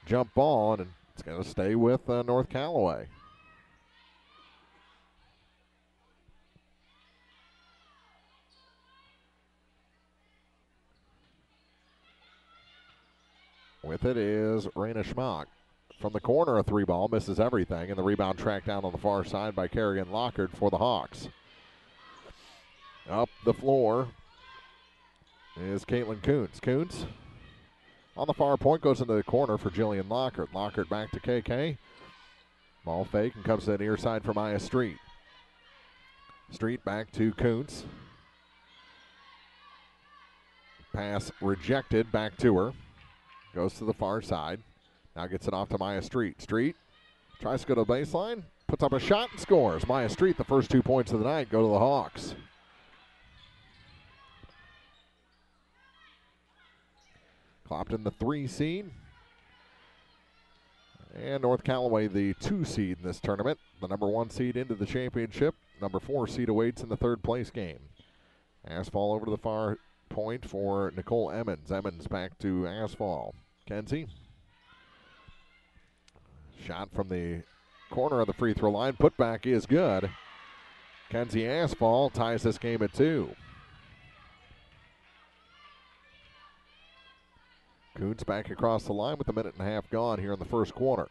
jump ball, and it's going to stay with North Callaway. With it is Raina Schmock. From the corner, a three ball, misses everything, and the rebound tracked down on the far side by Kerrigan Lockard for the Hawks. Up the floor is Caitlin Kuntz. Kuntz on the far point, goes into the corner for Jillian Lockard. Lockard back to KK. Ball fake and comes to the near side for Maya Street. Street back to Kuntz. Pass rejected, back to her. Goes to the far side. Now gets it off to Maya Street. Street tries to go to the baseline, puts up a shot and scores. Maya Street, the first 2 points of the night, go to the Hawks. Clopton the 3 seed. And North Callaway the 2 seed in this tournament. The number 1 seed into the championship. Number 4 seed awaits in the third place game. Asphalt over to the far point for Nicole Emmons. Emmons back to Asphalt. Kenzie Shot from the corner of the free throw line. Putback is good. Kenzie Asphalt ties this game at 2. Coons back across the line with a minute and a half gone here in the first quarter.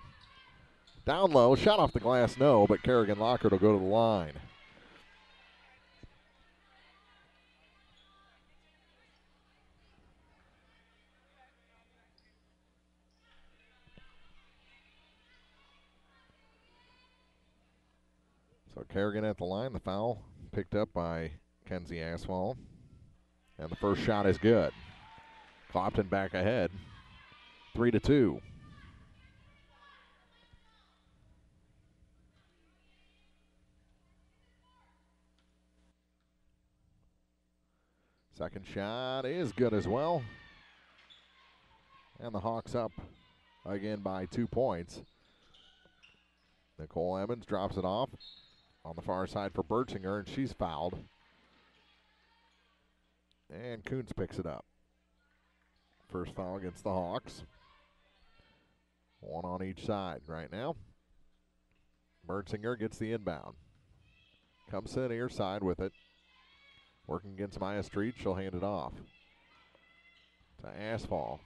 Down low, shot off the glass, no, but Kerrigan Lockhart will go to the line. So Kerrigan at the line, the foul picked up by Kenzie Asphalt. And the first shot is good. Clopton back ahead, 3-2. Second shot is good as well. And the Hawks up again by 2 points. Nicole Emmons drops it off on the far side for Berchinger, and she's fouled. And Coons picks it up. First foul against the Hawks. One on each side right now. Berchinger gets the inbound. Comes to the near side with it. Working against Maya Street, she'll hand it off to Asphalt.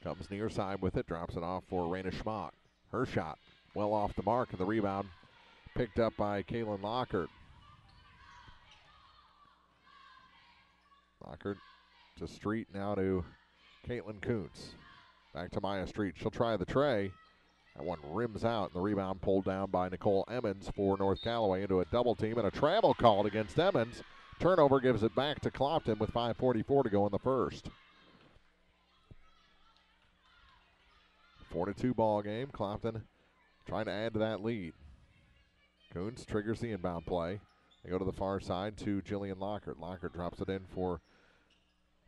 Comes near side with it, drops it off for Raina Schmock. Her shot well off the mark, and the rebound picked up by Kaylin Lockhart. Lockhart to Street, now to Caitlin Kuntz. Back to Maya Street. She'll try the tray. That one rims out, and the rebound pulled down by Nicole Emmons for North Callaway into a double team, and a travel called against Emmons. Turnover gives it back to Clopton with 5:44 to go in the first. 4-2 ball game. Clopton trying to add to that lead. Kuntz triggers the inbound play. They go to the far side to Jillian Lockhart. Lockhart drops it in for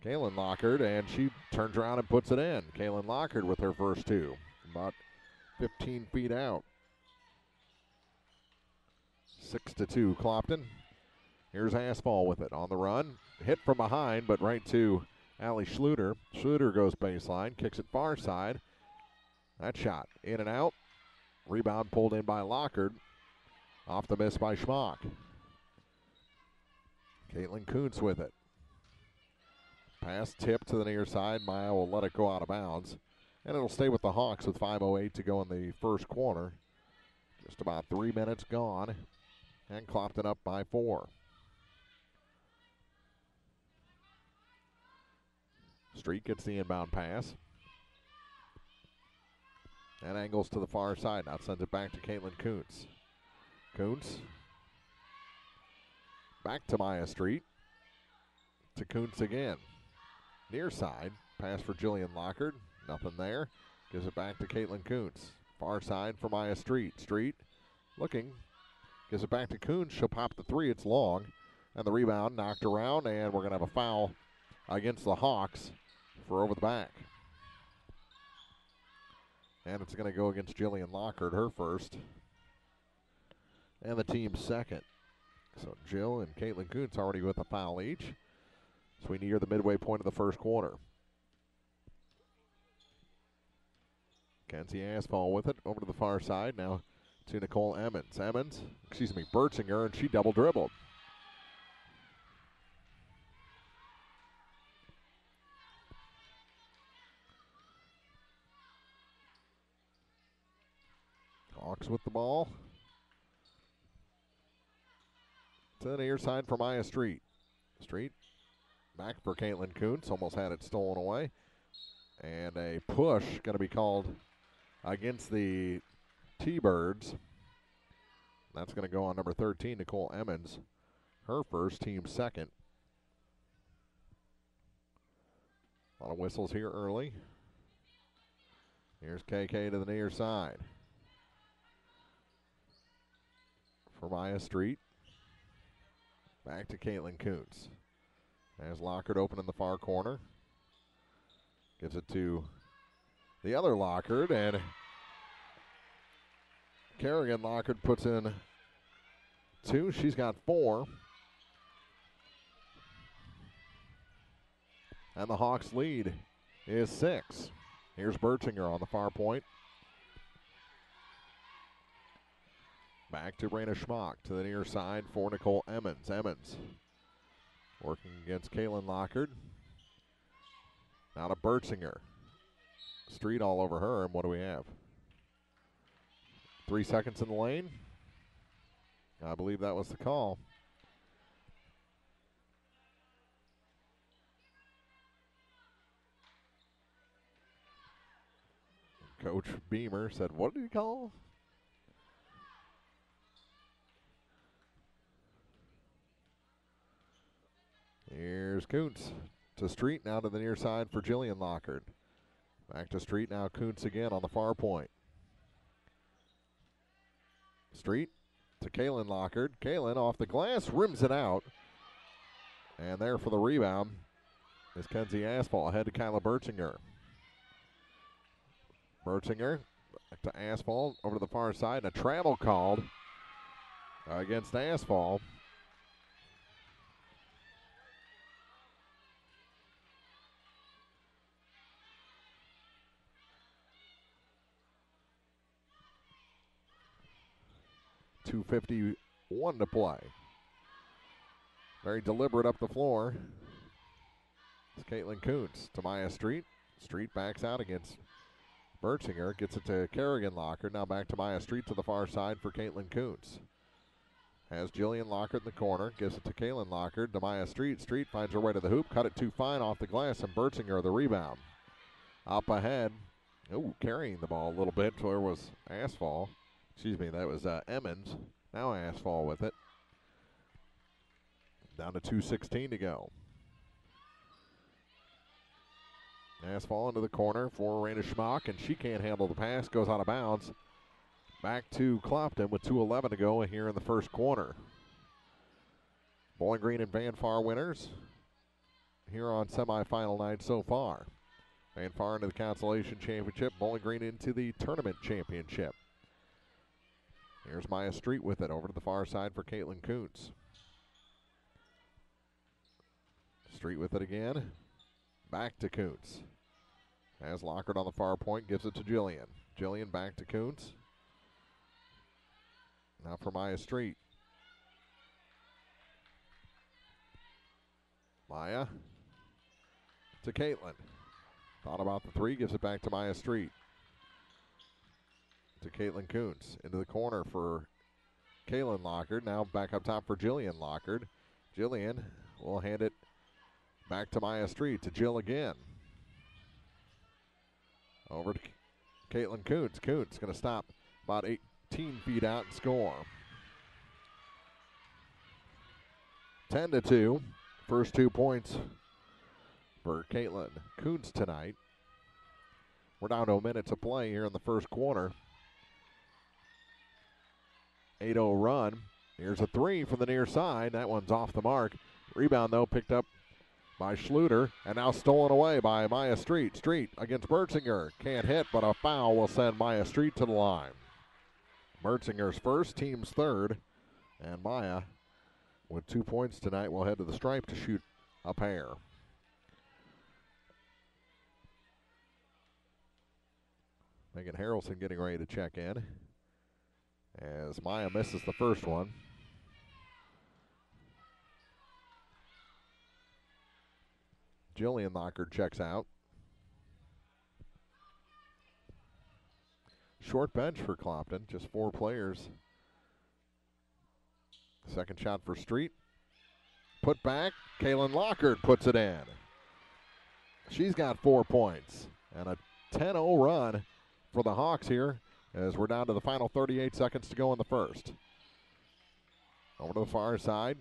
Kaylin Lockhart, and she turns around and puts it in. Kaylin Lockhart with her first 2. About 15 feet out. 6-2 Clopton. Here's Asphalt with it on the run. Hit from behind, but right to Allie Schluter. Schluter goes baseline, kicks it far side. That shot in and out. Rebound pulled in by Lockhart. Off the miss by Schmock. Caitlin Kuntz with it. Pass tip to the near side. Maya will let it go out of bounds. And it'll stay with the Hawks with 5:08 to go in the first quarter. Just about 3 minutes gone. And Clopton up by 4. Street gets the inbound pass. And angles to the far side. Now sends it back to Caitlin Kuntz. Kuntz. Back to Maya Street. To Kuntz again. Near side. Pass for Jillian Lockhart. Nothing there. Gives it back to Caitlin Kuntz. Far side for Maya Street. Street looking. Gives it back to Kuntz. She'll pop the 3. It's long. And the rebound knocked around. And we're going to have a foul against the Hawks for over the back. And it's going to go against Jillian Lockhart, her first. And the team's second. So Jill and Caitlin Kuntz already with a foul each. So we near the midway point of the first quarter. Kenzie Asphalt with it over to the far side. Now to Nicole Emmons. Berchinger, and she double dribbled. Hawks with the ball. To the near side for Maya Street. Street back for Caitlin Kuntz. Almost had it stolen away. And a push going to be called against the T-Birds. That's going to go on number 13, Nicole Emmons. Her first, team second. A lot of whistles here early. Here's KK to the near side. For Maya Street. Back to Caitlin Kuntz. Has Lockhart open in the far corner. Gives it to the other Lockhart, and Kerrigan Lockhart puts in 2. She's got 4. And the Hawks lead is 6. Here's Bertinger on the far point. Back to Raina Schmock to the near side for Nicole Emmons. Emmons working against Kaylin Lockard. Now to Bertinger. Street all over her, and what do we have? 3 seconds in the lane. I believe that was the call. Coach Beamer said, what did he call? Here's Kuntz to Street, now to the near side for Jillian Lockard. Back to Street, now Kuntz again on the far point. Street to Kaylin Lockard. Kaylin off the glass, rims it out. And there for the rebound is Kenzie Asphalt ahead to Kyla Bertinger. Bertinger back to Asphalt over to the far side. And a travel called against Asphalt. .251 to play. Very deliberate up the floor. It's Caitlin Kuntz to Maya Street. Street backs out against Bertinger. Gets it to Kerrigan Lockard. Now back to Maya Street to the far side for Caitlin Kuntz. Has Jillian Lockard in the corner. Gives it to Kaylin Lockard to Maya Street. Street finds her way to the hoop. Cut it too fine off the glass, and Bertinger the rebound. Up ahead. Ooh, carrying the ball a little bit. There was Asphalt. Excuse me, that was Emmons. Now Asphalt with it. Down to 2:16 to go. Asphalt into the corner for Raina Schmock, and she can't handle the pass. Goes out of bounds. Back to Clopton with 2:11 to go here in the first quarter. Bowling Green and Van Far winners here on semifinal night so far. Van Far into the consolation championship. Bowling Green into the tournament championship. Here's Maya Street with it over to the far side for Caitlin Kuntz. Street with it again. Back to Kuntz. Has Lockard on the far point, gives it to Jillian. Jillian back to Kuntz. Now for Maya Street. Maya to Caitlin. Thought about the three, gives it back to Maya Street. To Caitlin Kuntz. Into the corner for Kaylin Lockard. Now back up top for Jillian Lockard. Jillian will hand it back to Maya Street. To Jill again. Over to Caitlin Kuntz. Kuntz going to stop about 18 feet out and score. 10-2. First 2 points for Caitlin Kuntz tonight. We're down to a minute to play here in the first quarter. 8-0 run. Here's a three from the near side. That one's off the mark. Rebound, though, picked up by Schluter, and now stolen away by Maya Street. Street against Bertinger. Can't hit, but a foul will send Maya Street to the line. Bertinger's first, team's third, and Maya, with 2 points tonight, will head to the stripe to shoot a pair. Megan Harrelson getting ready to check in as Maya misses the first one. Jillian Lockard checks out. Short bench for Clopton, just 4 players. Second shot for Street. Put back, Kaylin Lockard puts it in. She's got 4 points and a 10-0 run for the Hawks here as we're down to the final 38 seconds to go in the first. Over to the far side,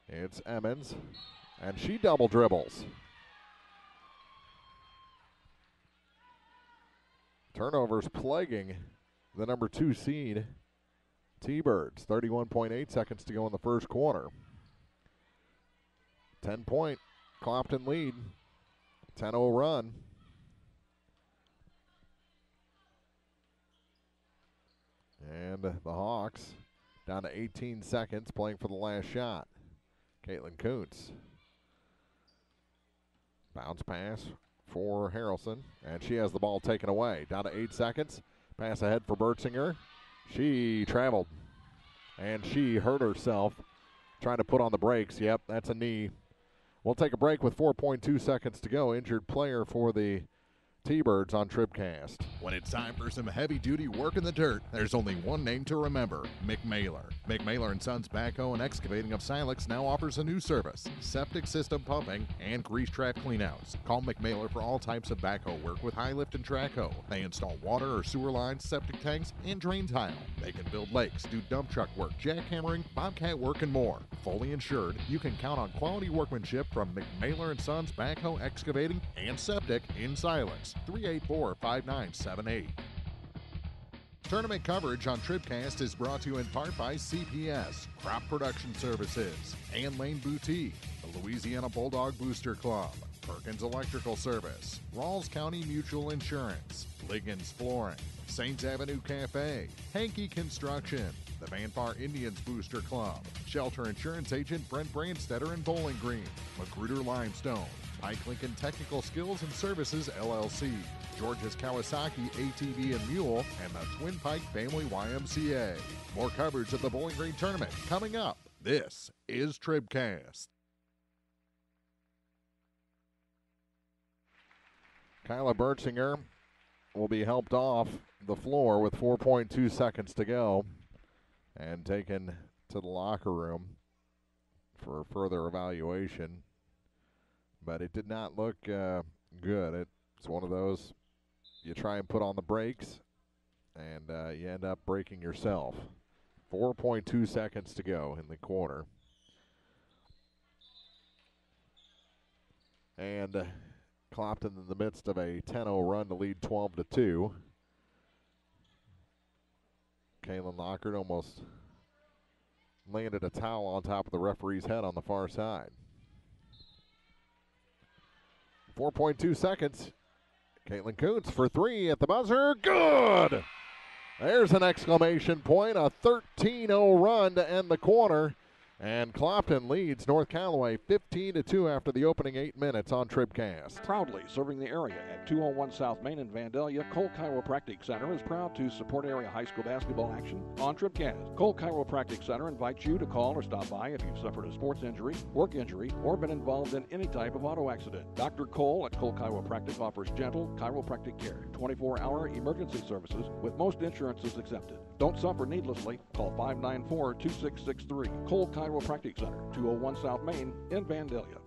it's Emmons, and she double dribbles. Turnovers plaguing the number 2 seed T-Birds. 31.8 seconds to go in the first quarter. 10-point Clopton lead. 10-0 run. And the Hawks down to 18 seconds playing for the last shot. Caitlin Kuntz. Bounce pass for Harrelson, and she has the ball taken away. Down to 8 seconds. Pass ahead for Bertzinger. She traveled, and she hurt herself trying to put on the brakes. Yep, that's a knee. We'll take a break with 4.2 seconds to go. Injured player for the T-Birds on TribCast. When it's time for some heavy-duty work in the dirt, there's only one name to remember, McMailer. McMailer & Sons Backhoe and Excavating of Silex now offers a new service, septic system pumping and grease trap cleanouts. Call McMailer for all types of backhoe work with high lift and track hoe. They install water or sewer lines, septic tanks, and drain tile. They can build lakes, do dump truck work, jackhammering, bobcat work, and more. Fully insured, you can count on quality workmanship from McMailer & Sons Backhoe, Excavating, and Septic in Silex. 384-5978. Tournament coverage on TribCast is brought to you in part by CPS, Crop Production Services, and Lane Boutique, the Louisiana Bulldog Booster Club, Perkins Electrical Service, Rawls County Mutual Insurance, Liggins Flooring, Saints Avenue Cafe, Hankey Construction, the Vanpar Indians Booster Club, Shelter Insurance Agent Brent Brandstetter and Bowling Green, Magruder Limestone, Pike Lincoln Technical Skills and Services, LLC, George's Kawasaki ATV and Mule, and the Twin Pike Family YMCA. More coverage of the Bowling Green Tournament coming up. This is TribCast. Kyla Bertzinger will be helped off the floor with 4.2 seconds to go and taken to the locker room for further evaluation. But it did not look good. It's one of those, you try and put on the brakes, and you end up breaking yourself. 4.2 seconds to go in the quarter. And Clopton in the midst of a 10-0 run to lead 12-2. Kaylin Lockard almost landed a towel on top of the referee's head on the far side. 4.2 seconds. Caitlin Kuntz for three at the buzzer. Good! There's an exclamation point. A 13-0 run to end the quarter. And Clopton leads North Callaway 15-2 after the opening 8 minutes on TribCast. Proudly serving the area at 201 South Main in Vandalia, Cole Chiropractic Center is proud to support area high school basketball action on TribCast. Cole Chiropractic Center invites you to call or stop by if you've suffered a sports injury, work injury, or been involved in any type of auto accident. Dr. Cole at Cole Chiropractic offers gentle chiropractic care, 24-hour emergency services with most insurances accepted. Don't suffer needlessly. Call 594-2663. Cole Chiropractic Center, 201 South Main in Vandalia.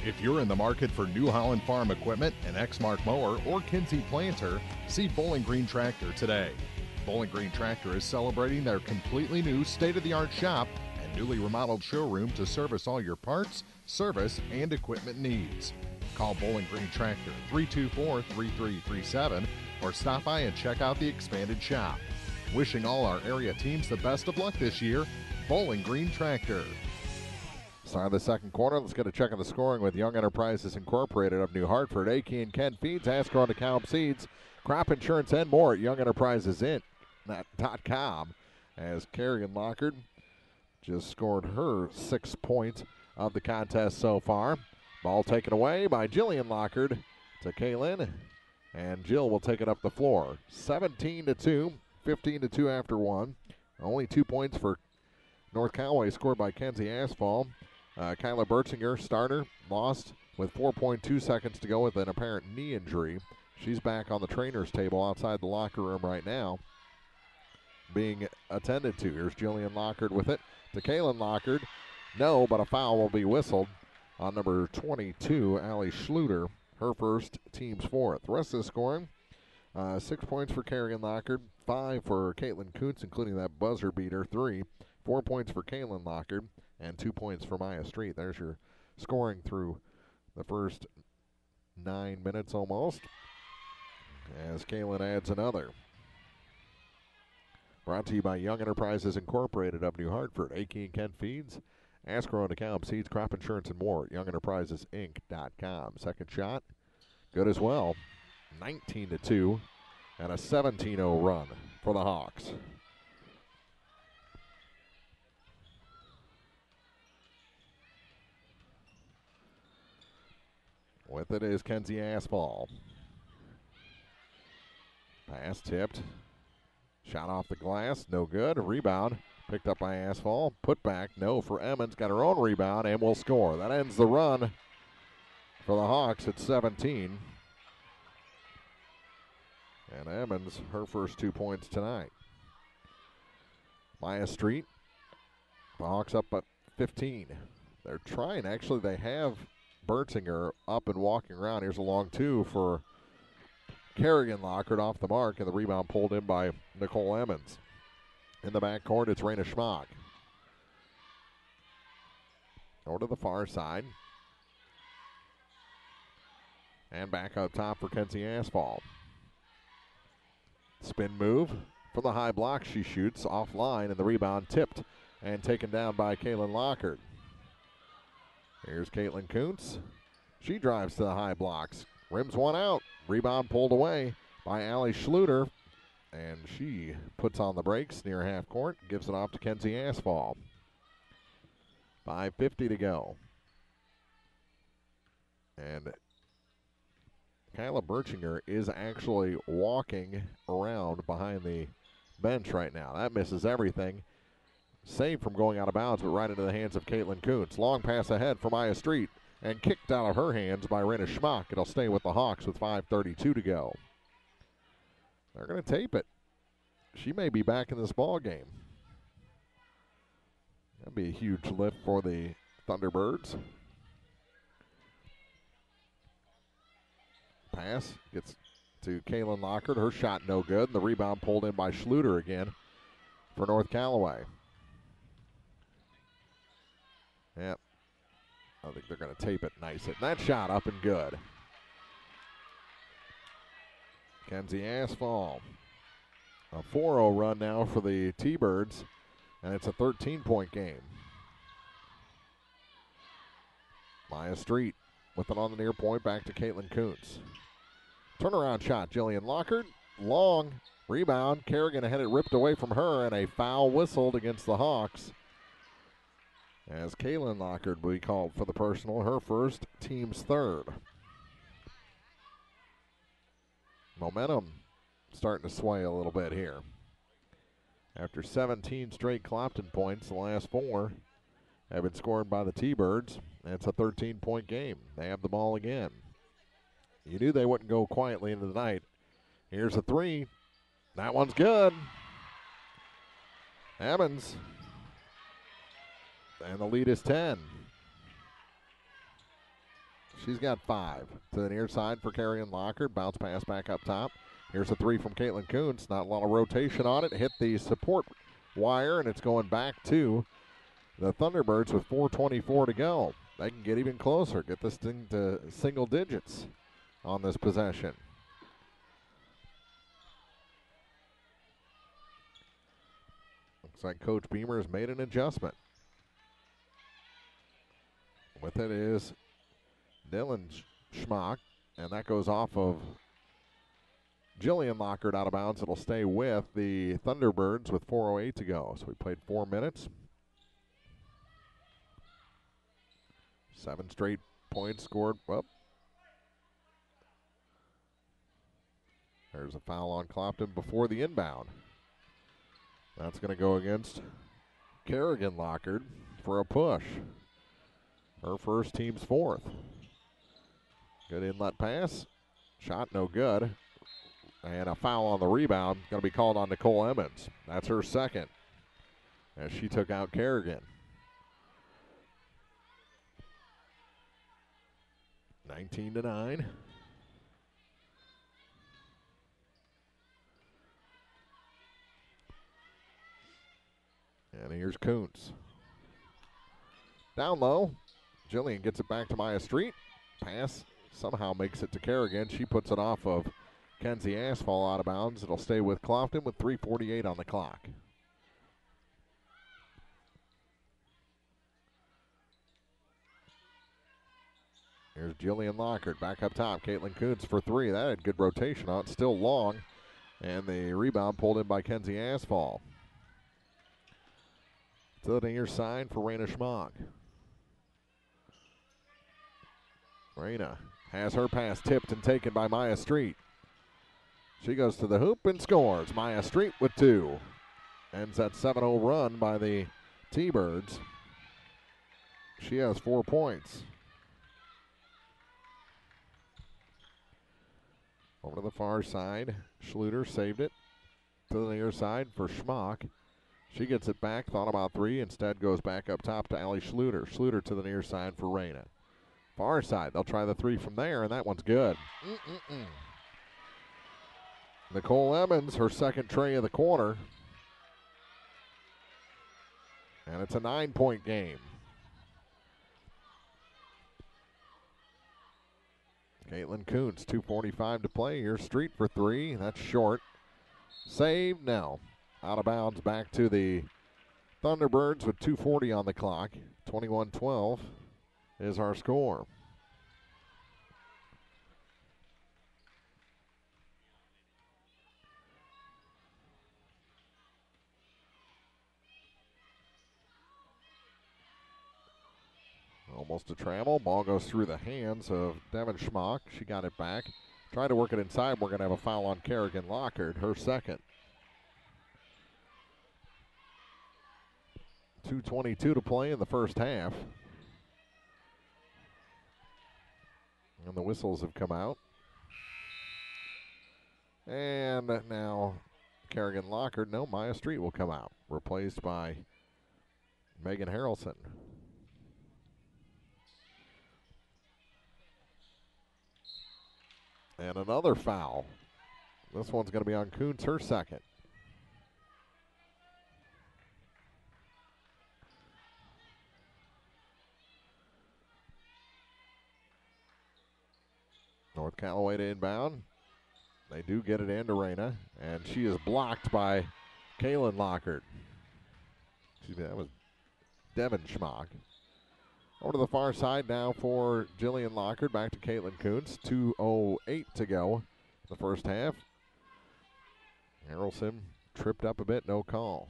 If you're in the market for New Holland Farm equipment, an Exmark mower, or Kinsey planter, see Bowling Green Tractor today. Bowling Green Tractor is celebrating their completely new state-of-the-art shop and newly remodeled showroom to service all your parts, service, and equipment needs. Call Bowling Green Tractor 324-3337 or stop by and check out the expanded shop. Wishing all our area teams the best of luck this year, Bowling Green Tractor. Start of the second quarter. Let's get a check on the scoring with Young Enterprises Incorporated of New Hartford. Aki and Ken Feeds, Ascron to Calum Seeds, crop insurance and more at YoungEnterprisesInt.com as Kerrigan Lockard just scored her 6 points of the contest so far. Ball taken away by Jillian Lockard to Kaylin, and Jill will take it up the floor. 17-2, 15-2 after one. Only 2 points for North Callaway scored by Kenzie Asphalt. Kyla Bertzinger, starter, lost with 4.2 seconds to go with an apparent knee injury. She's back on the trainer's table outside the locker room right now, being attended to. Here's Jillian Lockard with it to Kaylin Lockard. No, but a foul will be whistled on number 22, Allie Schluter, her first, team's fourth. The rest of the scoring, 6 points for Kerrigan Lockard, 5 for Caitlin Kuntz, including that buzzer beater, 3. 4 points for Kaylin Lockard, and 2 points for Maya Street. There's your scoring through the first 9 minutes almost, as Kaylin adds another. Brought to you by Young Enterprises Incorporated of New Hartford. Aki and Kent Feeds, Ascron to Calum Seeds, crop insurance and more at YoungEnterprisesInc.com. Second shot, good as well. 19-2 and a 17-0 run for the Hawks. With it is Kenzie Aspall. Pass tipped. Shot off the glass, no good. Rebound picked up by Aspall. Put back, no for Emmons. Got her own rebound and will score. That ends the run for the Hawks at 17. And Emmons, her first 2 points tonight. Maya Street, the Hawks up at 15. They're trying, actually, they have Bertinger up and walking around. Here's a long two for Kerrigan Lockhart off the mark, and the rebound pulled in by Nicole Emmons. In the backcourt, it's Raina Schmock. Over to the far side. And back up top for Kenzie Aspall. Spin move from the high block. She shoots offline, and the rebound tipped and taken down by Kaylin Lockhart. Here's Caitlin Kuntz. She drives to the high blocks. Rims one out. Rebound pulled away by Allie Schluter. And she puts on the brakes near half court. Gives it off to Kenzie Aspall. 5:50 to go. And Kyla Berchinger is actually walking around behind the bench right now. That misses everything. Saved from going out of bounds, but right into the hands of Caitlin Kuntz. Long pass ahead for Maya Street and kicked out of her hands by Raina Schmock. It'll stay with the Hawks with 5:32 to go. They're going to tape it. She may be back in this ball game. That'd be a huge lift for the Thunderbirds. Pass gets to Kaylin Lockhart. Her shot no good. And the rebound pulled in by Schluter again for North Callaway. Yep. I think they're going to tape it nice. And that shot up and good. Kenzie Aspall. A 4-0 run now for the T-Birds, and it's a 13-point game. Maya Street with it on the near point, back to Caitlin Kuntz. Turnaround shot, Jillian Lockhart. Long rebound. Kerrigan had it ripped away from her, and a foul whistled against the Hawks. As Kaylin Lockhart will be called for the personal, her first, team's third. Momentum starting to sway a little bit here. After 17 straight Clopton points, the last 4 have been scored by the T-Birds. And it's a 13-point game. They have the ball again. You knew they wouldn't go quietly into the night. Here's a 3. That one's good. Emmons. And the lead is 10. She's got 5. To the near side for Kerrigan Lockhart. Bounce pass back up top. Here's a 3 from Caitlin Kuntz. Not a lot of rotation on it. Hit the support wire, and it's going back to the Thunderbirds with 4:24 to go. They can get even closer. Get this thing to single digits on this possession. Looks like Coach Beamer has made an adjustment. With it is Dylan Schmock, and that goes off of Jillian Lockhart out of bounds. It'll stay with the Thunderbirds with 4:08 to go. So we played 4 minutes. 7 straight points scored. Well, there's a foul on Clopton before the inbound. That's going to go against Kerrigan Lockhart for a push. Her first, team's 4th. Good inlet pass. Shot no good. And a foul on the rebound. Going to be called on Nicole Emmons. That's her second, as she took out Kerrigan. 19-9. And here's Kuntz. Down low. Jillian gets it back to Maya Street. Pass somehow makes it to Kerrigan. She puts it off of Kenzie Aspall out of bounds. It'll stay with Clopton with 3:48 on the clock. Here's Jillian Lockhart back up top. Caitlin Kuntz for 3. That had good rotation on it. Still long. And the rebound pulled in by Kenzie Aspall. To the near side for Raina Schmock. Raina has her pass tipped and taken by Maya Street. She goes to the hoop and scores. Maya Street with 2. Ends that 7-0 run by the T-Birds. She has 4 points. Over to the far side. Schluter saved it to the near side for Schmock. She gets it back, thought about 3, instead goes back up top to Allie Schluter. Schluter to the near side for Reyna. Far side, they'll try the 3 from there, and that one's good. Nicole Emmons, her second tray of the quarter. And it's a 9-point game. Caitlin Kuntz, 2:45 to play. Here's Street for 3. That's short. Saved now. Out of bounds back to the Thunderbirds with 2:40 on the clock. 21-12 is our score. Almost a travel. Ball goes through the hands of Devin Schmock. She got it back. Tried to work it inside. We're going to have a foul on Kerrigan Lockard, her second. 2:22 to play in the first half. And the whistles have come out. And now Kerrigan Lockard, no, Maya Street will come out. Replaced by Megan Harrelson. And another foul. This one's going to be on Kuntz, her second. North Callaway to inbound. They do get it into Reyna, and she is blocked by Kaylin Lockard. That was Devin Schmock. Over to the far side now for Jillian Lockard. Back to Caitlin Kuntz. 2:08 to go the first half. Harrelson tripped up a bit, no call.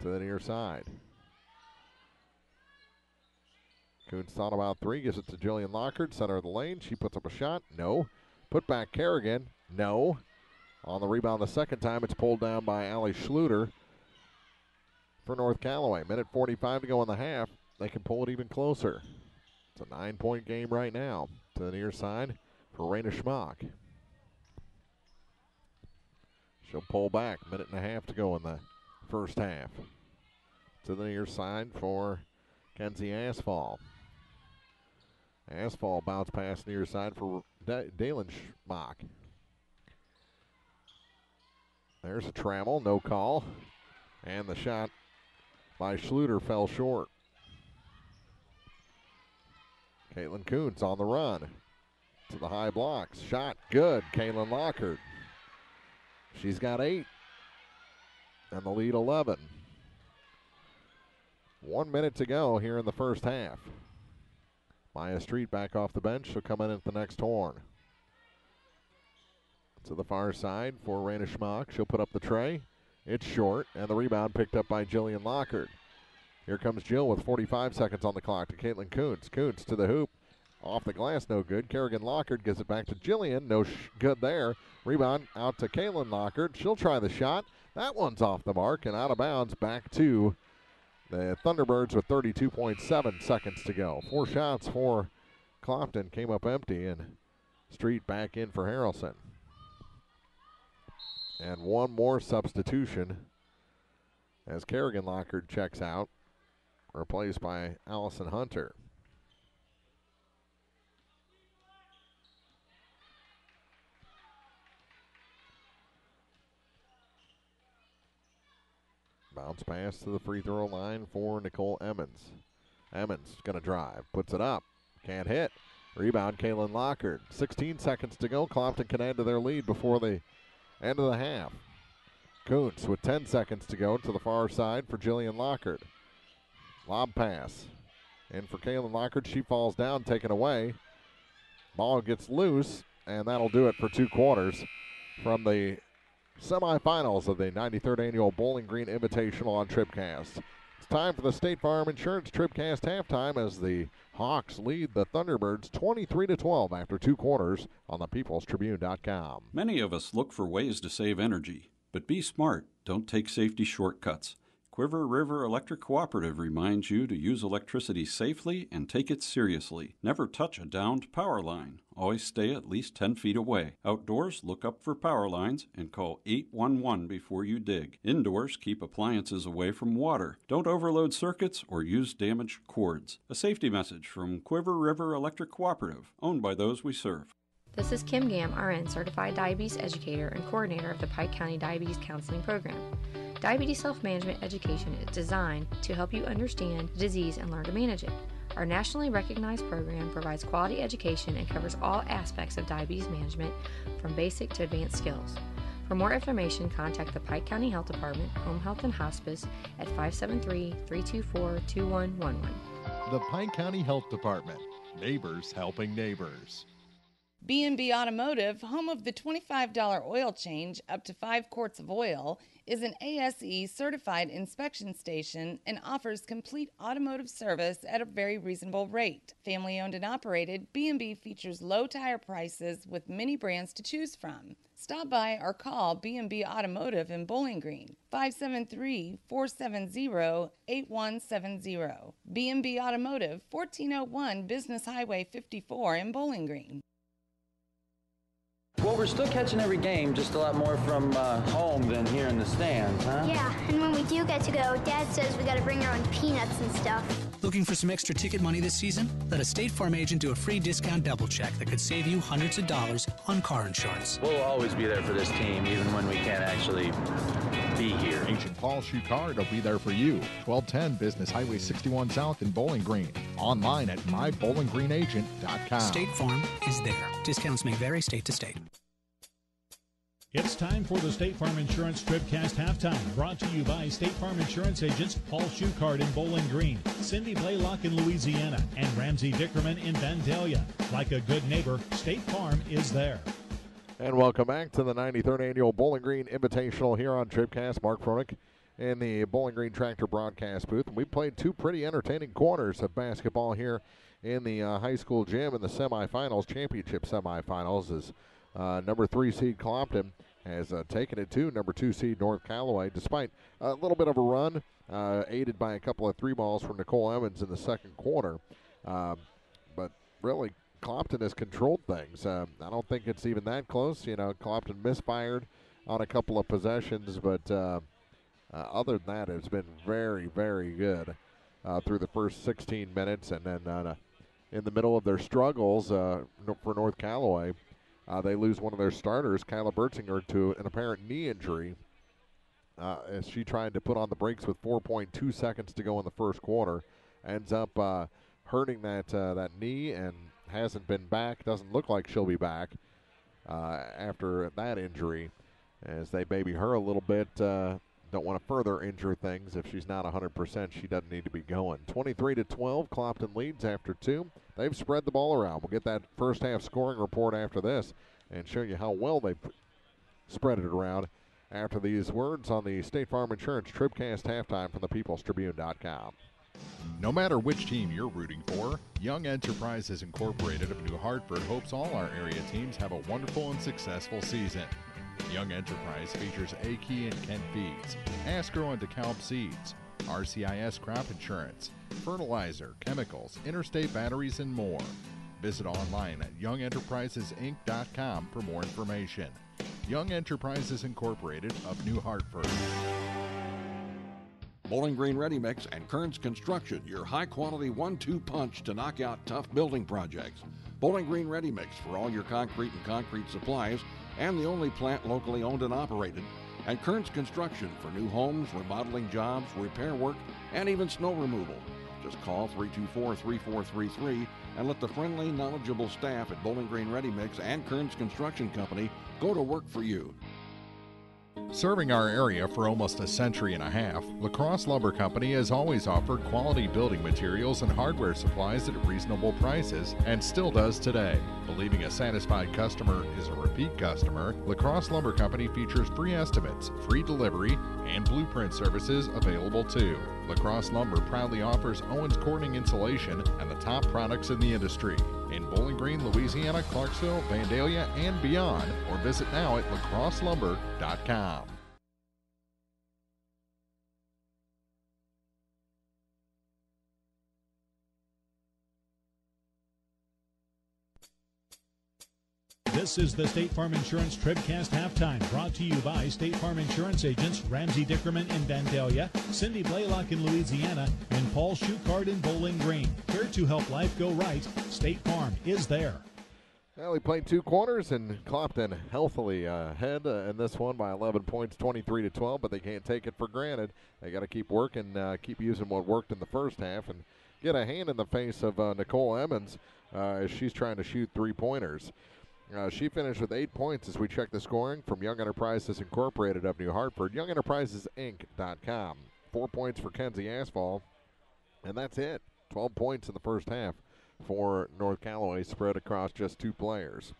To the near side. Kuntz thought about 3, gives it to Jillian Lockard, center of the lane. She puts up a shot, no. Put back Kerrigan, no. On the rebound the second time, it's pulled down by Allie Schluter for North Callaway. 1:45 to go in the half. They can pull it even closer. It's a 9-point game right now. To the near side for Reyna Schmock. She'll pull back. 1.5 to go in the first half. To the near side for Kenzie Asphalt. Asphalt bounce pass near side for Dalen Schmock. There's a travel, no call. And the shot by Schluter fell short. Caitlin Kuntz on the run. To the high blocks. Shot good. Kaylin Lockard. She's got 8. And the lead 11. 1 minute to go here in the first half. Maya Street back off the bench. She'll come in at the next horn. To the far side for Reyna Schmock. She'll put up the tray. It's short. And the rebound picked up by Jillian Lockard. Here comes Jill with 45 seconds on the clock to Caitlin Kuntz. Kuntz to the hoop. Off the glass, no good. Kerrigan Lockard gives it back to Jillian. No good there. Rebound out to Kaylin Lockard. She'll try the shot. That one's off the mark and out of bounds back to the Thunderbirds with 32.7 seconds to go. 4 shots for Clopton came up empty, and Street back in for Harrelson. And one more substitution as Kerrigan Lockard checks out. Replaced by Allison Hunter. Bounce pass to the free throw line for Nicole Emmons. Emmons going to drive, puts it up, can't hit. Rebound, Kaylin Lockard. 16 seconds to go. Clopton can add to their lead before the end of the half. Kuntz with 10 seconds to go to the far side for Jillian Lockard. Lob pass. And for Kaylin Lockard, she falls down, taken away. Ball gets loose, and that'll do it for 2 quarters from the semifinals of the 93rd Annual Bowling Green Invitational on TribCast. It's time for the State Farm Insurance TribCast halftime as the Hawks lead the Thunderbirds 23-12 after 2 quarters on the peoplestribune.com. Many of us look for ways to save energy, but be smart. Don't take safety shortcuts. Quiver River Electric Cooperative reminds you to use electricity safely and take it seriously. Never touch a downed power line. Always stay at least 10 feet away. Outdoors, look up for power lines and call 811 before you dig. Indoors, keep appliances away from water. Don't overload circuits or use damaged cords. A safety message from Quiver River Electric Cooperative, owned by those we serve. This is Kim Gam, RN, Certified Diabetes Educator and Coordinator of the Pike County Diabetes Counseling Program. Diabetes self-management education is designed to help you understand the disease and learn to manage it. Our nationally recognized program provides quality education and covers all aspects of diabetes management, from basic to advanced skills. For more information, contact the Pike County Health Department, Home Health and Hospice at 573-324-2111. The Pike County Health Department. Neighbors helping neighbors. B&B Automotive, home of the $25 oil change up to 5 quarts of oil, is an ASE certified inspection station and offers complete automotive service at a very reasonable rate. Family owned and operated, B&B features low tire prices with many brands to choose from. Stop by or call B&B Automotive in Bowling Green, 573-470-8170. B&B Automotive, 1401 Business Highway 54 in Bowling Green. Well, we're still catching every game, just a lot more from home than here in the stands, huh? Yeah, and when we do get to go, Dad says we got to bring our own peanuts and stuff. Looking for some extra ticket money this season? Let a State Farm agent do a free discount double check that could save you hundreds of dollars on car insurance. We'll always be there for this team, even when we can't actually be here. Agent Paul Shucard will be there for you. 1210 Business Highway 61 South in Bowling Green. Online at mybowlinggreenagent.com. State Farm is there. Discounts may vary state to state. It's time for the State Farm Insurance TribCast halftime, brought to you by State Farm Insurance agents Paul Shucard in Bowling Green, Cindy Blaylock in Louisiana, and Ramsey Dickerman in Vandalia. Like a good neighbor, State Farm is there. And welcome back to the 93rd Annual Bowling Green Invitational here on TribCast. Mark Froelich in the Bowling Green Tractor broadcast booth. We played 2 pretty entertaining quarters of basketball here in the high school gym in the semifinals, championship semifinals, as number 3 seed Clopton has taken it to number 2 seed North Callaway, despite a little bit of a run, aided by a couple of 3 balls from Nicole Evans in the second quarter. But really, Clopton has controlled things. I don't think it's even that close. You know, Clopton misfired on a couple of possessions, but other than that, it's been very, very good through the first 16 minutes. And then in the middle of their struggles for North Callaway, they lose one of their starters, Kyla Bertzinger, to an apparent knee injury as she tried to put on the brakes with 4.2 seconds to go in the first quarter. Ends up hurting that knee and hasn't been back. Doesn't look like she'll be back after that injury, as they baby her a little bit. Don't want to further injure things. If she's not 100%, she doesn't need to be going. 23-12, Clopton leads after 2. They've spread the ball around. We'll get that first half scoring report after this and show you how well they've spread it around after these words on the State Farm Insurance TribCast halftime from the peoplestribune.com. No matter which team you're rooting for, Young Enterprises Incorporated of New Hartford hopes all our area teams have a wonderful and successful season. Young Enterprise features A-Key and Kent Feeds, Asgrow and DeKalb Seeds, RCIS Crop Insurance, fertilizer, chemicals, interstate batteries, and more. Visit online at youngenterprisesinc.com for more information. Young Enterprises Incorporated of New Hartford. Bowling Green Ready Mix and Kearns Construction, your high-quality 1-2 punch to knock out tough building projects. Bowling Green Ready Mix for all your concrete and concrete supplies, and the only plant locally owned and operated. And Kearns Construction for new homes, remodeling jobs, repair work, and even snow removal. Just call 324-3433 and let the friendly, knowledgeable staff at Bowling Green Ready Mix and Kearns Construction Company go to work for you. Serving our area for almost a century and a half, La Crosse Lumber Company has always offered quality building materials and hardware supplies at reasonable prices and still does today. Believing a satisfied customer is a repeat customer, La Crosse Lumber Company features free estimates, free delivery, and blueprint services available too. La Crosse Lumber proudly offers Owens Corning insulation and the top products in the industry. In Bowling Green, Louisiana, Clarksville, Vandalia, and beyond, or visit now at lacrosselumber.com. This is the State Farm Insurance TribCast Halftime, brought to you by State Farm Insurance agents Ramsey Dickerman in Vandalia, Cindy Blaylock in Louisiana, and Paul Schuchard in Bowling Green. Here to help life go right, State Farm is there. Well, we played 2 quarters, and Clopton healthily ahead in this one by 11 points, 23-12, but they can't take it for granted. They got to keep working, keep using what worked in the first half, and get a hand in the face of Nicole Emmons as she's trying to shoot 3-pointers. She finished with 8 points as we check the scoring from Young Enterprises Incorporated of New Hartford, YoungEnterprisesInc.com. 4 points for Kenzie Asphalt, and that's it. 12 points in the first half for North Callaway, spread across just 2 players.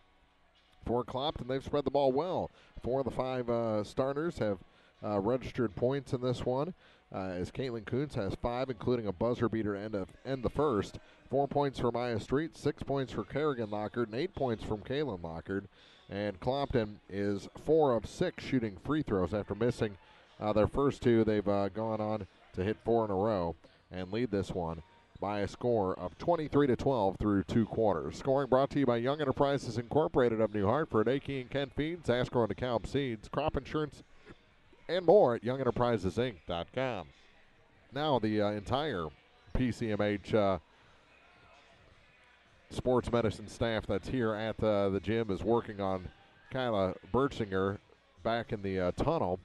For Clopton, they've spread the ball well. 4 of the 5 starters have registered points in this one, as Caitlin Kuntz has 5, including a buzzer beater end the first. 4 points for Maya Street, 6 points for Kerrigan Lockard, and 8 points from Kaylin Lockard. And Clopton is 4 of 6 shooting free throws after missing their first 2. They've gone on to hit 4 in a row and lead this one by a score of 23-12 through 2 quarters. Scoring brought to you by Young Enterprises Incorporated of New Hartford, A.K. and Kent Feeds, Ascro and DeKalb Seeds, crop insurance, and more at YoungEnterprisesInc.com. Now the entire PCMH sports medicine staff that's here at the gym is working on Kyla Bertzinger back in the tunnel,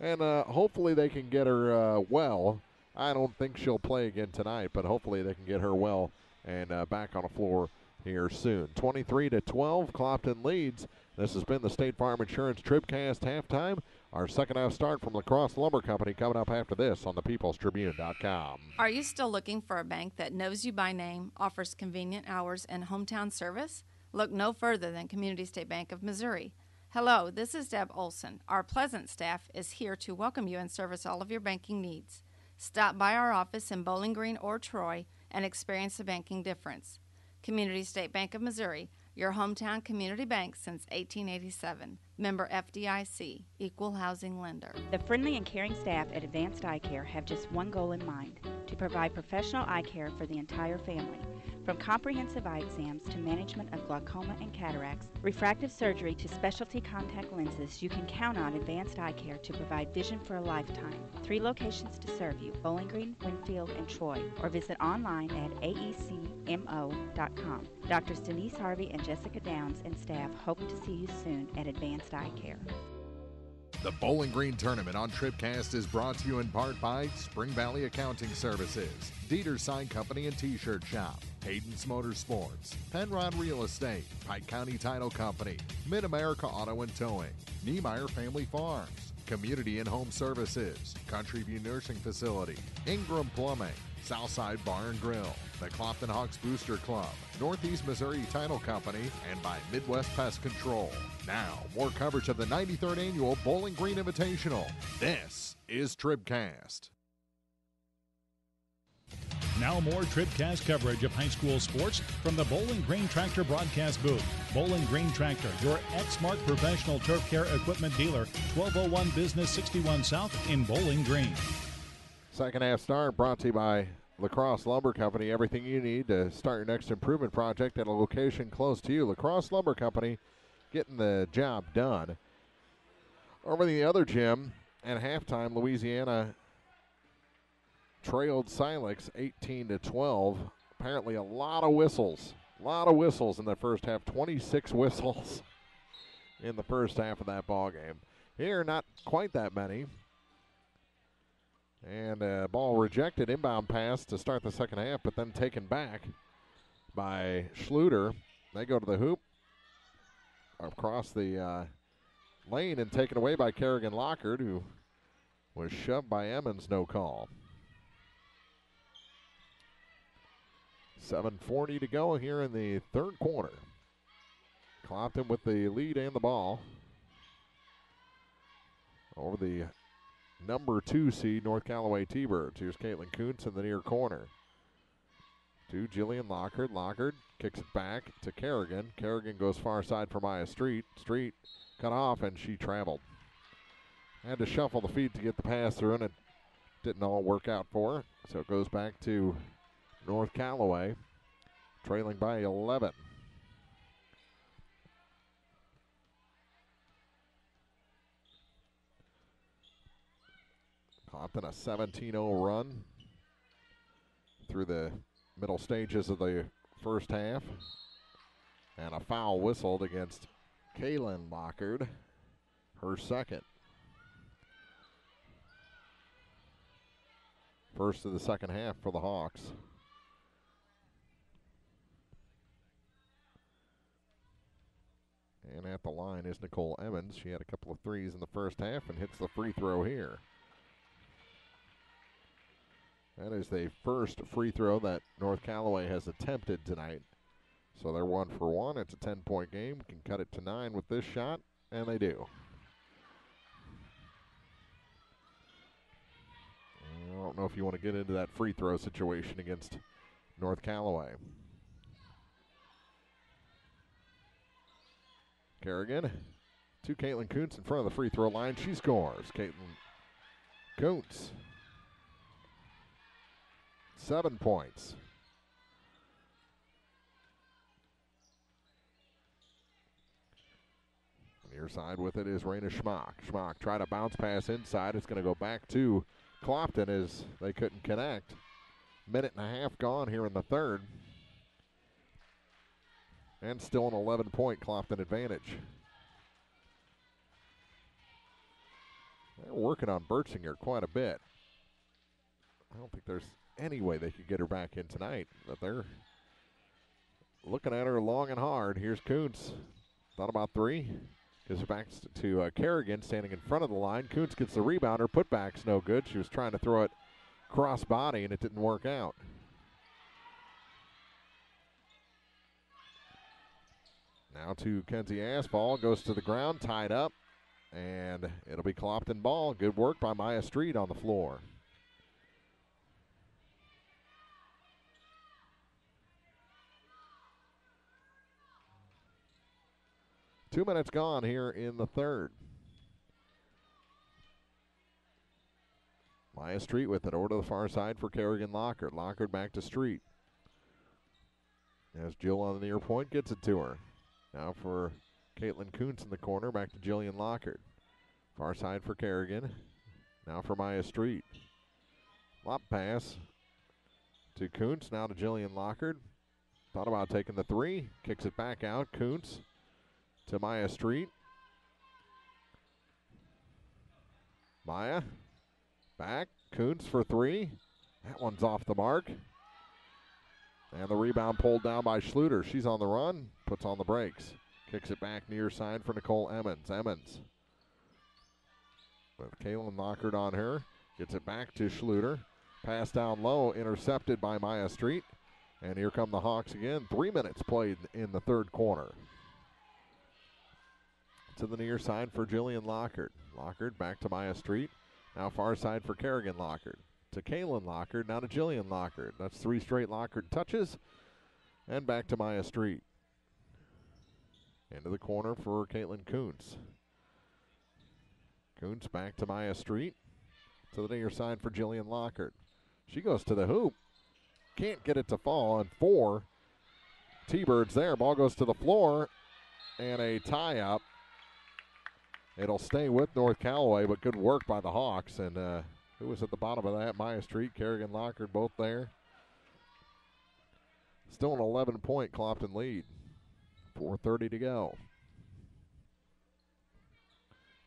and hopefully they can get her well. I don't think she'll play again tonight, but hopefully they can get her well and back on the floor here soon. 23-12, Clopton leads. This has been the State Farm Insurance TribCast halftime. Our second half start from La Crosse Lumber Company coming up after this on thepeoplestribune.com. Are you still looking for a bank that knows you by name, offers convenient hours, and hometown service? Look no further than Community State Bank of Missouri. Hello, this is Deb Olson. Our pleasant staff is here to welcome you and service all of your banking needs. Stop by our office in Bowling Green or Troy and experience the banking difference. Community State Bank of Missouri, your hometown community bank since 1887. Member FDIC, Equal Housing Lender. The friendly and caring staff at Advanced Eye Care have just one goal in mind, to provide professional eye care for the entire family. From comprehensive eye exams to management of glaucoma and cataracts, refractive surgery to specialty contact lenses, you can count on Advanced Eye Care to provide vision for a lifetime. 3 locations to serve you, Bowling Green, Winfield, and Troy, or visit online at aecmo.com. Doctors Denise Harvey and Jessica Downs and staff hope to see you soon at Advanced Eye Care. The Bowling Green Tournament on TribCast is brought to you in part by Spring Valley Accounting Services, Dieter's Sign Company and T-Shirt Shop, Hayden's Motorsports, Penrod Real Estate, Pike County Title Company, Mid-America Auto and Towing, Niemeyer Family Farms, Community and Home Services, Country View Nursing Facility, Ingram Plumbing, Southside Bar and Grill, the Clopton Hawks Booster Club, Northeast Missouri Title Company, and by Midwest Pest Control. Now, more coverage of the 93rd Annual Bowling Green Invitational. This is TribCast. Now more TribCast coverage of high school sports from the Bowling Green Tractor broadcast booth. Bowling Green Tractor, your Exmark professional turf care equipment dealer, 1201 Business 61 South in Bowling Green. Second half start brought to you by La Crosse Lumber Company. Everything you need to start your next improvement project at a location close to you. La Crosse Lumber Company getting the job done. Over the other gym at halftime, Louisiana trailed Silex 18-12. Apparently a lot of whistles. A lot of whistles in the first half. 26 whistles in the first half of that ball game. Here, not quite that many. And a ball rejected, inbound pass to start the second half, but then taken back by Schluter. They go to the hoop across the lane and taken away by Kerrigan Lockard, who was shoved by Emmons, no call. 7:40 to go here in the third quarter. Clopton with the lead and the ball over the number 2 seed North Callaway T-Birds. Here's Caitlin Kuntz in the near corner. To Jillian Lockard. Lockard kicks it back to Kerrigan. Kerrigan goes far side for Maya Street. Street cut off, and she traveled. Had to shuffle the feet to get the pass through, and it didn't all work out for her. So it goes back to North Callaway, trailing by 11. Clopton a 17-0 run through the middle stages of the first half. And a foul whistled against Kaylin Lockard, her second. First of the second half for the Hawks. And at the line is Nicole Emmons. She had a couple of threes in the first half and hits the free throw here. That is the first free throw that North Callaway has attempted tonight. So they're 1 for 1. It's a 10-point game. Can cut it to 9 with this shot, and they do. I don't know if you want to get into that free throw situation against North Callaway. Kerrigan to Caitlin Kuntz in front of the free throw line. She scores. Caitlin Kuntz. 7 points. Near side with it is Raina Schmock. Schmock tried to bounce pass inside. It's going to go back to Clopton as they couldn't connect. Minute and a half gone here in the third. And still an 11-point Clopton advantage. They're working on Bertzinger quite a bit. I don't think there's any way they could get her back in tonight, but they're looking at her long and hard. Here's Kuntz. Thought about three. Gives it back to Kerrigan standing in front of the line. Kuntz gets the rebound. Her putback's no good. She was trying to throw it cross body, and it didn't work out. Now to Kenzie Asball. Goes to the ground, tied up, and it'll be Clopton ball. Good work by Maya Street on the floor. Two minutes gone here in the third. Maya Street with it over to the far side for Kerrigan Lockard. Lockard back to Street. As Jill on the near point gets it to her. Now for Caitlin Kuntz in the corner, back to Jillian Lockard. Far side for Kerrigan. Now for Maya Street. Lop pass to Kuntz, now to Jillian Lockard. Thought about taking the three, kicks it back out. Kuntz to Maya Street. Maya back. Kuntz for three. That one's off the mark. And the rebound pulled down by Schluter. She's on the run, puts on the brakes. Kicks it back near side for Nicole Emmons. Emmons with Kaylin Lockard on her. Gets it back to Schluter. Pass down low, intercepted by Maya Street. And here come the Hawks again. 3 minutes played in the third quarter. To the near side for Jillian Lockard. Lockard back to Maya Street. Now far side for Kerrigan Lockard. To Kaylin Lockard, now to Jillian Lockard. That's three straight Lockard touches. And back to Maya Street. Into the corner for Caitlin Kuntz. Kuntz back to Maya Street. To the near side for Jillian Lockard. She goes to the hoop. Can't get it to fall. And 4 T-Birds there. Ball goes to the floor. And a tie-up. It'll stay with North Callaway, but good work by the Hawks. And who was at the bottom of that? Maya Street, Kerrigan Lockard, both there. Still an 11-point Clopton lead. 4:30 to go.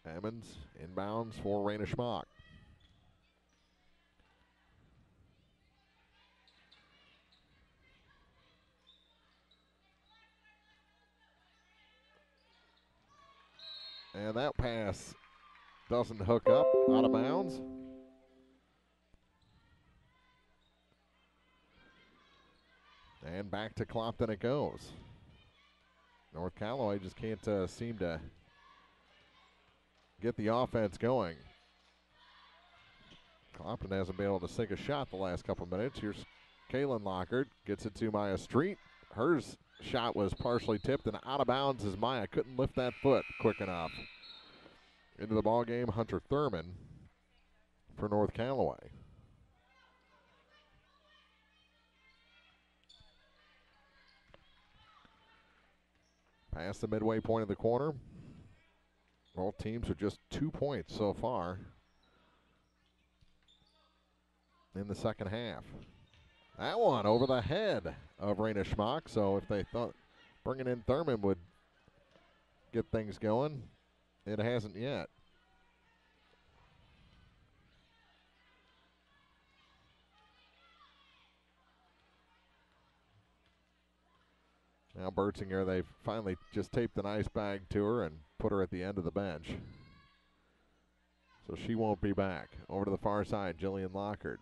Emmons inbounds for Raina Schmock. And that pass doesn't hook up, out of bounds. And back to Clopton it goes. North Callaway just can't seem to get the offense going. Clopton hasn't been able to sink a shot the last couple minutes. Here's Kaylin Lockard, gets it to Maya Street. Hers shot was partially tipped and out of bounds as Maya couldn't lift that foot quick enough. Into the ball game, Hunter Thurman for North Callaway. Past the midway point of the corner. Both teams are just 2 points so far in the second half. That one over the head of Raina Schmock. So if they thought bringing in Thurman would get things going, it hasn't yet. Now Bertzinger, they've finally just taped an ice bag to her and put her at the end of the bench. So she won't be back. Over to the far side, Jillian Lockard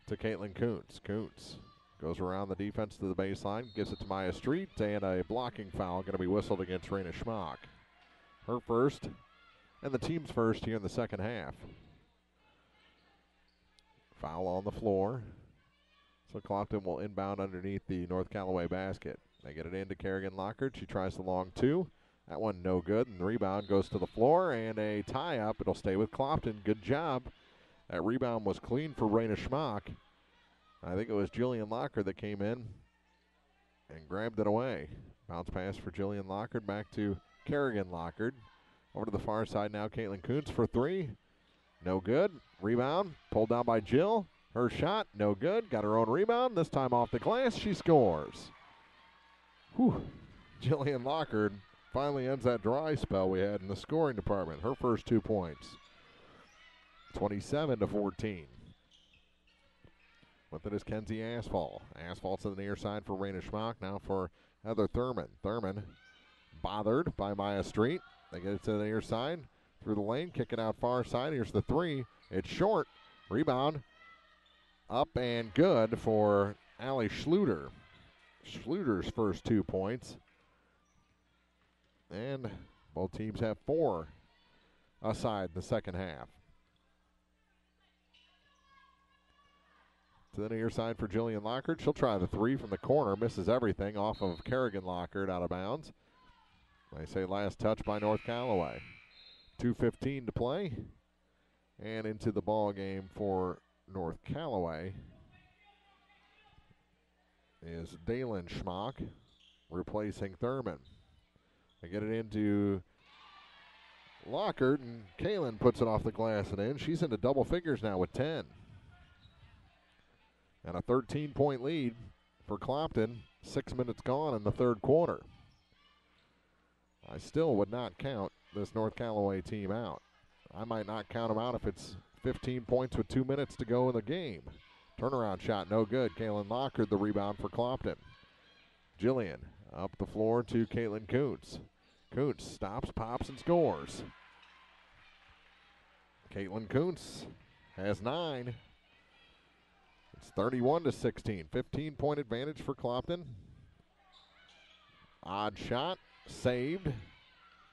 to Caitlin Kuntz. Kuntz goes around the defense to the baseline, gives it to Maya Street, and a blocking foul going to be whistled against Raina Schmock. Her first, and the team's first here in the second half. Foul on the floor. So Clopton will inbound underneath the North Callaway basket. They get it into Kerrigan Lockard. She tries the long two. That one no good, and the rebound goes to the floor, and a tie-up. It'll stay with Clopton. Good job. That rebound was clean for Raina Schmock. I think it was Jillian Lockard that came in and grabbed it away. Bounce pass for Jillian Lockard back to Kerrigan Lockard. Over to the far side now, Caitlin Kuntz for three. No good. Rebound pulled down by Jill. Her shot, no good. Got her own rebound. This time off the glass, she scores. Whew. Jillian Lockard finally ends that dry spell we had in the scoring department. Her first 2 points. 27-14. With it is Kenzie Asphalt. Asphalt's to the near side for Raina Schmock. Now for Heather Thurman. Thurman bothered by Maya Street. They get it to the near side. Through the lane, kick it out far side. Here's the three. It's short. Rebound. Up and good for Allie Schluter. Schluter's first 2 points. And both teams have four aside in the second half. To the near side for Jillian Lockard. She'll try the three from the corner. Misses everything off of Kerrigan Lockard out of bounds. They say last touch by North Callaway. 2:15 to play. And into the ball game for North Callaway is Dalen Schmock replacing Thurman. They get it into Lockard, and Kaylin puts it off the glass and in. She's into double figures now with 10. And a 13-point lead for Clopton. 6 minutes gone in the third quarter. I still would not count this North Callaway team out. I might not count them out if it's 15 points with 2 minutes to go in the game. Turnaround shot, no good. Kaylin Lockard, the rebound for Clopton. Jillian up the floor to Caitlin Kuntz. Kuntz stops, pops, and scores. Caitlin Kuntz has 9. It's 31-16. 15-point advantage for Clopton. Odd shot, saved.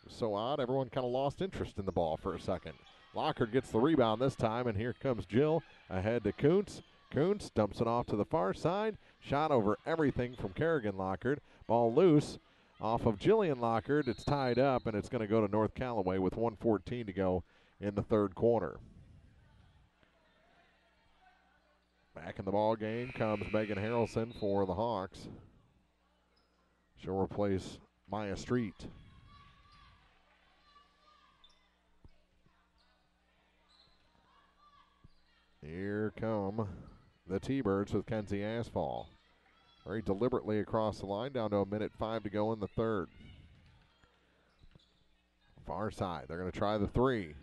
So odd, everyone kind of lost interest in the ball for a second. Lockard gets the rebound this time, and here comes Jill ahead to Kuntz. Kuntz dumps it off to the far side. Shot over everything from Kerrigan Lockard. Ball loose off of Jillian Lockard. It's tied up, and it's going to go to North Callaway with 1:14 to go in the third quarter. Back in the ball game comes Megan Harrelson for the Hawks. She'll replace Maya Street. Here come the T-Birds with Kenzie Asphalt. Very deliberately across the line, down to 1:05 to go in the third. Far side, they're going to try the three.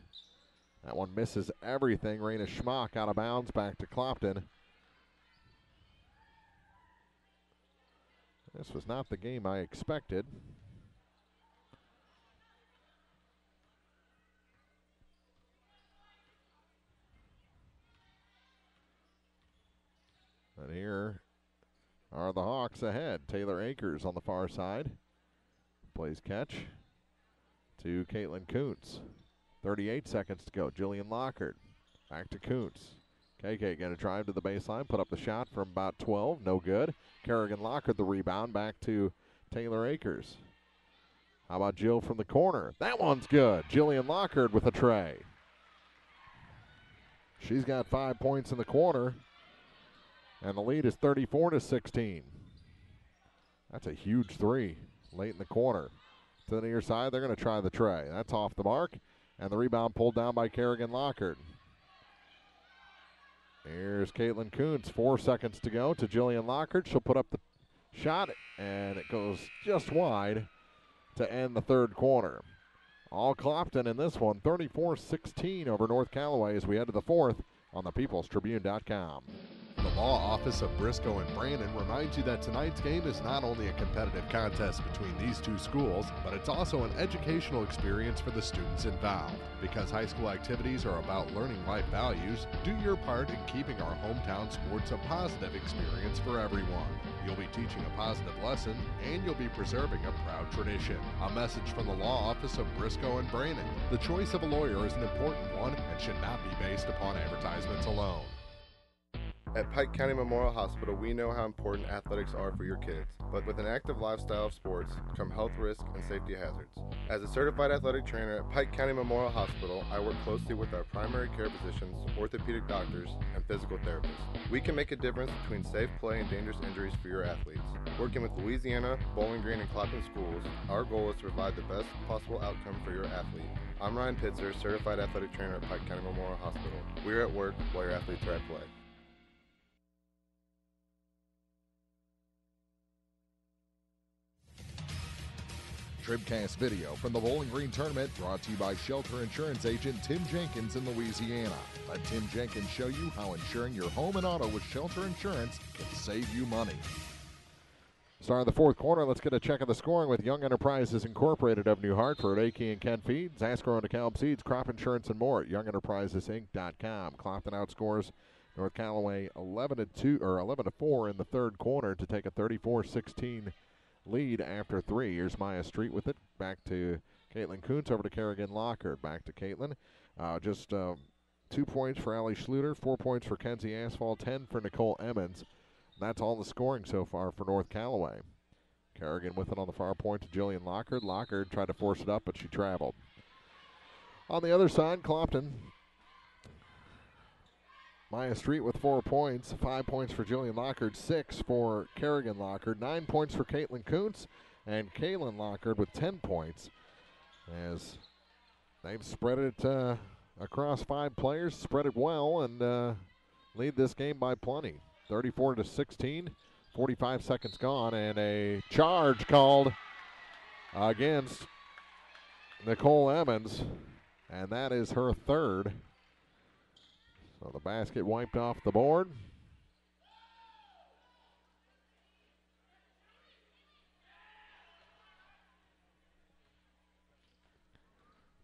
That one misses everything. Raina Schmock out of bounds, back to Clopton. This was not the game I expected. And here are the Hawks ahead. Taylor Akers on the far side. Plays catch to Caitlin Kuntz. 38 seconds to go. Jillian Lockhart back to Kuntz. KK going to drive to the baseline, put up the shot from about 12. No good. Kerrigan Lockhart the rebound back to Taylor Akers. How about Jill from the corner? That one's good. Jillian Lockhart with a tray. She's got 5 points in the corner, and the lead is 34-16. That's a huge three late in the corner. To the near side, they're going to try the tray. That's off the mark, and the rebound pulled down by Kerrigan Lockhart. Here's Caitlin Kuntz. 4 seconds to go to Jillian Lockhart. She'll put up the shot, and it goes just wide to end the third quarter. All Clopton in this one, 34-16 over North Callaway as we head to the fourth on thepeoplestribune.com. The Law Office of Briscoe and Brandon reminds you that tonight's game is not only a competitive contest between these two schools, but it's also an educational experience for the students involved. Because high school activities are about learning life values, do your part in keeping our hometown sports a positive experience for everyone. You'll be teaching a positive lesson, and you'll be preserving a proud tradition. A message from the Law Office of Briscoe and Brandon. The choice of a lawyer is an important one and should not be based upon advertisements alone. At Pike County Memorial Hospital, we know how important athletics are for your kids, but with an active lifestyle of sports come health risks and safety hazards. As a certified athletic trainer at Pike County Memorial Hospital, I work closely with our primary care physicians, orthopedic doctors, and physical therapists. We can make a difference between safe play and dangerous injuries for your athletes. Working with Louisiana, Bowling Green, and Clopton schools, our goal is to provide the best possible outcome for your athlete. I'm Ryan Pitzer, certified athletic trainer at Pike County Memorial Hospital. We're at work while your athletes are at play. TribCast video from the Bowling Green Tournament brought to you by Shelter Insurance Agent Tim Jenkins in Louisiana. Let Tim Jenkins show you how insuring your home and auto with Shelter Insurance can save you money. Start of the fourth quarter. Let's get a check of the scoring with Young Enterprises Incorporated of New Hartford, Aki and Ken Feeds, Ascro and DeKalb Seeds, Crop Insurance, and more at YoungEnterprisesInc.com. Clopton outscores North Callaway 11-4 in the third quarter to take a 34-16 lead after three. Here's Maya Street with it. Back to Caitlin Kuntz, over to Kerrigan Lockhart. Back to Caitlin. Just 2 points for Allie Schluter, 4 points for Kenzie Asphalt, 10 for Nicole Emmons. That's all the scoring so far for North Callaway. Kerrigan with it on the far point to Jillian Lockhart. Lockhart tried to force it up, but she traveled. On the other side, Clopton. Maya Street with 4 points, 5 points for Jillian Lockhart, 6 for Kerrigan Lockhart, 9 points for Caitlin Kuntz, and Kaylin Lockhart with 10 points. As they've spread it across 5 players, spread it well, and lead this game by plenty. 34-16, 45 seconds gone, and a charge called against Nicole Emmons, and that is her third. So the basket wiped off the board.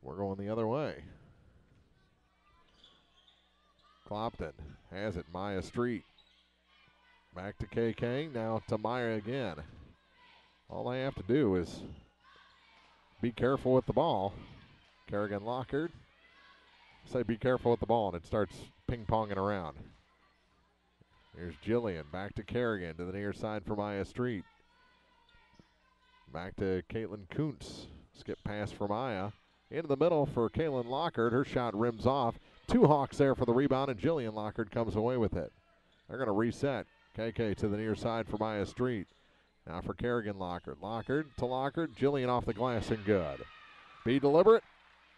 We're going the other way. Clopton has it. Maya Street. Back to KK. Now to Maya again. All they have to do is be careful with the ball. Kerrigan Lockhart. Say be careful with the ball, and it starts ping-ponging around. Here's Jillian. Back to Kerrigan to the near side for Maya Street. Back to Caitlin Kuntz. Skip pass for Maya. Into the middle for Kaylin Lockhart. Her shot rims off. 2 Hawks there for the rebound, and Jillian Lockhart comes away with it. They're going to reset. KK to the near side for Maya Street. Now for Kerrigan Lockhart. Lockhart to Lockhart. Jillian off the glass and good. Be deliberate.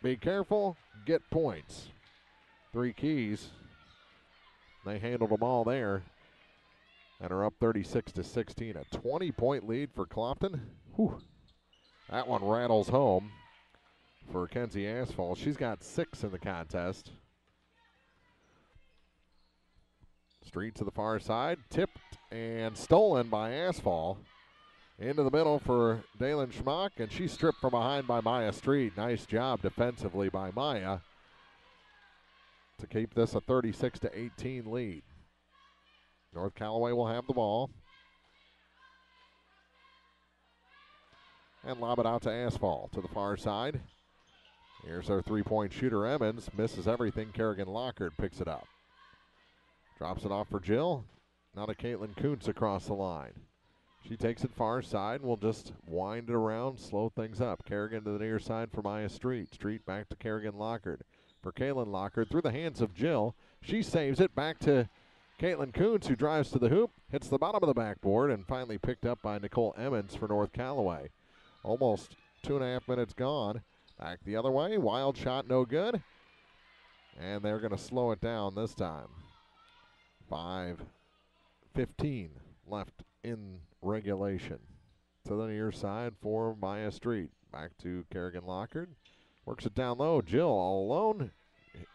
Be careful. Get points. 3 keys. They handled them all there and are up 36-16. A 20-point lead for Clopton. Whew. That one rattles home for Kenzie Asphalt. She's got 6 in the contest. Street to the far side. Tipped and stolen by Asphalt. Into the middle for Dalen Schmock, and she's stripped from behind by Maya Street. Nice job defensively by Maya to keep this a 36-18 lead. North Callaway will have the ball. And lob it out to Asphalt to the far side. Here's our three-point shooter, Emmons. Misses everything. Kerrigan Lockard picks it up. Drops it off for Jill. Now to Caitlin Kuntz across the line. She takes it far side and will just wind it around, slow things up. Kerrigan to the near side for Maya Street. Street back to Kerrigan Lockard. For Caitlin Lockard through the hands of Jill. She saves it back to Caitlin Kuntz, who drives to the hoop, hits the bottom of the backboard, and finally picked up by Nicole Emmons for North Callaway. Almost 2.5 minutes gone. Back the other way. Wild shot, no good. And they're going to slow it down this time. 5:15 left in regulation. To the near side for Maya Street. Back to Kerrigan Lockard. Works it down low. Jill all alone.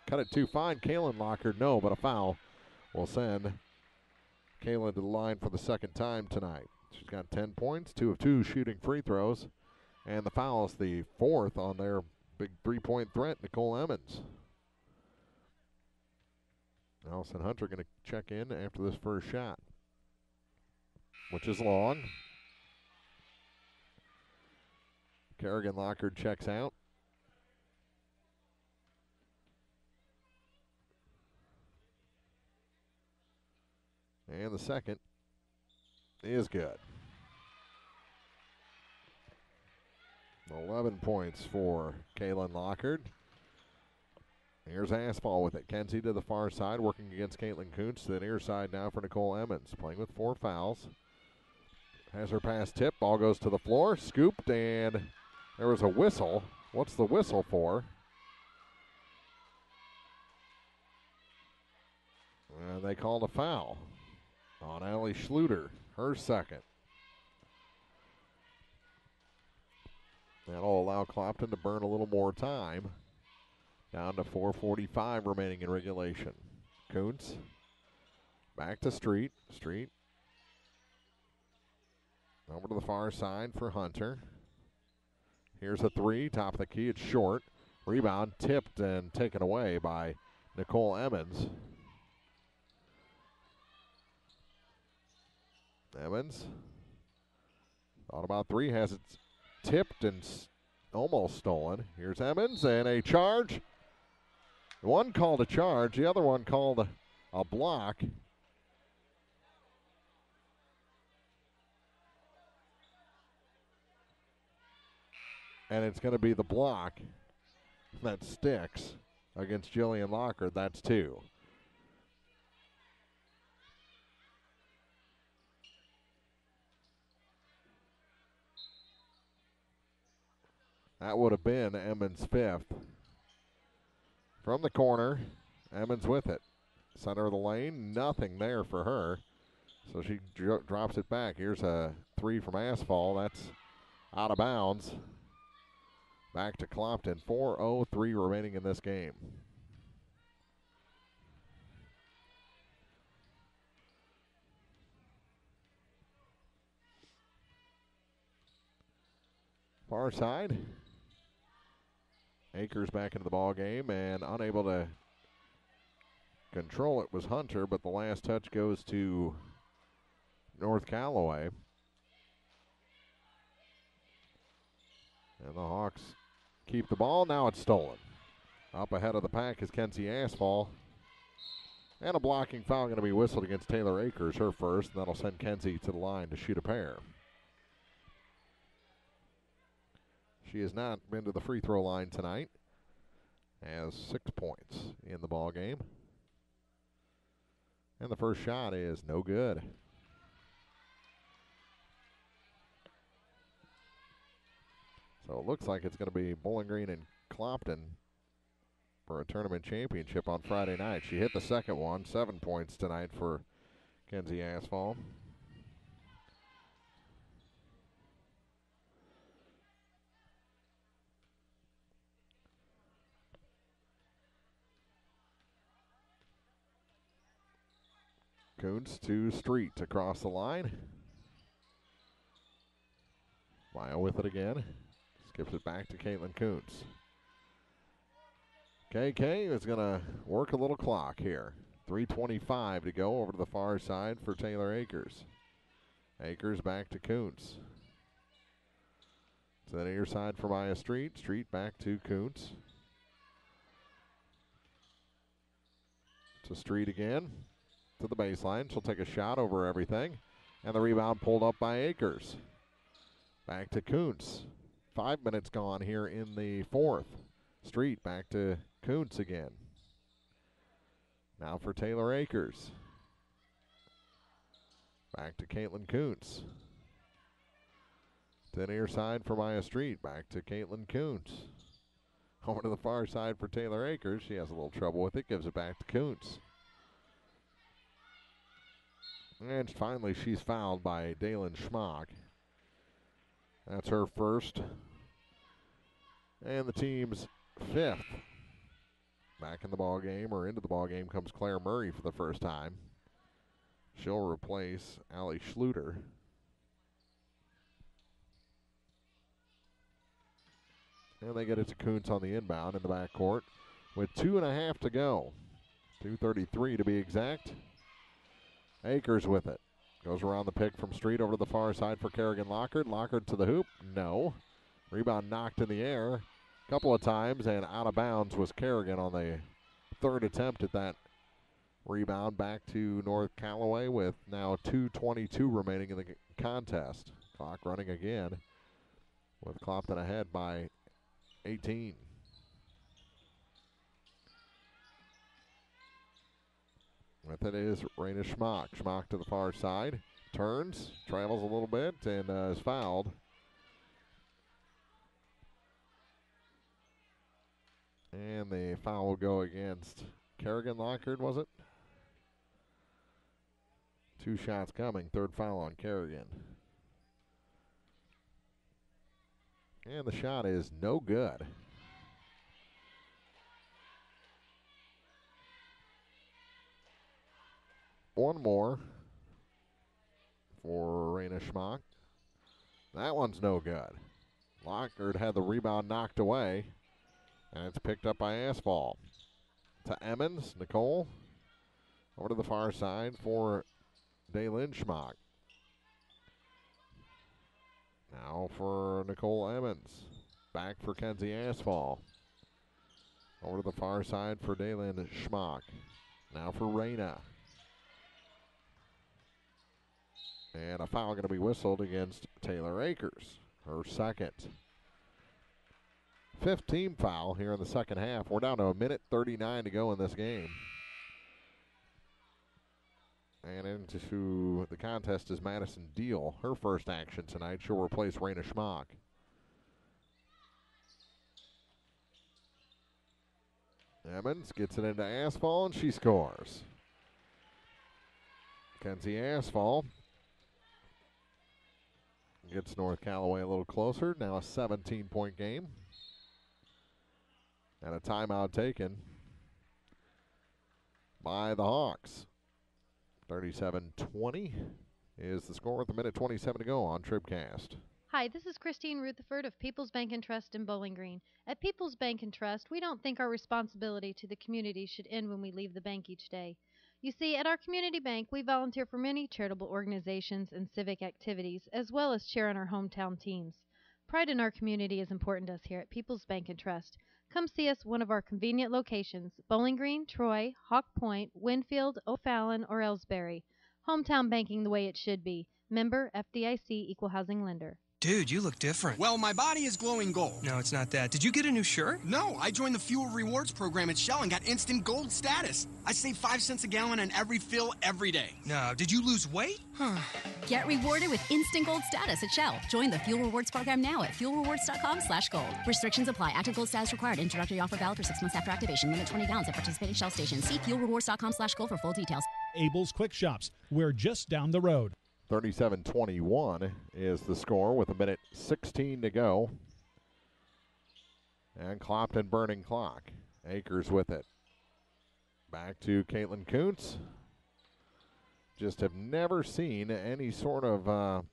Cut it too fine. Kaylin Lockard, no, but a foul will send Kaylin to the line for the second time tonight. She's got 10 points, 2 of 2 shooting free throws. And the foul is the fourth on their big three-point threat, Nicole Emmons. Allison Hunter going to check in after this first shot, which is long. Kerrigan Lockard checks out. And the second is good. 11 points for Kaylin Lockard. Here's Asphalt with it. Kenzie to the far side, working against Caitlin Kuntz. To the near side now for Nicole Emmons, playing with 4 fouls. Has her pass tipped. Ball goes to the floor. Scooped, and there was a whistle. What's the whistle for? And they called a foul on Allie Schluter, her second. That'll allow Clopton to burn a little more time. Down to 4:45 remaining in regulation. Kuntz back to Street. Street over to the far side for Hunter. Here's a three, top of the key, it's short. Rebound tipped and taken away by Nicole Emmons. Emmons thought about three, has it tipped and almost stolen. Here's Emmons and a charge. One called a charge, the other one called a block. And it's going to be the block that sticks against Jillian Lockard. That's 2. That would have been Emmons' 5th. From the corner, Emmons with it. Center of the lane, nothing there for her. So she drops it back. Here's a three from Asphalt. That's out of bounds. Back to Clopton. 4:03 remaining in this game. Far side. Akers back into the ball game and unable to control it was Hunter, but the last touch goes to North Callaway. And the Hawks keep the ball. Now it's stolen. Up ahead of the pack is Kenzie Asphalt. And a blocking foul going to be whistled against Taylor Akers, her first. And that'll send Kenzie to the line to shoot a pair. She has not been to the free throw line tonight. Has 6 points in the ball game. And the first shot is no good. So it looks like it's going to be Bowling Green and Clopton for a tournament championship on Friday night. She hit the second one. 7 points tonight for Kenzie Asphalt. Kuntz to Street across the line. Maya with it again. Skips it back to Caitlin Kuntz. KK is going to work a little clock here. 3:25 to go. Over to the far side for Taylor Akers. Akers back to Kuntz. To the near side for Maya Street. Street back to Kuntz. To Street again. To the baseline. She'll take a shot over everything. And the rebound pulled up by Akers. Back to Kuntz. 5 minutes gone here in the fourth. Street back to Kuntz again. Now for Taylor Akers. Back to Caitlin Kuntz. To the near side for Maya Street. Back to Caitlin Kuntz. Over to the far side for Taylor Akers. She has a little trouble with it. Gives it back to Kuntz. And finally she's fouled by Dalen Schmock. That's her first. And the team's fifth. Back in the ball game, or into the ball game, comes Claire Murray for the first time. She'll replace Allie Schluter. And they get it to Kuntz on the inbound in the backcourt with 2.5 to go. 2:33 to be exact. Akers with it. Goes around the pick from Street over to the far side for Kerrigan Lockard. Lockard to the hoop. No. Rebound knocked in the air a couple of times, and out of bounds was Kerrigan on the third attempt at that rebound. Back to North Callaway with now 2:22 remaining in the contest. Clock running again with Clopton ahead by 18. With it is Raina Schmock. Schmock to the far side. Turns, travels a little bit, and is fouled. And the foul will go against Kerrigan Lockard, was it? 2 shots coming. Third foul on Kerrigan. And the shot is no good. One more for Raina Schmock. That one's no good. Lockard had the rebound knocked away, and it's picked up by Asphalt. To Emmons, Nicole. Over to the far side for Daylin Schmock. Now for Nicole Emmons. Back for Kenzie Asphalt. Over to the far side for Daylin Schmock. Now for Raina. And a foul going to be whistled against Taylor Akers, her second. 5th team foul here in the second half. We're down to 1:39 to go in this game. And into the contest is Madison Deal. Her first action tonight. She'll replace Raina Schmock. Emmons gets it into Asphalt, and she scores. Kenzie Asphalt gets North Callaway a little closer. Now a 17-point game. And a timeout taken by the Hawks. 37-20 is the score with 1:27 to go on TribCast. Hi, this is Christine Rutherford of People's Bank and Trust in Bowling Green. At People's Bank and Trust, we don't think our responsibility to the community should end when we leave the bank each day. You see, at our community bank, we volunteer for many charitable organizations and civic activities, as well as cheer on our hometown teams. Pride in our community is important to us here at People's Bank and Trust. Come see us at one of our convenient locations, Bowling Green, Troy, Hawk Point, Winfield, O'Fallon, or Elsberry. Hometown banking the way it should be. Member FDIC Equal Housing Lender. Dude, you look different. Well, my body is glowing gold. No, it's not that. Did you get a new shirt? No, I joined the Fuel Rewards program at Shell and got instant gold status. I save 5 cents a gallon on every fill every day. No, did you lose weight? Get rewarded with instant gold status at Shell. Join the Fuel Rewards program now at fuelrewards.com/gold. Restrictions apply. Active gold status required. Introductory offer valid for 6 months after activation. Limit 20 gallons at participating Shell stations. See fuelrewards.com/gold for full details. Abel's Quick Shops. We're just down the road. 37-21 is the score with 1:16 to go. And Clopton burning clock. Akers with it. Back to Caitlin Kuntz. Just have never seen any sort of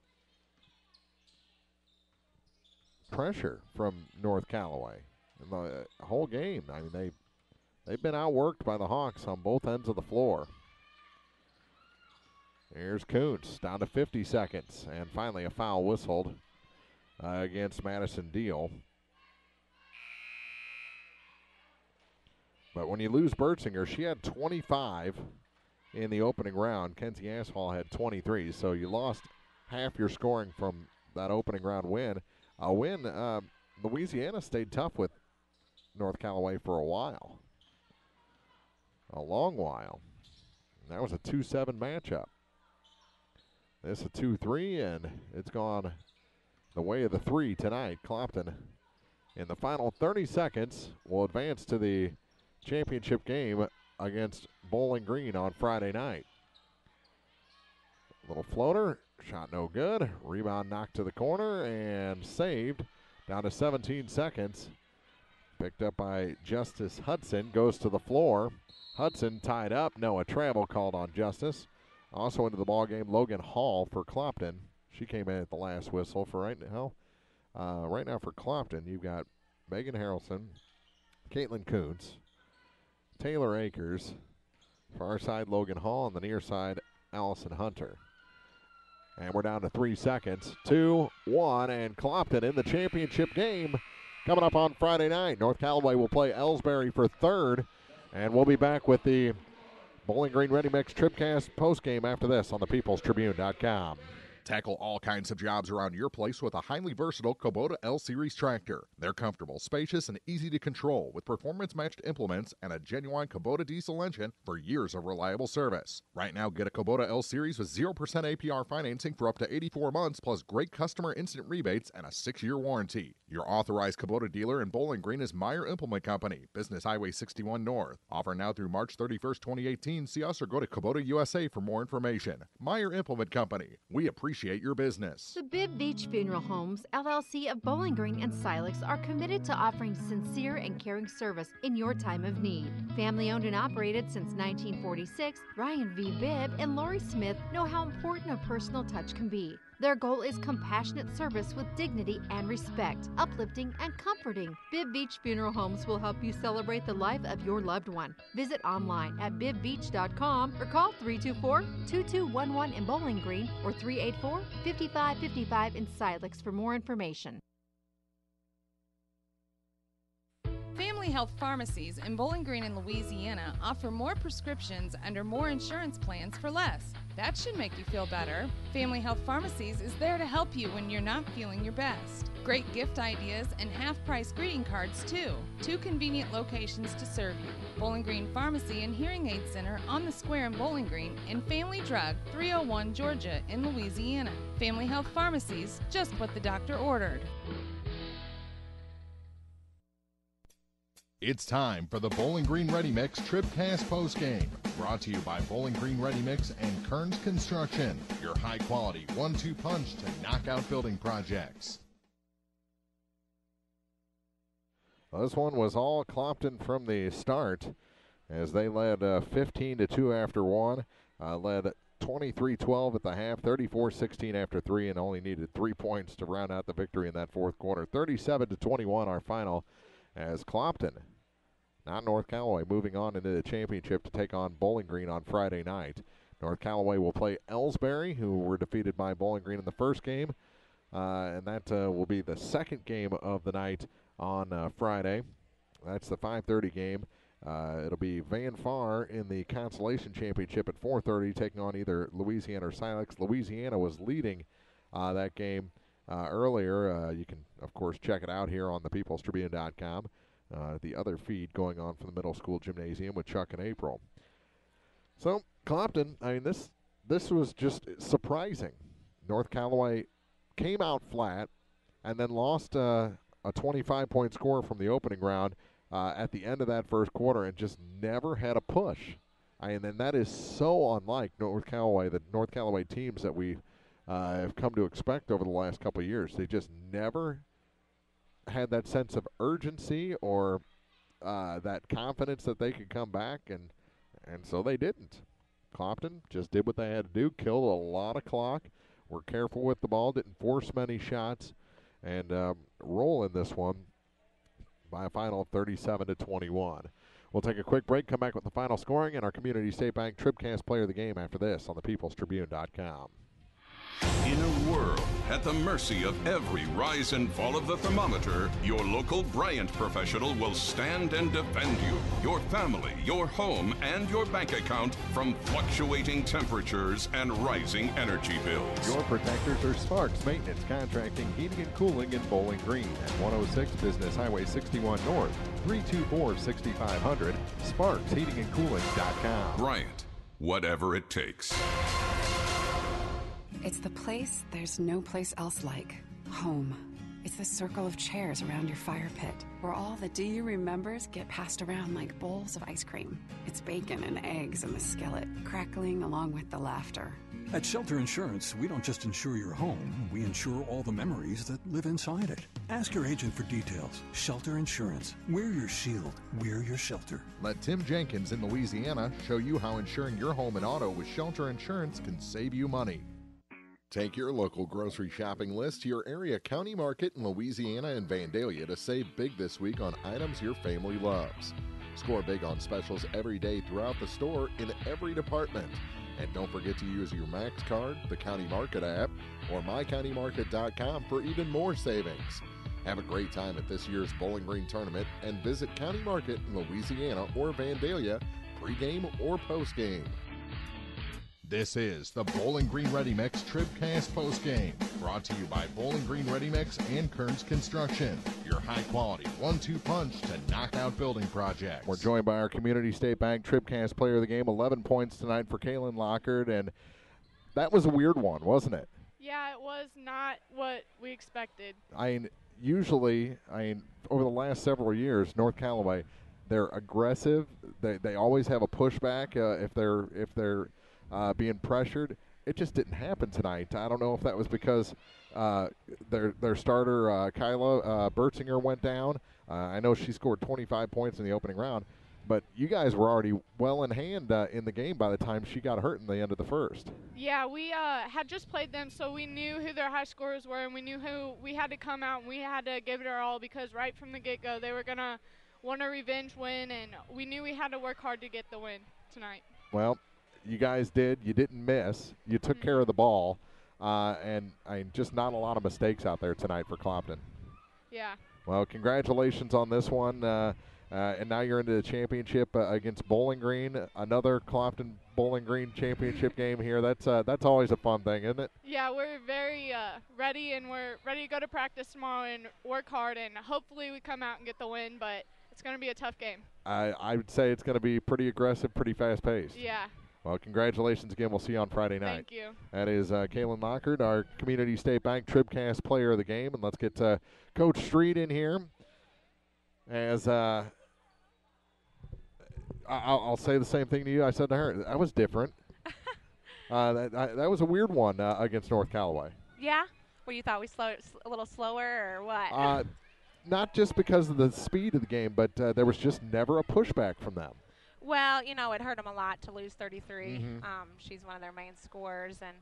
pressure from North Callaway in the whole game. I mean, they've been outworked by the Hawks on both ends of the floor. Here's Kuntz down to 50 seconds. And finally a foul whistled against Madison Deal. But when you lose Bertzinger, she had 25 in the opening round. Kenzie Ashall had 23. So you lost half your scoring from that opening round win. A win, Louisiana stayed tough with North Callaway for a while. A long while. And that was a 2-7 matchup. This is a 2-3, and it's gone the way of the 3 tonight. Clopton, in the final 30 seconds, will advance to the championship game against Bowling Green on Friday night. Little floater, shot no good. Rebound knocked to the corner and saved. Down to 17 seconds. Picked up by Justice Hudson, goes to the floor. Hudson tied up. No, a travel called on Justice. Also into the ball game, Logan Hall for Clopton. She came in at the last whistle for right now. Right now for Clopton, you've got Megan Harrelson, Caitlin Kuntz, Taylor Akers, far side Logan Hall, on the near side Allison Hunter. And we're down to 3 seconds. 2-1, and Clopton in the championship game coming up on Friday night. North Callaway will play Elsberry for third, and we'll be back with the Bowling Green Ready Mix TribCast postgame after this on thepeoplestribune.com. Tackle all kinds of jobs around your place with a highly versatile Kubota L-Series tractor. They're comfortable, spacious, and easy to control with performance-matched implements and a genuine Kubota diesel engine for years of reliable service. Right now, get a Kubota L-Series with 0% APR financing for up to 84 months, plus great customer instant rebates and a 6-year warranty. Your authorized Kubota dealer in Bowling Green is Meyer Implement Company, Business Highway 61 North. Offer now through March 31st, 2018. See us or go to Kubota USA for more information. Meyer Implement Company. We appreciate your business. The Bibb Beach Funeral Homes, LLC of Bowling Green and Silex are committed to offering sincere and caring service in your time of need. Family owned and operated since 1946, Ryan V. Bibb and Lori Smith know how important a personal touch can be. Their goal is compassionate service with dignity and respect, uplifting and comforting. Bibb Beach Funeral Homes will help you celebrate the life of your loved one. Visit online at bibbbeach.com or call 324-2211 in Bowling Green or 384-5555 in Silex for more information. Family Health Pharmacies in Bowling Green and Louisiana offer more prescriptions under more insurance plans for less. That should make you feel better. Family Health Pharmacies is there to help you when you're not feeling your best. Great gift ideas and half-price greeting cards, too. 2 convenient locations to serve you. Bowling Green Pharmacy and Hearing Aid Center on the Square in Bowling Green, and Family Drug, 301 Georgia in Louisiana. Family Health Pharmacies, just what the doctor ordered. It's time for the Bowling Green Ready Mix TribCast postgame. Brought to you by Bowling Green Ready Mix and Kearns Construction, your high-quality 1-2 punch to knock out building projects. Well, this one was all Clopton from the start as they led 15-2 after 1, led 23-12 at the half, 34-16 after 3, and only needed 3 points to round out the victory in that fourth quarter. 37-21 our final, as Clopton, not North Callaway, moving on into the championship to take on Bowling Green on Friday night. North Callaway will play Elsberry, who were defeated by Bowling Green in the first game, and that will be the second game of the night on Friday. That's the 5:30 game. It'll be Van Far in the Consolation Championship at 4:30, taking on either Louisiana or Silex. Louisiana was leading that game earlier. You can, of course, check it out here on thepeoplestribune.com. The other feed going on from the middle school gymnasium with Chuck and April. So, Clopton, I mean, this was just surprising. North Callaway came out flat and then lost a 25-point score from the opening round at the end of that first quarter and just never had a push. And then that is so unlike North Callaway, the North Callaway teams that we have come to expect over the last couple of years. They just never had that sense of urgency or that confidence that they could come back, and so they didn't. Clopton just did what they had to do, killed a lot of clock, were careful with the ball, didn't force many shots, and roll in this one by a final of 37-21. We'll take a quick break, come back with the final scoring, and our Community State Bank TribCast Player of the Game after this on thepeoplestribune.com. In a world at the mercy of every rise and fall of the thermometer, your local Bryant professional will stand and defend you, your family, your home, and your bank account from fluctuating temperatures and rising energy bills. Your protectors are Sparks Maintenance, Contracting, Heating, and Cooling in Bowling Green at 106 Business Highway 61 North, 324-6500, sparksheatingandcooling.com. Bryant, whatever it takes. It's the place there's no place else like. Home. It's the circle of chairs around your fire pit, where all the do you remembers get passed around like bowls of ice cream. It's bacon and eggs in the skillet, crackling along with the laughter. At Shelter Insurance, we don't just insure your home, we insure all the memories that live inside it. Ask your agent for details. Shelter Insurance. We're your shield. We're your shelter. Let Tim Jenkins in Louisiana show you how insuring your home and auto with Shelter Insurance can save you money. Take your local grocery shopping list to your area county market in Louisiana and Vandalia to save big this week on items your family loves. Score big on specials every day throughout the store in every department. And don't forget to use your Max card, the County Market app, or mycountymarket.com for even more savings. Have a great time at this year's Bowling Green tournament and visit County Market in Louisiana or Vandalia pregame or postgame. This is the Bowling Green Ready Mix TribCast postgame, brought to you by Bowling Green Ready Mix and Kearns Construction, your high-quality 1-2 punch to knock out building projects. We're joined by our Community State Bank TribCast Player of the Game, 11 points tonight for Kaylin Lockard, and that was a weird one, wasn't it? Yeah, it was not what we expected. Usually, over the last several years, North Callaway, they're aggressive. They always have a pushback if they're being pressured. It just didn't happen tonight. I don't know if that was because their starter, Kyla Bertzinger, went down. I know she scored 25 points in the opening round, but you guys were already well in hand in the game by the time she got hurt in the end of the first. Yeah, we had just played them, so we knew who their high scorers were, and we knew who we had to come out and we had to give it our all, because right from the get-go they were going to want a revenge win, and we knew we had to work hard to get the win tonight. Well, you guys did. You didn't miss. You took care of the ball, and just not a lot of mistakes out there tonight for Clopton. Yeah. Well, congratulations on this one, and now you're into the championship against Bowling Green, another Clopton Bowling Green championship game here. That's always a fun thing, isn't it? Yeah, we're very ready, and we're ready to go to practice tomorrow and work hard, and hopefully we come out and get the win, but it's going to be a tough game. I would say it's going to be pretty aggressive, pretty fast-paced. Yeah. Well, congratulations again. We'll see you on Friday night. Thank you. That is Kaylin Lockard, our Community State Bank TribCast Player of the Game. And let's get Coach Street in here. As I'll say the same thing to you I said to her. That was different. That was a weird one against North Callaway. Yeah? Well, you thought we slowed a little slower or what? Not just because of the speed of the game, but there was just never a pushback from them. Well, it hurt them a lot to lose 33. Mm-hmm. She's one of their main scorers, and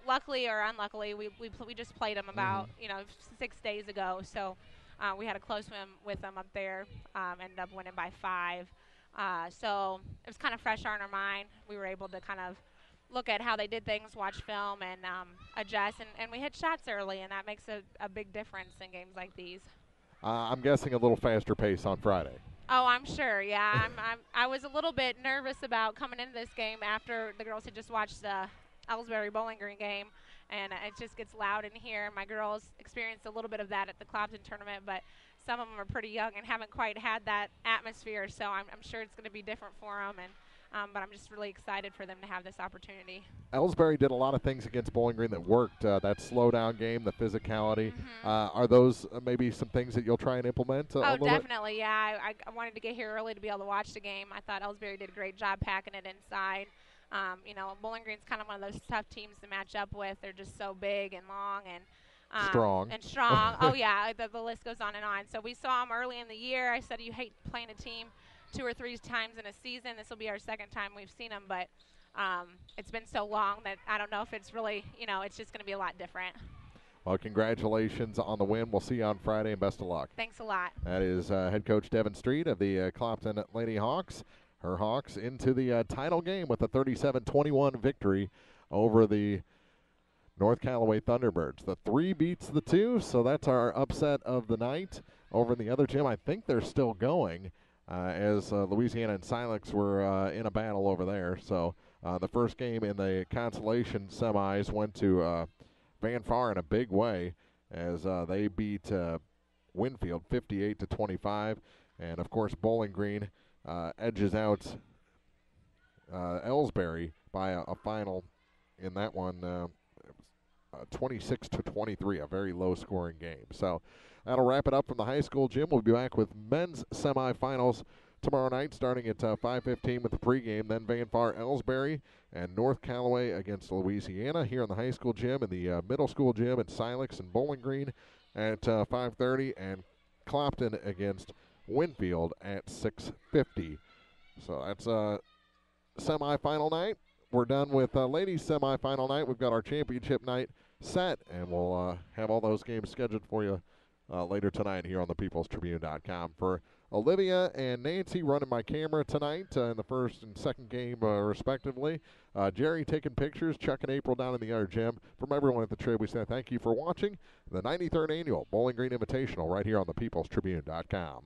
luckily or unluckily, we just played them about 6 days ago. So we had a close one with them up there. Ended up winning by 5. So it was kind of fresh on our mind. We were able to kind of look at how they did things, watch film, and adjust. And we hit shots early, and that makes a big difference in games like these. I'm guessing a little faster pace on Friday. Oh, I'm sure. Yeah, I was a little bit nervous about coming into this game after the girls had just watched the Elsberry Bowling Green game, and it just gets loud in here. My girls experienced a little bit of that at the Clopton tournament, but some of them are pretty young and haven't quite had that atmosphere, so I'm sure it's going to be different for them. But I'm just really excited for them to have this opportunity. Elsberry did a lot of things against Bowling Green that worked. That slow-down game, the physicality. Mm-hmm. Are those maybe some things that you'll try and implement? Oh, definitely, yeah. I wanted to get here early to be able to watch the game. I thought Elsberry did a great job packing it inside. Bowling Green's kind of one of those tough teams to match up with. They're just so big and long and strong. And strong. Oh, yeah, the list goes on and on. So we saw them early in the year. I said you hate playing a team 2 or 3 times in a season. This will be our second time we've seen them, but it's been so long that I don't know if it's really, it's just going to be a lot different. Well, congratulations on the win. We'll see you on Friday, and best of luck. Thanks a lot. That is head coach Devin Street of the Clopton Lady Hawks. Her Hawks into the title game with a 37-21 victory over the North Callaway Thunderbirds. The 3 beats the 2, so that's our upset of the night. Over in the other gym, I think they're still going as Louisiana and Silex were in a battle over there. So the first game in the consolation semis went to Van Far in a big way as they beat Winfield 58-25. And, of course, Bowling Green edges out Elsberry by a final in that one 26-23, a very low-scoring game. So that'll wrap it up from the high school gym. We'll be back with men's semifinals tomorrow night starting at 5:15 with the pregame. Then Van Far, Elsberry, and North Callaway against Louisiana here in the high school gym, and the middle school gym at Silex and Bowling Green at 5:30, and Clopton against Winfield at 6:50. So that's semifinal night. We're done with ladies semifinal night. We've got our championship night set, and we'll have all those games scheduled for you later tonight here on the peoplestribune.com. For Olivia and Nancy running my camera tonight in the first and second game, respectively. Jerry taking pictures, Chuck and April down in the other gym. From everyone at the Trib, we say thank you for watching the 93rd Annual Bowling Green Invitational right here on the peoplestribune.com.